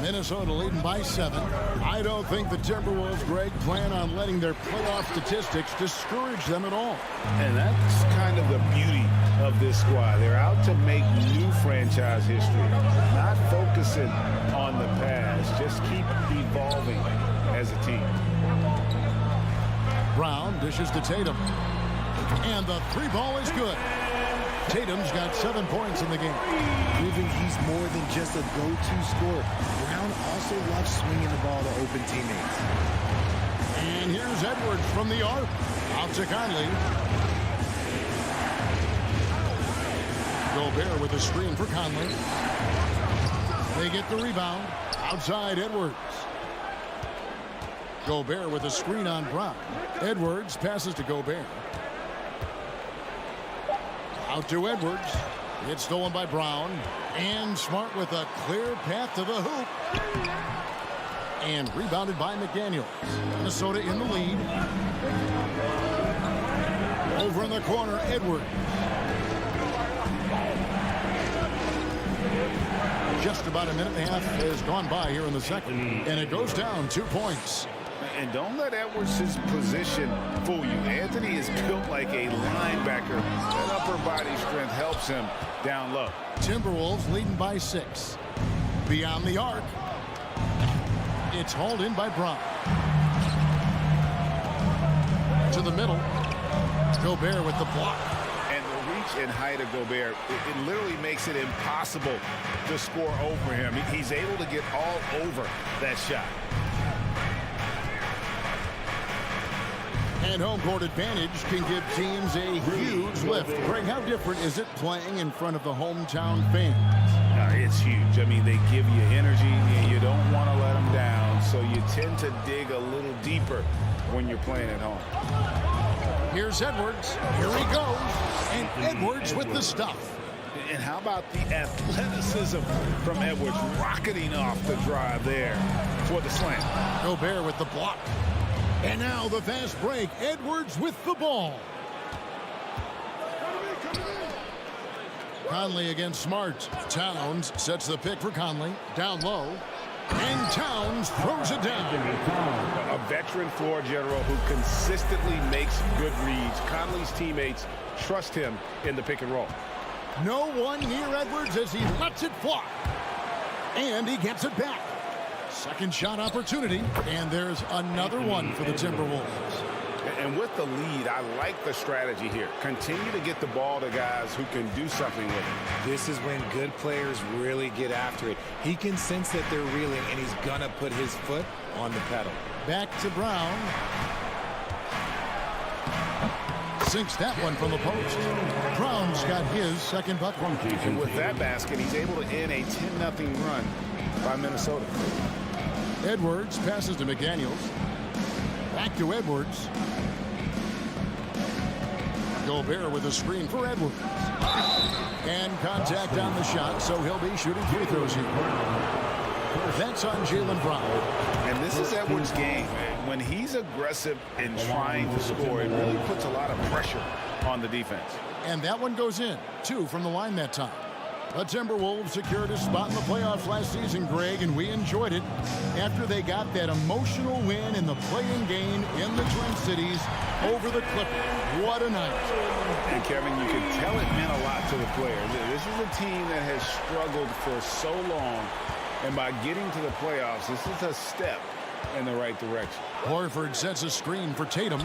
Minnesota leading by 7. I don't think the Timberwolves, Greg, plan on letting their playoff statistics discourage them at all. And that's kind of the beauty of this squad. They're out to make new franchise history, not focusing on the past, just keep evolving as a team. Brown dishes to Tatum. And the 3 ball is good. Tatum's got 7 points in the game. Proving he's more than just a go-to scorer. Brown also loves swinging the ball to open teammates. And here's Edwards from the arc. Out to Conley. Gobert with a screen for Conley. They get the rebound. Outside Edwards. Gobert with a screen on Brown. Edwards passes to Gobert. Out to Edwards. It's stolen by Brown. And Smart with a clear path to the hoop. And rebounded by McDaniels. Minnesota in the lead. Over in the corner, Edwards. Just about a minute and a half has gone by here in the second. And it goes down 2 points. And don't let Edwards' position fool you. Anthony is built like a linebacker. That upper body strength helps him down low. Timberwolves leading by 6. Beyond the arc. It's hauled in by Brown. To the middle. Gobert with the block. And the reach and height of Gobert, it literally makes it impossible to score over him. He's able to get all over that shot. And home court advantage can give teams a huge lift. Greg, how different is it playing in front of the hometown fans? It's huge. I mean, they give you energy, and you don't want to let them down, so you tend to dig a little deeper when you're playing at home. Here's Edwards. Here he goes. And Edwards with the stuff. And how about the athleticism from Edwards rocketing off the drive there for the slam. Gobert with the block. And now the fast break. Edwards with the ball. Conley against Smart. Towns sets the pick for Conley. Down low. And Towns throws it down. A veteran floor general who consistently makes good reads. Conley's teammates trust him in the pick and roll. No one near Edwards as he lets it fly. And he gets it back. Second shot opportunity, and there's another one for the Timberwolves. And with the lead, I like the strategy here. Continue to get the ball to guys who can do something with it. This is when good players really get after it. He can sense that they're reeling, and he's gonna put his foot on the pedal. Back to Brown. Sinks that one from the post. Brown's got his second bucket. And with that basket, he's able to end a 10-0 run by Minnesota. Edwards passes to McDaniels. Back to Edwards. Gobert with a screen for Edwards. And contact on the shot, so he'll be shooting free throws here. That's on Jaylen Brown. And this is Edwards' game. When he's aggressive and trying to score, it really puts a lot of pressure on the defense. And that one goes in. 2 from the line that time. The Timberwolves secured a spot in the playoffs last season, Greg, and we enjoyed it after they got that emotional win in the play-in game in the Twin Cities over the Clippers. What a night. And, Kevin, you can tell it meant a lot to the players. This is a team that has struggled for so long, and by getting to the playoffs, this is a step in the right direction. Horford sets a screen for Tatum.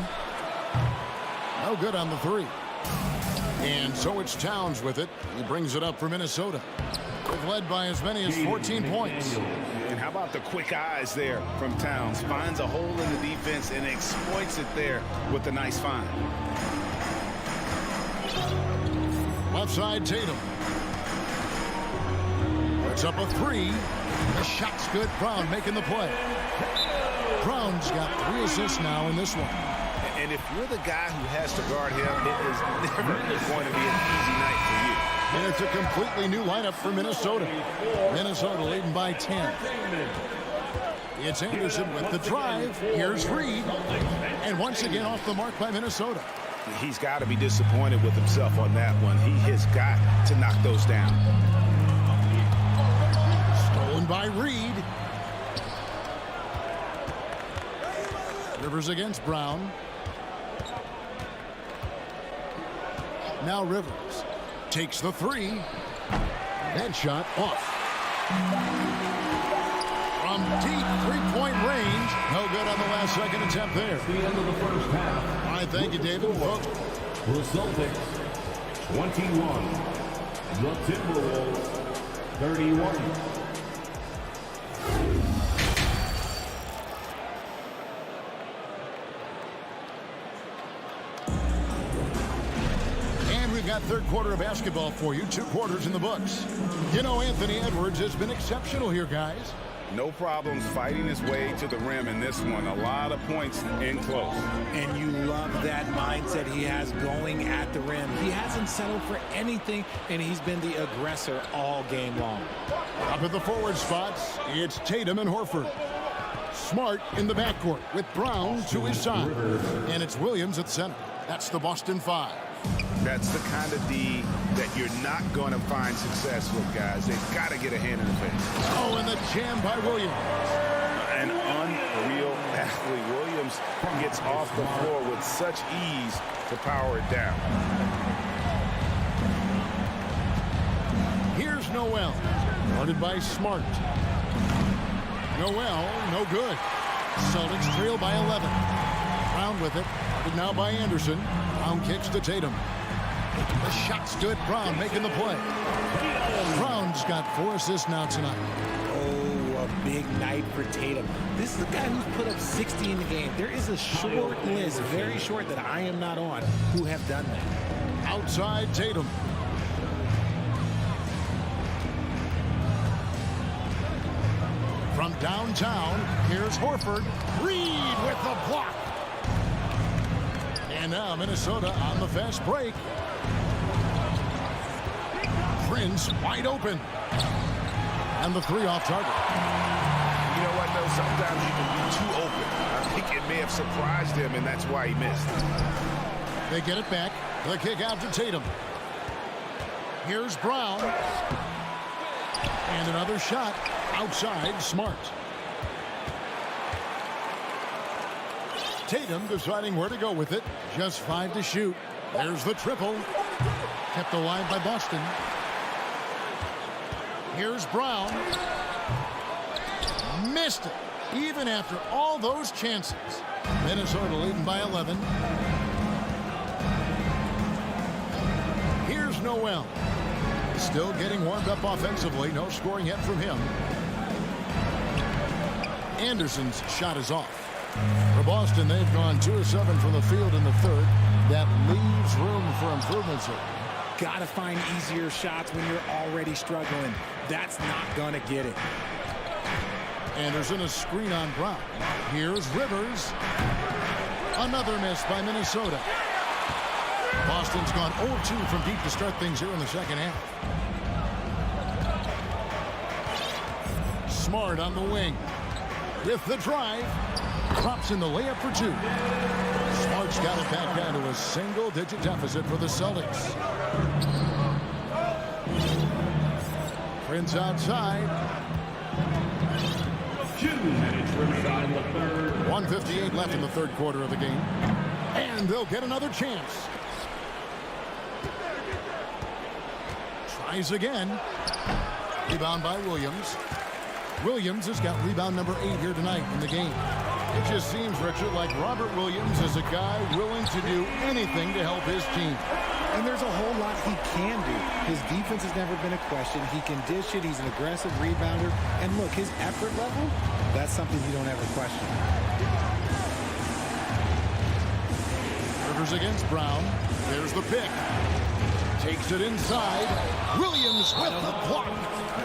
No good on the 3. And so it's Towns with it. He brings it up for Minnesota. They've led by as many as 14 points. And how about the quick eyes there from Towns? Finds a hole in the defense and exploits it there with a nice find. Left side, Tatum. Puts up a 3. The shot's good. Brown making the play. Brown's got 3 assists now in this one. And if you're the guy who has to guard him, it is never going to be an easy night for you. And it's a completely new lineup for Minnesota. Minnesota leading by 10. It's Anderson with the drive. Here's Reed. And once again off the mark by Minnesota. He's got to be disappointed with himself on that one. He has got to knock those down. Stolen by Reed. Rivers against Brown. Now Rivers takes the 3. That shot off. From deep 3-point range. No good on the last second attempt there. The end of the first half. All right, thank you, David. The Celtics 21. The Timberwolves 31. Got third quarter of basketball for you. 2 quarters in the books. You know, Anthony Edwards has been exceptional here, guys. No problems fighting his way to the rim in this one. A lot of points in close. And you love that mindset he has going at the rim. He hasn't settled for anything, and he's been the aggressor all game long. Up at the forward spots, it's Tatum and Horford. Smart in the backcourt with Brown to his side. And it's Williams at center. That's the Boston 5. That's the kind of D that you're not going to find success with, guys. They've got to get a hand in the face. Oh, and the jam by Williams. An unreal athlete. Williams gets off the floor with such ease to power it down. Here's Noel. Guarded by Smart. Noel, no good. Celtics trail by 11. Brown with it. Guarded now by Anderson. Brown kicks to Tatum. The shot's good. Brown making the play. Brown's got 4 assists now tonight. Oh, a big night for Tatum. This is a guy who's put up 60 in the game. There is a short list, very short, that I am not on, who have done that. Outside Tatum. From downtown, here's Horford. Reed with the block. And now Minnesota on the fast break. Prince wide open. And the 3 off target. You know what, though? Sometimes you can be too open. I think it may have surprised him, and that's why he missed. They get it back. The kick out to Tatum. Here's Brown. And another shot outside Smart. Tatum deciding where to go with it. Just 5 to shoot. There's the triple. Kept alive by Boston. Here's Brown. Missed it. Even after all those chances. Minnesota leading by 11. Here's Noel. Still getting warmed up offensively. No scoring yet from him. Anderson's shot is off. For Boston, they've gone 2 of 7 from the field in the third. That leaves room for improvements here. Got to find easier shots when you're already struggling. That's not going to get it. Anderson a screen on Brown. Here's Rivers. Another miss by Minnesota. Boston's gone 0-2 from deep to start things here in the second half. Smart on the wing. With the drive. Drops in the layup for two. Smart's got it back down to a single-digit deficit for the Celtics. Prince outside. 2 minutes remaining in the third. 1:58 left in the third quarter of the game. And they'll get another chance. Tries again. Rebound by Williams. Williams has got rebound number 8 here tonight in the game. It just seems, Richard, like Robert Williams is a guy willing to do anything to help his team. And there's a whole lot he can do. His defense has never been a question. He can dish it. He's an aggressive rebounder. And look, his effort level, that's something you don't ever question. Rivers against Brown. There's the pick. Takes it inside. Williams with the block.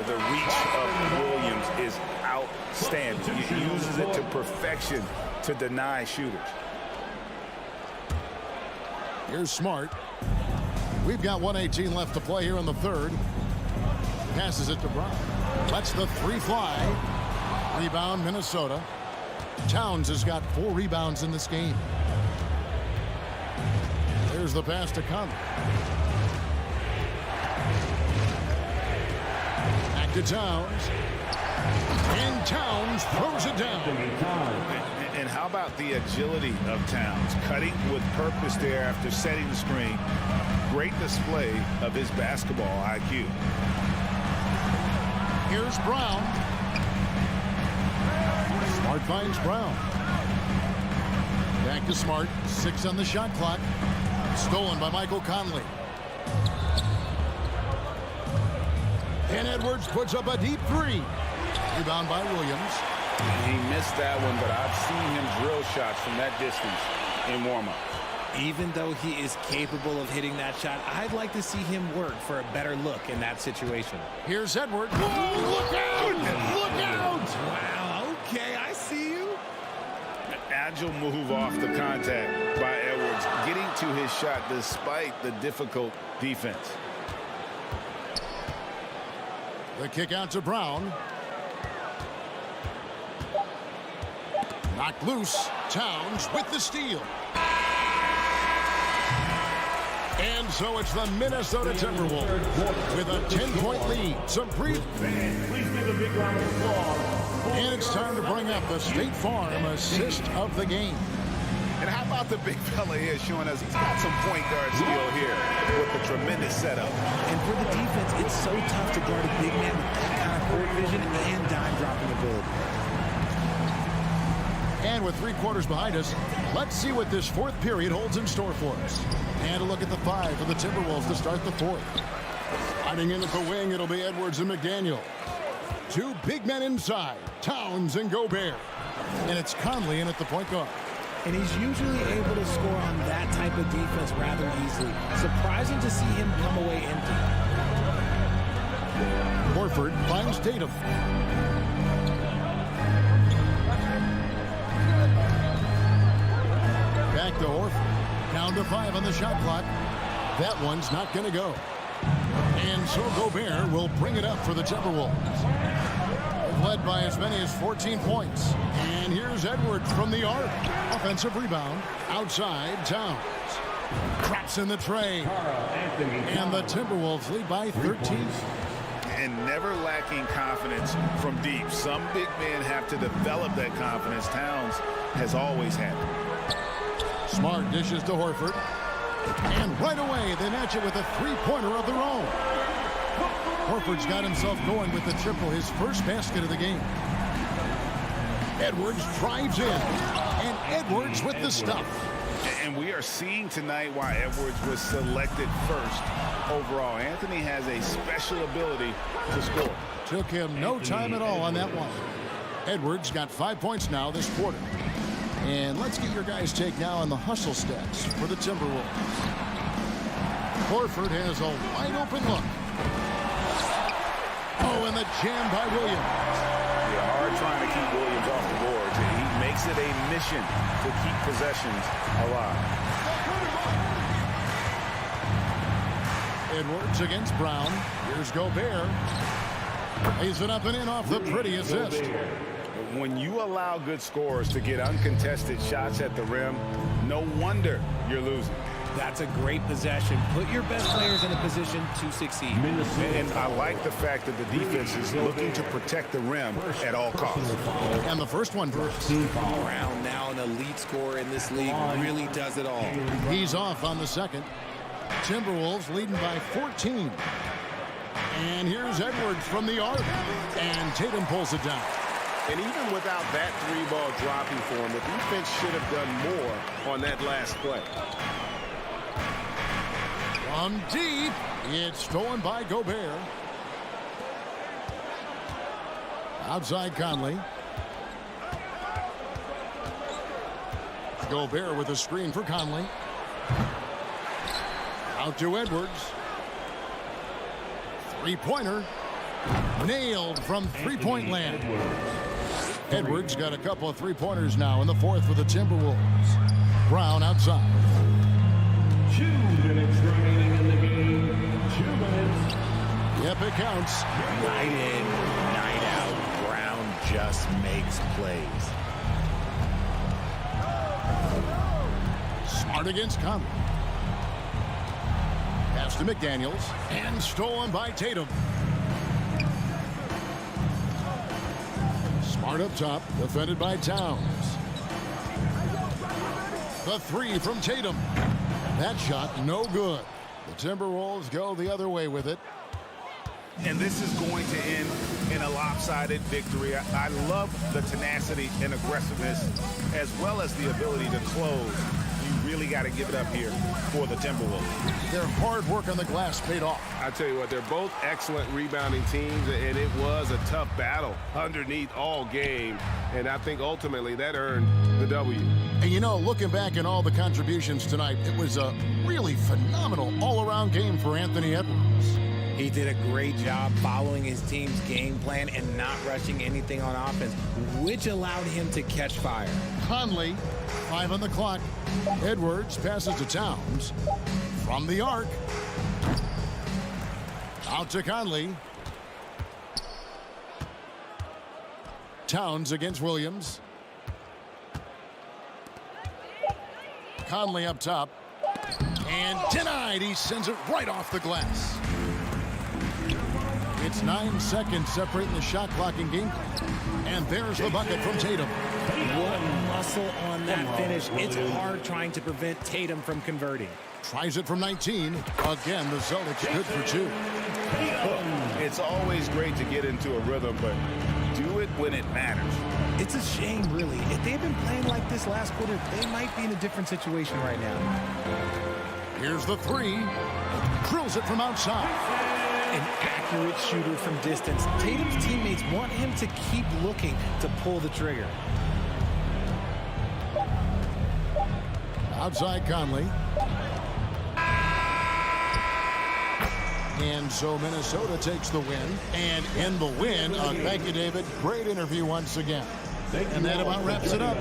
The reach of Williams is outstanding. He uses it to perfection to deny shooters. Here's Smart. We've got 1:18 left to play here in the third. Passes it to Brown. Lets the three fly. Rebound, Minnesota. Towns has got 4 rebounds in this game. There's the pass to Conley. Back to Towns. And Towns throws it down. And how about the agility of Towns? Cutting with purpose there after setting the screen. Great display of his basketball IQ. Here's Brown. Smart finds Brown. Back to Smart. 6 on the shot clock. Stolen by Michael Conley. And Edwards puts up a deep 3. Rebound by Williams. He missed that one, but I've seen him drill shots from that distance in warm-up. Even though he is capable of hitting that shot, I'd like to see him work for a better look in that situation. Here's Edwards. Whoa, look out! Look out! Wow, okay, I see you. An agile move off the contact by Edwards, getting to his shot despite the difficult defense. The kick out to Brown. Knocked loose. Towns with the steal. And so it's the Minnesota Timberwolves with a 10-point lead. Some brief. And it's time to bring up the State Farm assist of the game. And how about the big fella here showing us he's got some point guard skill here with a tremendous setup. And for the defense, it's so tough to guard a big man with that kind of court vision and dime dropping ability. And with 3 quarters behind us, let's see what this fourth period holds in store for us. And a look at the 5 for the Timberwolves to start the fourth. Hiding in at the wing, it'll be Edwards and McDaniel. 2 big men inside, Towns and Gobert. And it's Conley in at the point guard. And he's usually able to score on that type of defense rather easily. Surprising to see him come away empty. Horford finds Tatum. Back to Horford. Down to 5 on the shot clock. That one's not going to go. And so Gobert will bring it up for the Timberwolves. They've led by as many as 14 points. And here's Edwards from the arc. Offensive rebound. Outside, Towns. Drops in the tray. And the Timberwolves lead by 13. And never lacking confidence from deep. Some big men have to develop that confidence. Towns has always had it. Smart dishes to Horford. And right away, they match it with a 3-pointer of their own. Horford's got himself going with the triple, his first basket of the game. Edwards drives in. And Edwards with the stuff. And we are seeing tonight why Edwards was selected first overall. Anthony has a special ability to score. Took him no time at all on that one. Edwards got 5 points now this quarter. And let's get your guys' take now on the hustle stats for the Timberwolves. Horford has a wide open look. Oh, and the jam by Williams. Yeah, hard trying to keep Williams off the boards. He makes it a mission to keep possessions alive. Edwards against Brown. Here's Gobert. Lays it up and in off the pretty assist. When you allow good scorers to get uncontested shots at the rim, no wonder you're losing. That's a great possession. Put your best players in a position to succeed. And I like the fact that the defense is looking to protect the rim at all costs. And the first one drops. Brown, now an elite scorer in this league, really does it all. He's off on the second. Timberwolves leading by 14. And here's Edwards from the arc. And Tatum pulls it down. And even without that three-ball dropping for him, the defense should have done more on that last play. From deep, it's stolen by Gobert. Outside Conley. Gobert with a screen for Conley. Out to Edwards. Three-pointer. Nailed from three-point land. Edwards got a couple of three-pointers now in the fourth for the Timberwolves. Brown outside. 2 minutes remaining in the game. 2 minutes. Yep, it counts. Night in, night out, Brown just makes plays. Smart against Conley. Pass to McDaniels. And stolen by Tatum. Smart up top. Defended by Towns. The three from Tatum. That shot no good. The Timberwolves go the other way with it. And this is going to end in a lopsided victory. I love the tenacity and aggressiveness as well as the ability to close. You really got to give it up here for the Timberwolves. Their hard work on the glass paid off. I tell you what, they're both excellent rebounding teams, and it was a tough battle underneath all game. And I think ultimately that earned the W. And you know, looking back at all the contributions tonight, it was a really phenomenal all-around game for Anthony Edwards. He did a great job following his team's game plan and not rushing anything on offense, which allowed him to catch fire. Conley, 5 on the clock. Edwards passes to Towns. From the arc. Out to Conley. Towns against Williams. Conley up top. And denied. He sends it right off the glass. It's 9 seconds separating the shot clock and game clock. And there's the bucket from Tatum. What muscle on that finish. It's hard trying to prevent Tatum from converting. Tries it from 19. Again, the Celtics good for 2. It's always great to get into a rhythm, but do it when it matters. It's a shame, really. If they had been playing like this last quarter, they might be in a different situation right now. Here's the three. Drills it from outside. An accurate shooter from distance. Tatum's teammates want him to keep looking to pull the trigger. Outside Conley. And so Minnesota takes the win. And in the win, thank you, David. Great interview once again. And that about wraps it up.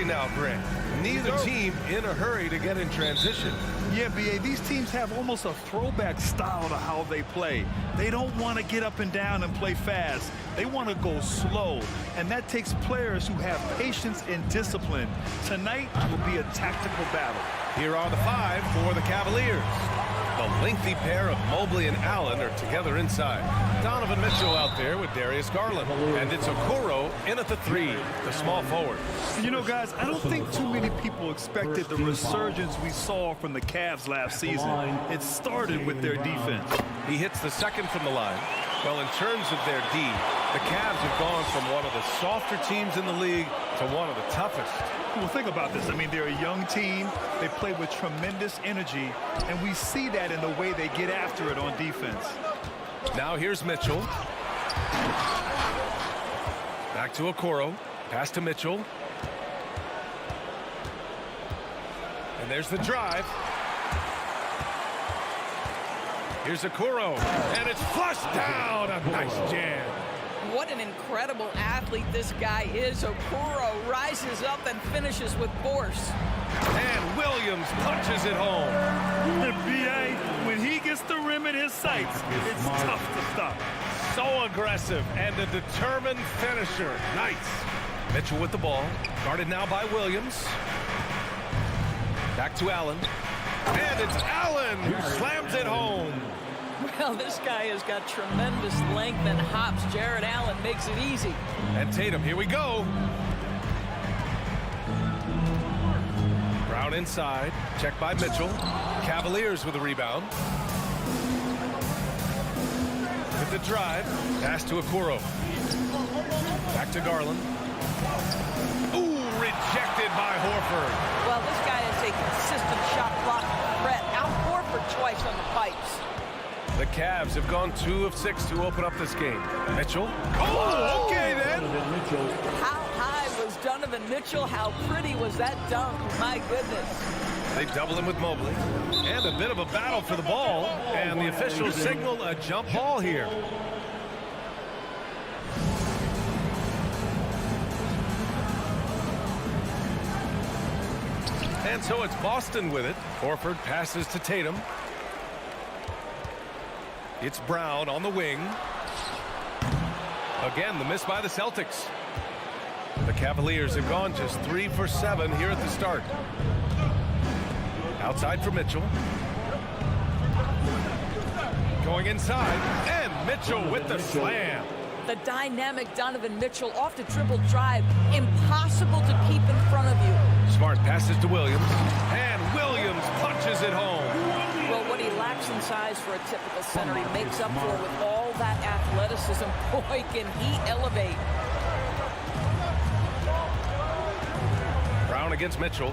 3:30 now, Grant. Neither team in a hurry to get in transition. Yeah, B.A., these teams have almost a throwback style to how they play. They don't want to get up and down and play fast. They want to go slow, and that takes players who have patience and discipline. Tonight will be a tactical battle. Here are the 5 for the Cavaliers. The lengthy pair of Mobley and Allen are together inside. Donovan Mitchell out there with Darius Garland. And it's Okoro in at the 3, the small forward. You know, guys, I don't think too many people expected the resurgence we saw from the Cavs last season. It started with their defense. He hits the second from the line. Well, in terms of their D, the Cavs have gone from one of the softer teams in the league to one of the toughest. Well, think about this. I mean, they're a young team. They play with tremendous energy, and we see that in the way they get after it on defense. Now here's Mitchell. Back to Okoro. Pass to Mitchell. And there's the drive. Here's Okoro, and it's flushed down. A nice jam. What an incredible athlete this guy is. Okoro rises up and finishes with force. And Williams punches it home. B.A., when he gets the rim in his sights, it's tough to stop. So aggressive and a determined finisher. Nice. Mitchell with the ball. Guarded now by Williams. Back to Allen. And it's Allen who slams it home. Well, this guy has got tremendous length and hops. Jared Allen makes it easy. And Tatum, here we go. Brown inside. Checked by Mitchell. Cavaliers with a rebound. With the drive. Pass to Okoro. Back to Garland. Ooh, rejected by Horford. Well, this guy is a consistent shot block threat. Out Horford twice on the pipes. The Cavs have gone 2 of 6 to open up this game. Mitchell. Oh, okay then. How high was Donovan Mitchell? How pretty was that dunk? My goodness. They double him with Mobley. And a bit of a battle for the ball. And the officials signal a jump ball here. And so it's Boston with it. Horford passes to Tatum. It's Brown on the wing. Again, the miss by the Celtics. The Cavaliers have gone just 3 for 7 here at the start. Outside for Mitchell. Going inside, and Mitchell with the slam. The dynamic Donovan Mitchell off the dribble drive. Impossible to keep in front of you. Smart passes to Williams, and Williams punches it home. Well, what he lacks in size for a typical center, he makes up for with all that athleticism. Boy, can he elevate. Brown against Mitchell.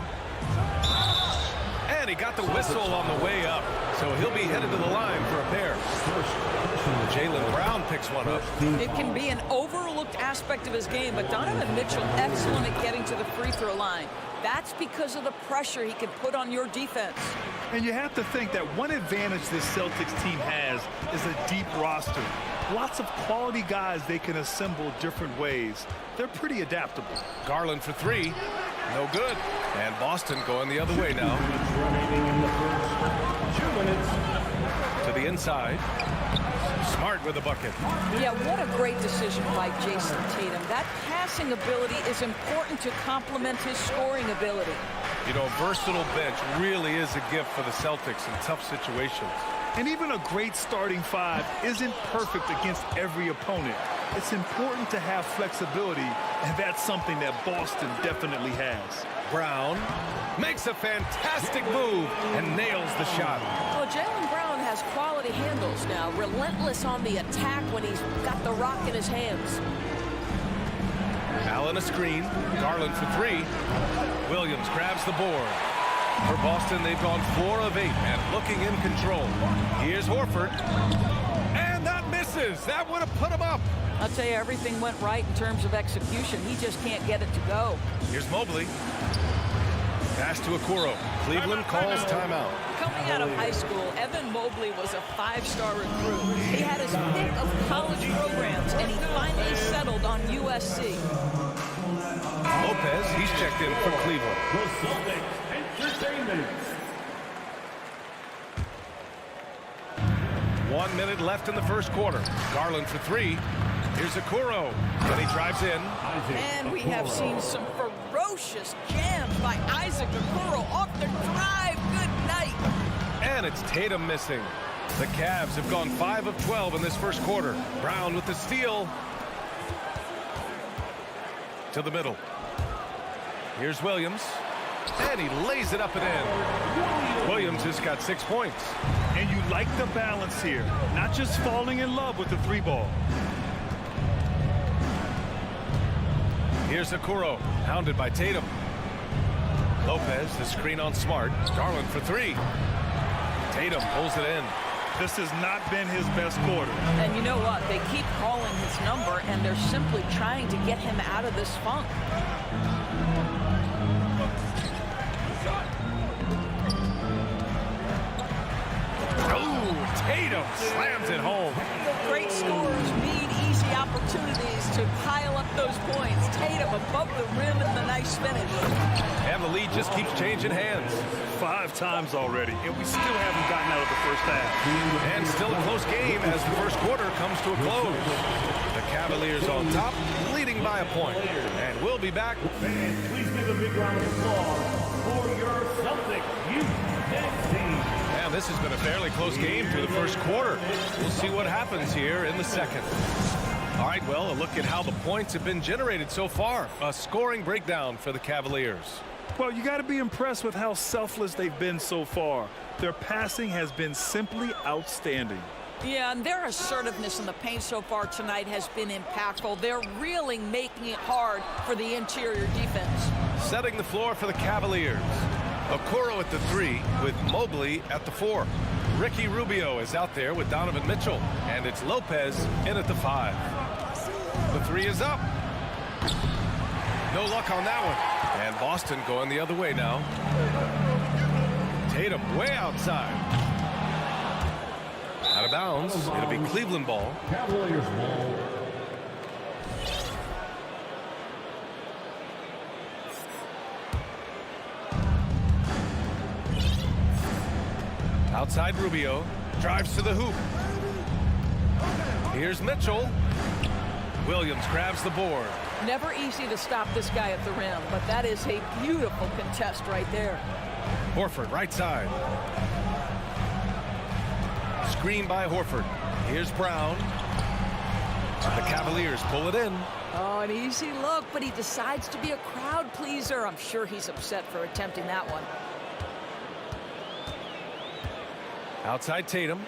And he got the whistle on the way up. So he'll be headed to the line for a pair. Jaylen Brown picks one up. It can be an overlooked aspect of his game, but Donovan Mitchell excellent at getting to the free throw line. That's because of the pressure he can put on your defense. And you have to think that one advantage this Celtics team has is a deep roster. Lots of quality guys they can assemble different ways. They're pretty adaptable. Garland for 3. No good. And Boston going the other way now. 2 minutes. To the inside. Smart with the bucket. Yeah, what a great decision by Jason Tatum. That passing ability is important to complement his scoring ability. You know, a versatile bench really is a gift for the Celtics in tough situations. And even a great starting 5 isn't perfect against every opponent. It's important to have flexibility, and that's something that Boston definitely has. Brown makes a fantastic move and nails the shot. Well, Jaylen Brown has quality handles now, relentless on the attack when he's got the rock in his hands. Allen a screen. Garland for 3. Williams grabs the board. For Boston, they've gone 4 of 8 and looking in control. Here's Horford. And that misses. That would have put him up. I'll tell you, everything went right in terms of execution. He just can't get it to go. Here's Mobley. Pass to Okoro. Cleveland calls timeout. Coming out of high school, Evan Mobley was a 5-star recruit. He had his pick of college programs, and he finally settled on USC. Lopez, he's checked in from Cleveland. The Celtics Entertainment. 1 minute left in the first quarter. Garland for three. Here's Okoro, and he drives in. And we have seen some ferocious jams by Isaac Okoro off the drive. Good night. And it's Tatum missing. The Cavs have gone 5 of 12 in this first quarter. Brown with the steal. To the middle. Here's Williams. And he lays it up and in. Williams has got 6 points. And you like the balance here. Not just falling in love with the three ball. Here's Okoro, hounded by Tatum. Lopez, the screen on Smart. Garland for three. Tatum pulls it in. This has not been his best quarter. And you know what? They keep calling his number, and they're simply trying to get him out of this funk. Oh, Tatum slams it home. Great scorers need easy opportunities to pile up those points. Tatum above the rim and the nice finish. And the lead just keeps changing hands. 5 times already, and we still haven't gotten out of the first half. And still a close game as the first quarter comes to a close. The Cavaliers on top, leading by a point. And we'll be back. Fans, please give a big round of applause for your Celtic youth team. And this has been a fairly close game through the first quarter. We'll see what happens here in the second. All right, well, a look at how the points have been generated so far. A scoring breakdown for the Cavaliers. Well, you got to be impressed with how selfless they've been so far. Their passing has been simply outstanding. Yeah, and their assertiveness in the paint so far tonight has been impactful. They're really making it hard for the interior defense. Setting the floor for the Cavaliers. Okoro at the 3 with Mobley at the 4. Ricky Rubio is out there with Donovan Mitchell. And it's Lopez in at the 5. The 3 is up. No luck on that one. And Boston going the other way now. Tatum way outside. Out of bounds. It'll be Cleveland ball. Cavaliers ball. Outside Rubio. Drives to the hoop. Here's Mitchell. Williams grabs the board. Never easy to stop this guy at the rim, but that is a beautiful contest right there. Horford, right side. Screen by Horford. Here's Brown. The Cavaliers pull it in. Oh, an easy look, but he decides to be a crowd pleaser. I'm sure he's upset for attempting that one. Outside Tatum.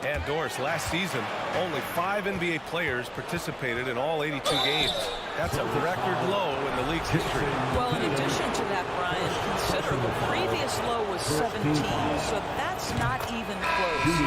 And Doris, last season, only 5 NBA players participated in all 82 games. That's a record low in the league's history. Well, in addition to that, Brian, consider the previous low was 17, so that's not even close.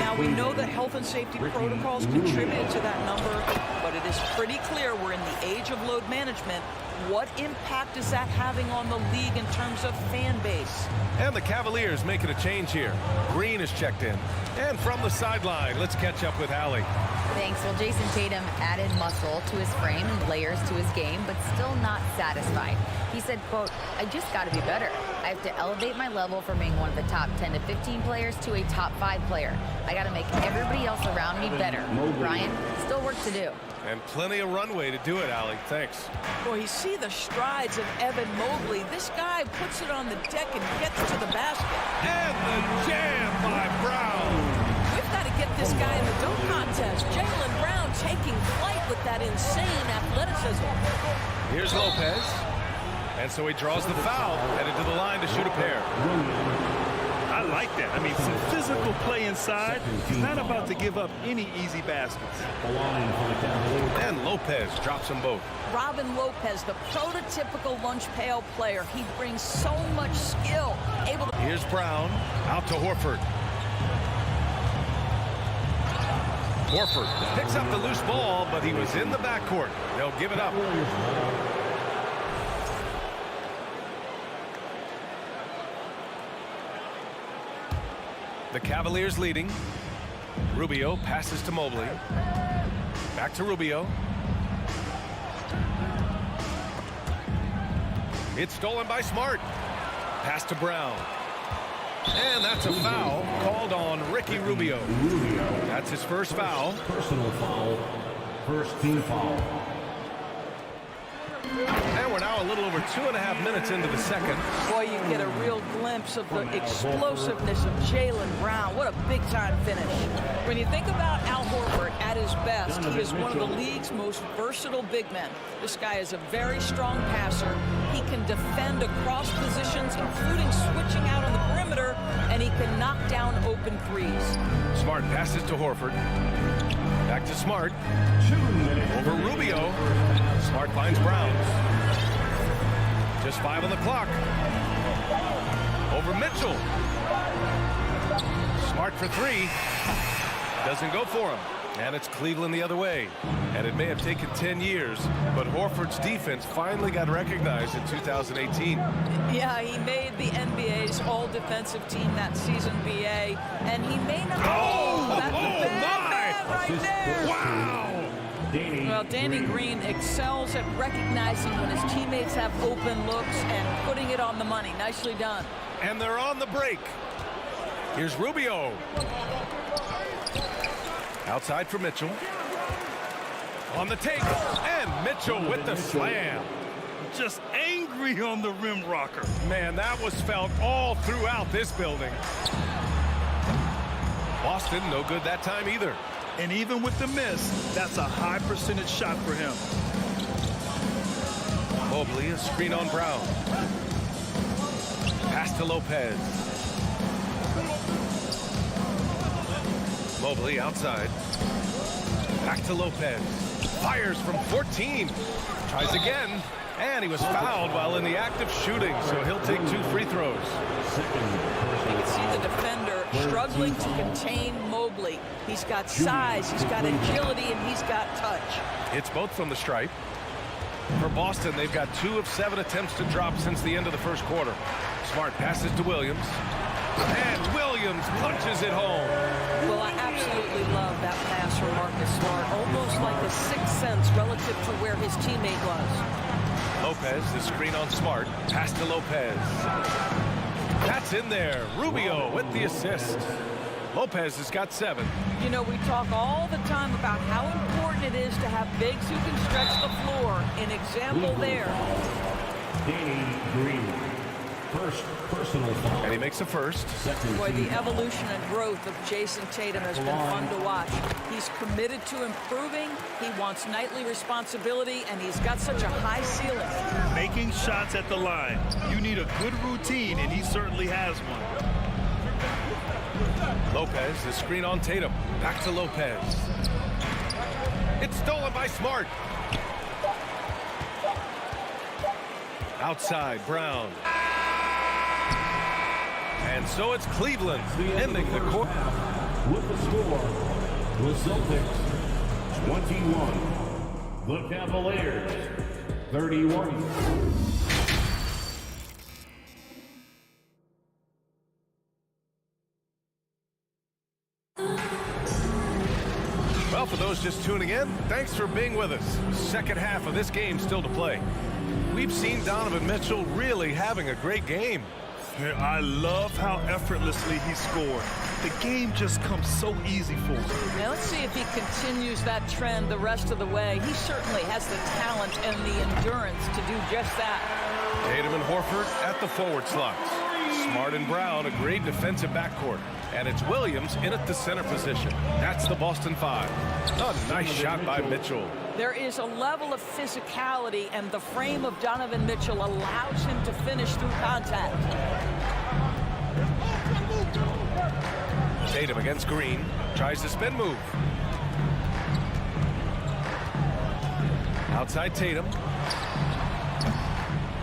Now, we know that health and safety protocols contributed to that number, but it is pretty clear we're in the age of load management. What impact is that having on the league in terms of fan base? And the Cavaliers making a change here. Green is checked in. And from the sideline, let's catch up with Allie. Thanks. Well, Jason Tatum added muscle to his frame and layers to his game, but still not satisfied. He said, quote, "I just got to be better. I have to elevate my level from being one of the top 10 to 15 players to a top 5 player. I got to make everybody else around me better." Brian, still work to do. And plenty of runway to do it, Allie. Thanks. Boy, you see the strides of Evan Mobley. This guy puts it on the deck and gets to the basket. And the jam by Brown. We've got to get this guy in the dunk contest. Jaylen Brown taking flight with that insane athleticism. Here's Lopez. And so he draws the foul, headed to the line to shoot a pair. I like that. I mean, some physical play inside. He's not about to give up any easy baskets. And Lopez drops them both. Robin Lopez, the prototypical lunch pail player. He brings so much skill. Here's Brown, out to Horford. Horford picks up the loose ball, but he was in the backcourt. They'll give it up. The Cavaliers leading. Rubio passes to Mobley. Back to Rubio. It's stolen by Smart. Pass to Brown. And that's a foul called on Ricky Rubio. That's his first foul. Personal foul. First team foul. And we're now a little over 2.5 minutes into the second. Boy, you get a real glimpse of the explosiveness of Jaylen Brown. What a big-time finish. When you think about Al Horford at his best, he is one of the league's most versatile big men. This guy is a very strong passer. He can defend across positions, including switching out on the perimeter, and he can knock down open threes. Smart passes to Horford. Back to Smart. Over Rubio. Smart finds Brown. Just 5 on the clock. Over Mitchell. Smart for 3. Doesn't go for him. And it's Cleveland the other way. And it may have taken 10 years, but Horford's defense finally got recognized in 2018. Yeah, he made the NBA's all-defensive team that season, BA. And he may not... That's a bad man right there! Wow! Well, Danny Green excels at recognizing when his teammates have open looks and putting it on the money. Nicely done. And they're on the break. Here's Rubio. Outside for Mitchell. On the take. And Mitchell with the slam. Just angry on the rim rocker. Man, that was felt all throughout this building. Boston, no good that time either. And even with the miss, that's a high percentage shot for him. Mobley, a screen on Brown. Pass to Lopez. Mobley outside. Back to Lopez. Fires from 14. Tries again. And he was fouled while in the act of shooting, so he'll take 2 free throws. You can see the defender struggling to contain Mobley. He's got size, he's got agility, and he's got touch. It's both from the stripe. For Boston, they've got 2 of 7 attempts to drop since the end of the first quarter. Smart passes to Williams. And Williams punches it home. Well, I absolutely love that pass from Marcus Smart. Almost like a sixth sense relative to where his teammate was. Lopez, the screen on Smart. Pass to Lopez. That's in there. Rubio with the assist. Lopez has got 7. You know, we talk all the time about how important it is to have bigs who can stretch the floor. An example there. Danny Green. First personal foul. And he makes a first. Boy, the evolution and growth of Jason Tatum has been fun to watch. He's committed to improving. He wants nightly responsibility, and he's got such a high ceiling. Making shots at the line. You need a good routine, and he certainly has one. Lopez, the screen on Tatum. Back to Lopez. It's stolen by Smart. Outside, Brown. And so it's Cleveland ending the quarter. With the score, the Celtics 21, the Cavaliers 31. Well, for those just tuning in, thanks for being with us. Second half of this game still to play. We've seen Donovan Mitchell really having a great game. I love how effortlessly he scored. The game just comes so easy for him. Now let's see if he continues that trend the rest of the way. He certainly has the talent and the endurance to do just that. Tatum and Horford at the forward slots. Smart and Brown, a great defensive backcourt. And it's Williams in at the center position. That's the Boston 5. A nice shot by Mitchell. There is a level of physicality, and the frame of Donovan Mitchell allows him to finish through contact. Tatum against Green. Tries to spin move. Outside Tatum.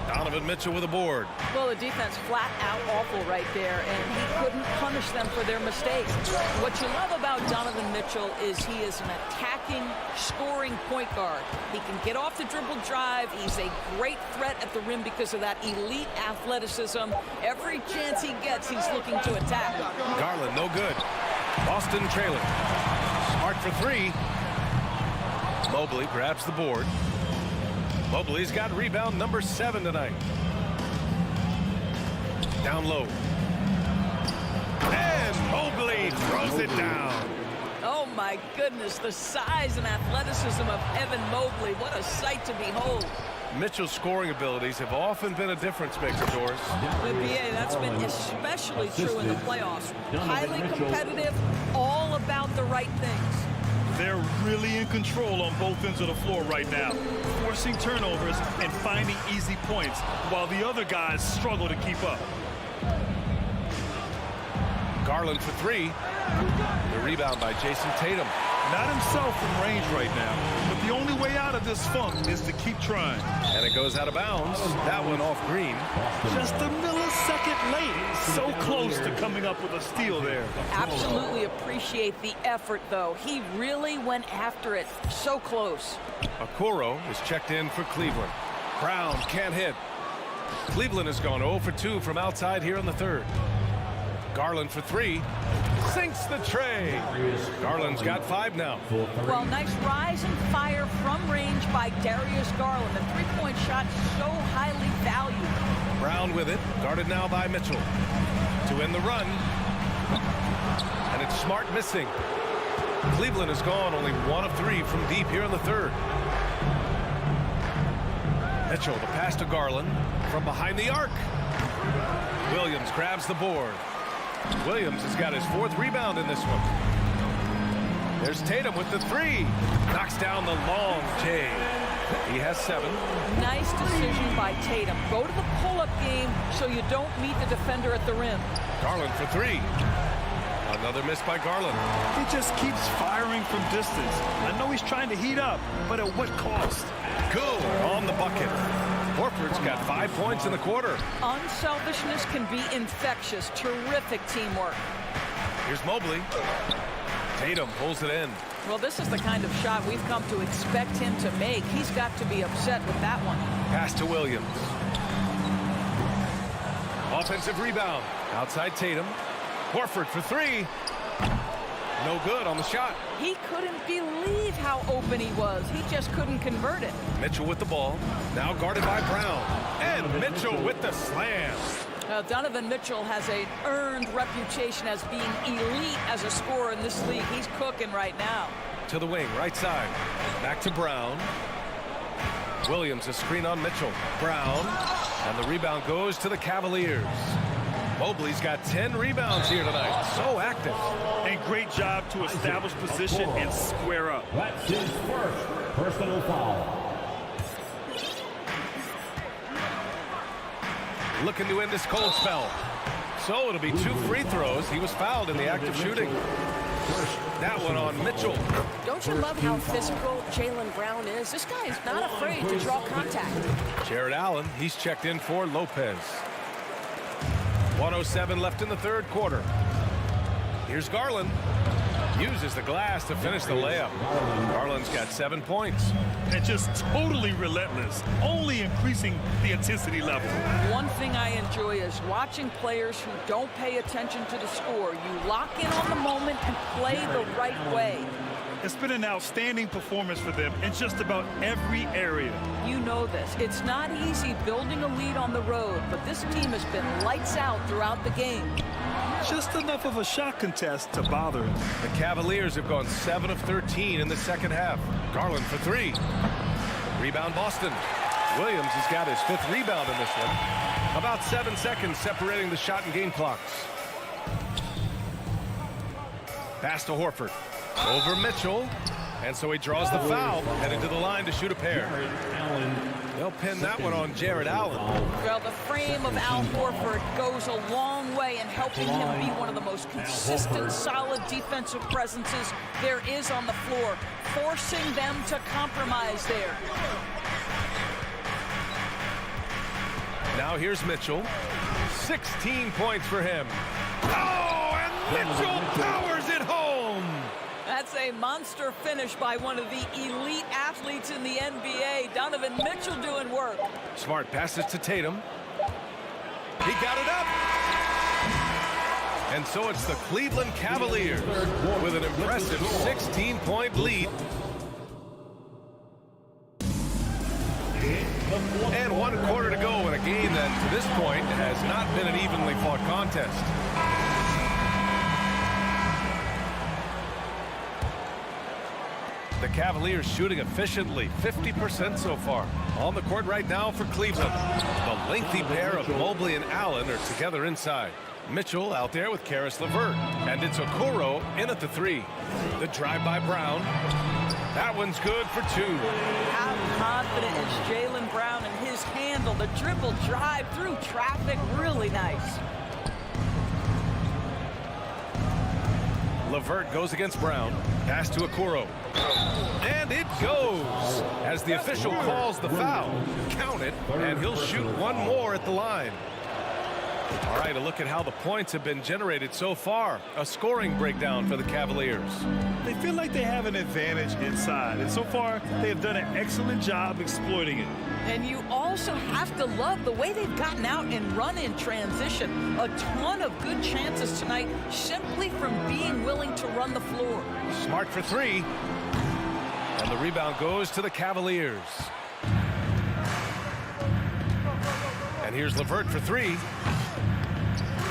Donovan Mitchell with a board. Well, the defense flat out awful right there, and he couldn't punish them for their mistakes. What you love about Donovan Mitchell is he is an attacking, scoring point guard. He can get off the dribble drive. He's a great threat at the rim because of that elite athleticism. Every chance he gets, he's looking to attack. Garland, no good. Boston trailing. Smart for 3. Mobley grabs the board. Mobley's got rebound number 7 tonight. Down low. And Mobley throws it down. Oh, my goodness, the size and athleticism of Evan Mobley. What a sight to behold. Mitchell's scoring abilities have often been a difference maker, Doris. The BA, that's been especially true in the playoffs. Highly competitive, all about the right things. They're really in control on both ends of the floor right now, forcing turnovers and finding easy points while the other guys struggle to keep up. Garland for three. The rebound by Jason Tatum. Not himself from range right now, but the only way out of this funk is to keep trying. And it goes out of bounds. That one off Green. Just a millisecond late. So close to coming up with a steal there. Absolutely appreciate the effort, though. He really went after it. So close. Okoro is checked in for Cleveland. Brown can't hit. Cleveland has gone 0 for 2 from outside here in the third. Garland for three. Sinks the tray. Garland's got 5 now. Well, nice rise and fire from range by Darius Garland. The three-point shot so highly valued. Brown with it. Guarded now by Mitchell. To end the run. And it's Smart missing. Cleveland has gone only 1 of 3 from deep here in the third. Mitchell, the pass to Garland from behind the arc. Williams grabs the board. Williams has got his 4th rebound in this one. There's Tatum with the 3. Knocks down the long J. He has 7. Nice decision by Tatum. Go to the pull-up game so you don't meet the defender at the rim. Garland for 3. Another miss by Garland. He just keeps firing from distance. I know he's trying to heat up, but at what cost? Good on the bucket. Horford's got 5 points in the quarter. Unselfishness can be infectious. Terrific teamwork. Here's Mobley. Tatum pulls it in. Well, this is the kind of shot we've come to expect him to make. He's got to be upset with that one. Pass to Williams. Offensive rebound. Outside Tatum. Horford for 3. No good on the shot. He couldn't believe how open he was. He just couldn't convert it. Mitchell with the ball. Now guarded by Brown. And Mitchell with the slam. Donovan Mitchell has an earned reputation as being elite as a scorer in this league. He's cooking right now. To the wing, right side. Back to Brown. Williams, a screen on Mitchell. Brown. And the rebound goes to the Cavaliers. Mobley's got 10 rebounds here tonight. So active. And great job to establish position and square up. That's his first personal foul. Looking to end this cold spell. So it'll be 2 free throws. He was fouled in the act of shooting. That one on Mitchell. Don't you love how physical Jaylen Brown is? This guy is not afraid to draw contact. Jared Allen, he's checked in for Lopez. 1:07 left in the third quarter. Here's Garland. Uses the glass to finish the layup. Garland's got 7 points. And just totally relentless, only increasing the intensity level. One thing I enjoy is watching players who don't pay attention to the score. You lock in on the moment and play the right way. It's been an outstanding performance for them in just about every area. You know this. It's not easy building a lead on the road, but this team has been lights out throughout the game. Just enough of a shot contest to bother him. The Cavaliers have gone 7 of 13 in the second half. Garland for 3. Rebound Boston. Williams has got his 5th rebound in this one. About 7 seconds separating the shot and game clocks. Pass to Horford. Over Mitchell. And so he draws the foul, headed to the line to shoot a pair. They'll pin that one on Jared Allen. Well, the frame of Al Horford goes a long way in helping him be one of the most consistent, solid defensive presences there is on the floor, forcing them to compromise there. Now here's Mitchell. 16 points for him. Oh, and Mitchell powers it home. That's a monster finish by one of the elite athletes in the NBA. Donovan Mitchell doing work. Smart passes to Tatum. He got it up. And so it's the Cleveland Cavaliers with an impressive 16-point lead. And 1 quarter to go in a game that, to this point, has not been an evenly fought contest. The Cavaliers shooting efficiently, 50% so far. On the court right now for Cleveland. The lengthy pair of Mobley and Allen are together inside. Mitchell out there with Caris LeVert. And it's Okoro in at the 3. The drive by Brown. That one's good for 2. How confident is Jaylen Brown in his handle? The dribble drive through traffic, really nice. LeVert goes against Brown. Pass to Okoro. And it goes as the official calls the foul. Count it, and he'll shoot one more at the line. All right, a look at how the points have been generated so far. A scoring breakdown for the Cavaliers. They feel like they have an advantage inside, and so far they have done an excellent job exploiting it. And you also have to love the way they've gotten out and run in transition. A ton of good chances tonight simply from being willing to run the floor. Smart for 3. And the rebound goes to the Cavaliers. And here's LeVert for 3.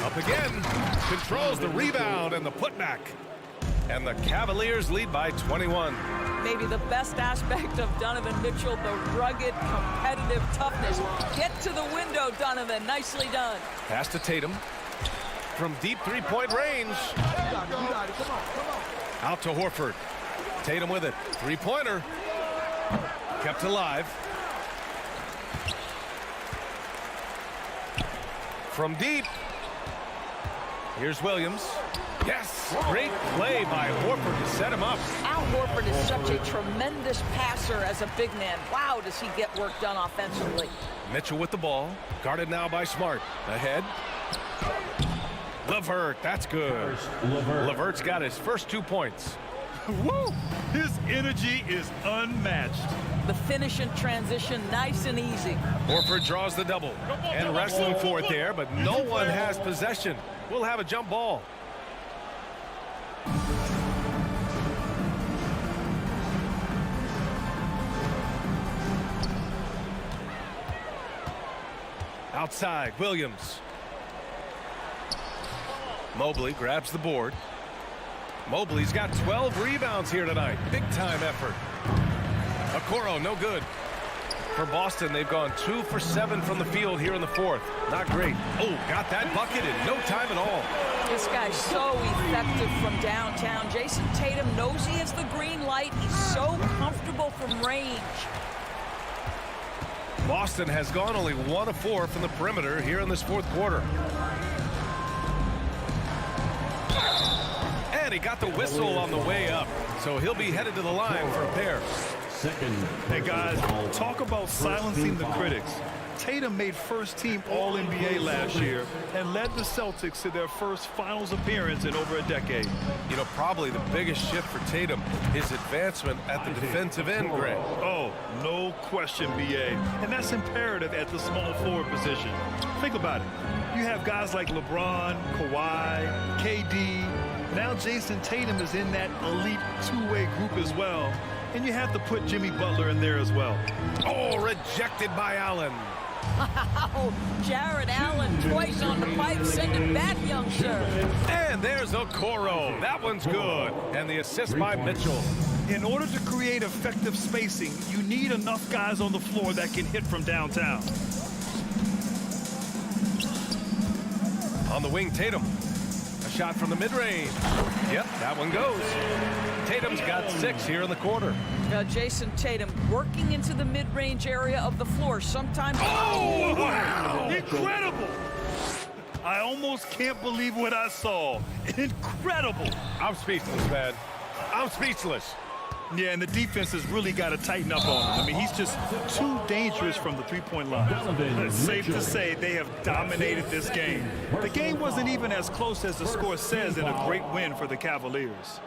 Up again. Controls the rebound and the putback. And the Cavaliers lead by 21. Maybe the best aspect of Donovan Mitchell, the rugged, competitive toughness. Get to the window, Donovan. Nicely done. Pass to Tatum. From deep three-point range. Out to Horford. Tatum with it. Three-pointer. Kept alive. From deep. Here's Williams. Yes! Great play by Horford to set him up. Al Horford is such a tremendous passer as a big man. Wow, does he get work done offensively. Mitchell with the ball. Guarded now by Smart. Ahead. LeVert, that's good. LeVert's got his first 2 points. Woo! His energy is unmatched. The finish in transition, nice and easy. Horford draws the double. And wrestling for it there, but no one has possession. We'll have a jump ball. Outside, Williams. Mobley grabs the board. Mobley's got 12 rebounds here tonight. Big time effort. Okoro, no good. For Boston, they've gone 2 for 7 from the field here in the 4th. Not great. Oh, got that bucket in no time at all. This guy's so effective from downtown. Jason Tatum knows he has the green light. He's so comfortable from range. Boston has gone only 1 of 4 from the perimeter here in this 4th quarter. And he got the whistle on the way up, so he'll be headed to the line for a pair. Hey guys, talk about silencing the critics. Tatum made first-team All-NBA last year and led the Celtics to their first finals appearance in over a decade. You know, probably the biggest shift for Tatum, his advancement at the defensive end, Greg. Oh, no question, B.A. And that's imperative at the small forward position. Think about it. You have guys like LeBron, Kawhi, KD. Now Jason Tatum is in that elite two-way group as well. And you have to put Jimmy Butler in there as well. Oh, rejected by Allen. Wow, Jared Allen twice on the pipe. Send it back, young sir. And there's Okoro. That one's good. And the assist by Mitchell. In order to create effective spacing, you need enough guys on the floor that can hit from downtown. On the wing, Tatum. A shot from the mid-range. Yep, that one goes. Tatum's got 6 here in the quarter. Jason Tatum working into the mid-range area of the floor. Sometimes... Oh, wow! Incredible! I almost can't believe what I saw. Incredible! I'm speechless, man. I'm speechless. Yeah, and the defense has really got to tighten up on him. I mean, he's just too dangerous from the three-point line. It's safe to say they have dominated this game. The game wasn't even as close as the score says in a great win for the Cavaliers.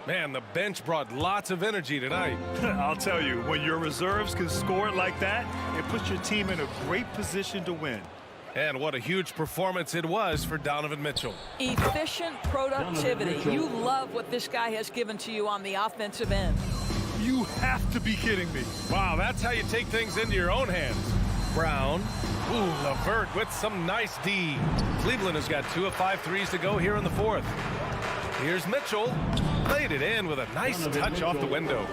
Man, the bench brought lots of energy tonight. I'll tell you, when your reserves can score it like that, it puts your team in a great position to win. And what a huge performance it was for Donovan Mitchell. Efficient productivity. You love what this guy has given to you on the offensive end. You have to be kidding me. Wow, that's how you take things into your own hands. Brown Ooh, LeVert with some nice D. Cleveland has got 2 of 5 threes to go here in the fourth. Here's Mitchell. Laid it in with a nice touch off the window.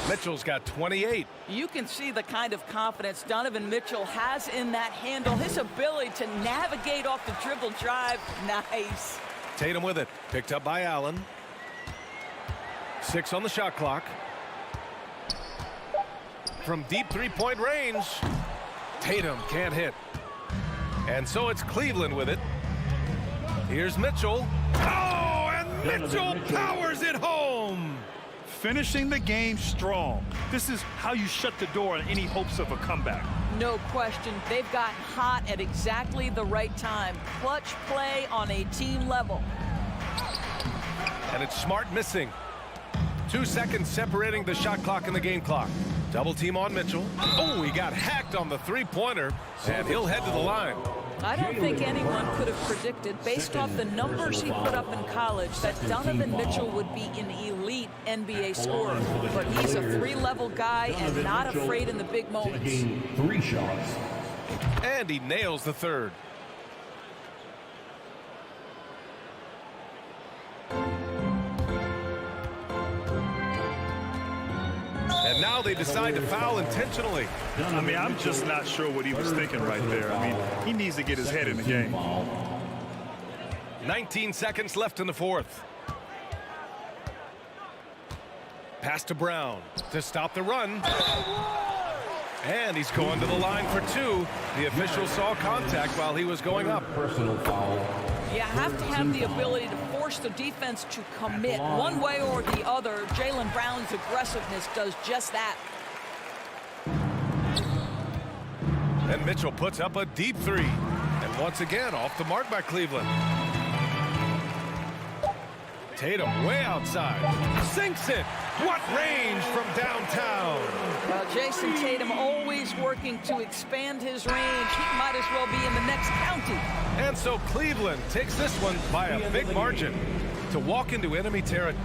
Mitchell's got 28. You can see the kind of confidence Donovan Mitchell has in that handle. His ability to navigate off the dribble drive. Nice. Tatum with it. Picked up by Allen. 6 on the shot clock. From deep three-point range, Tatum can't hit. And so it's Cleveland with it. Here's Mitchell. Oh, and Mitchell powers it home. Finishing the game strong. This is how you shut the door on any hopes of a comeback. No question. They've gotten hot at exactly the right time. Clutch play on a team level. And it's Smart missing. 2 seconds separating the shot clock and the game clock. Double team on Mitchell. Oh, he got hacked on the three-pointer, and he'll head to the line. I don't think anyone could have predicted, based off the numbers he put up in college, that Donovan Mitchell would be an elite NBA scorer. But he's a three-level guy and not afraid in the big moments. 3 shots. And he nails the third. And now they decide to foul intentionally. I mean, I'm just not sure what he was thinking right there. I mean, he needs to get his head in the game. 19 seconds left in the fourth. Pass to Brown to stop the run. And he's going to the line for 2. The official saw contact while he was going up. Personal foul. You have to have the ability to force the defense to commit one way or the other. Jaylen Brown's aggressiveness does just that. And Mitchell puts up a deep 3. And once again, off the mark by Cleveland. Tatum way outside. Sinks it. What range from downtown. Well, Jason Tatum always working to expand his range. He might as well be in the next county. And so Cleveland takes this one by a big margin to walk into enemy territory.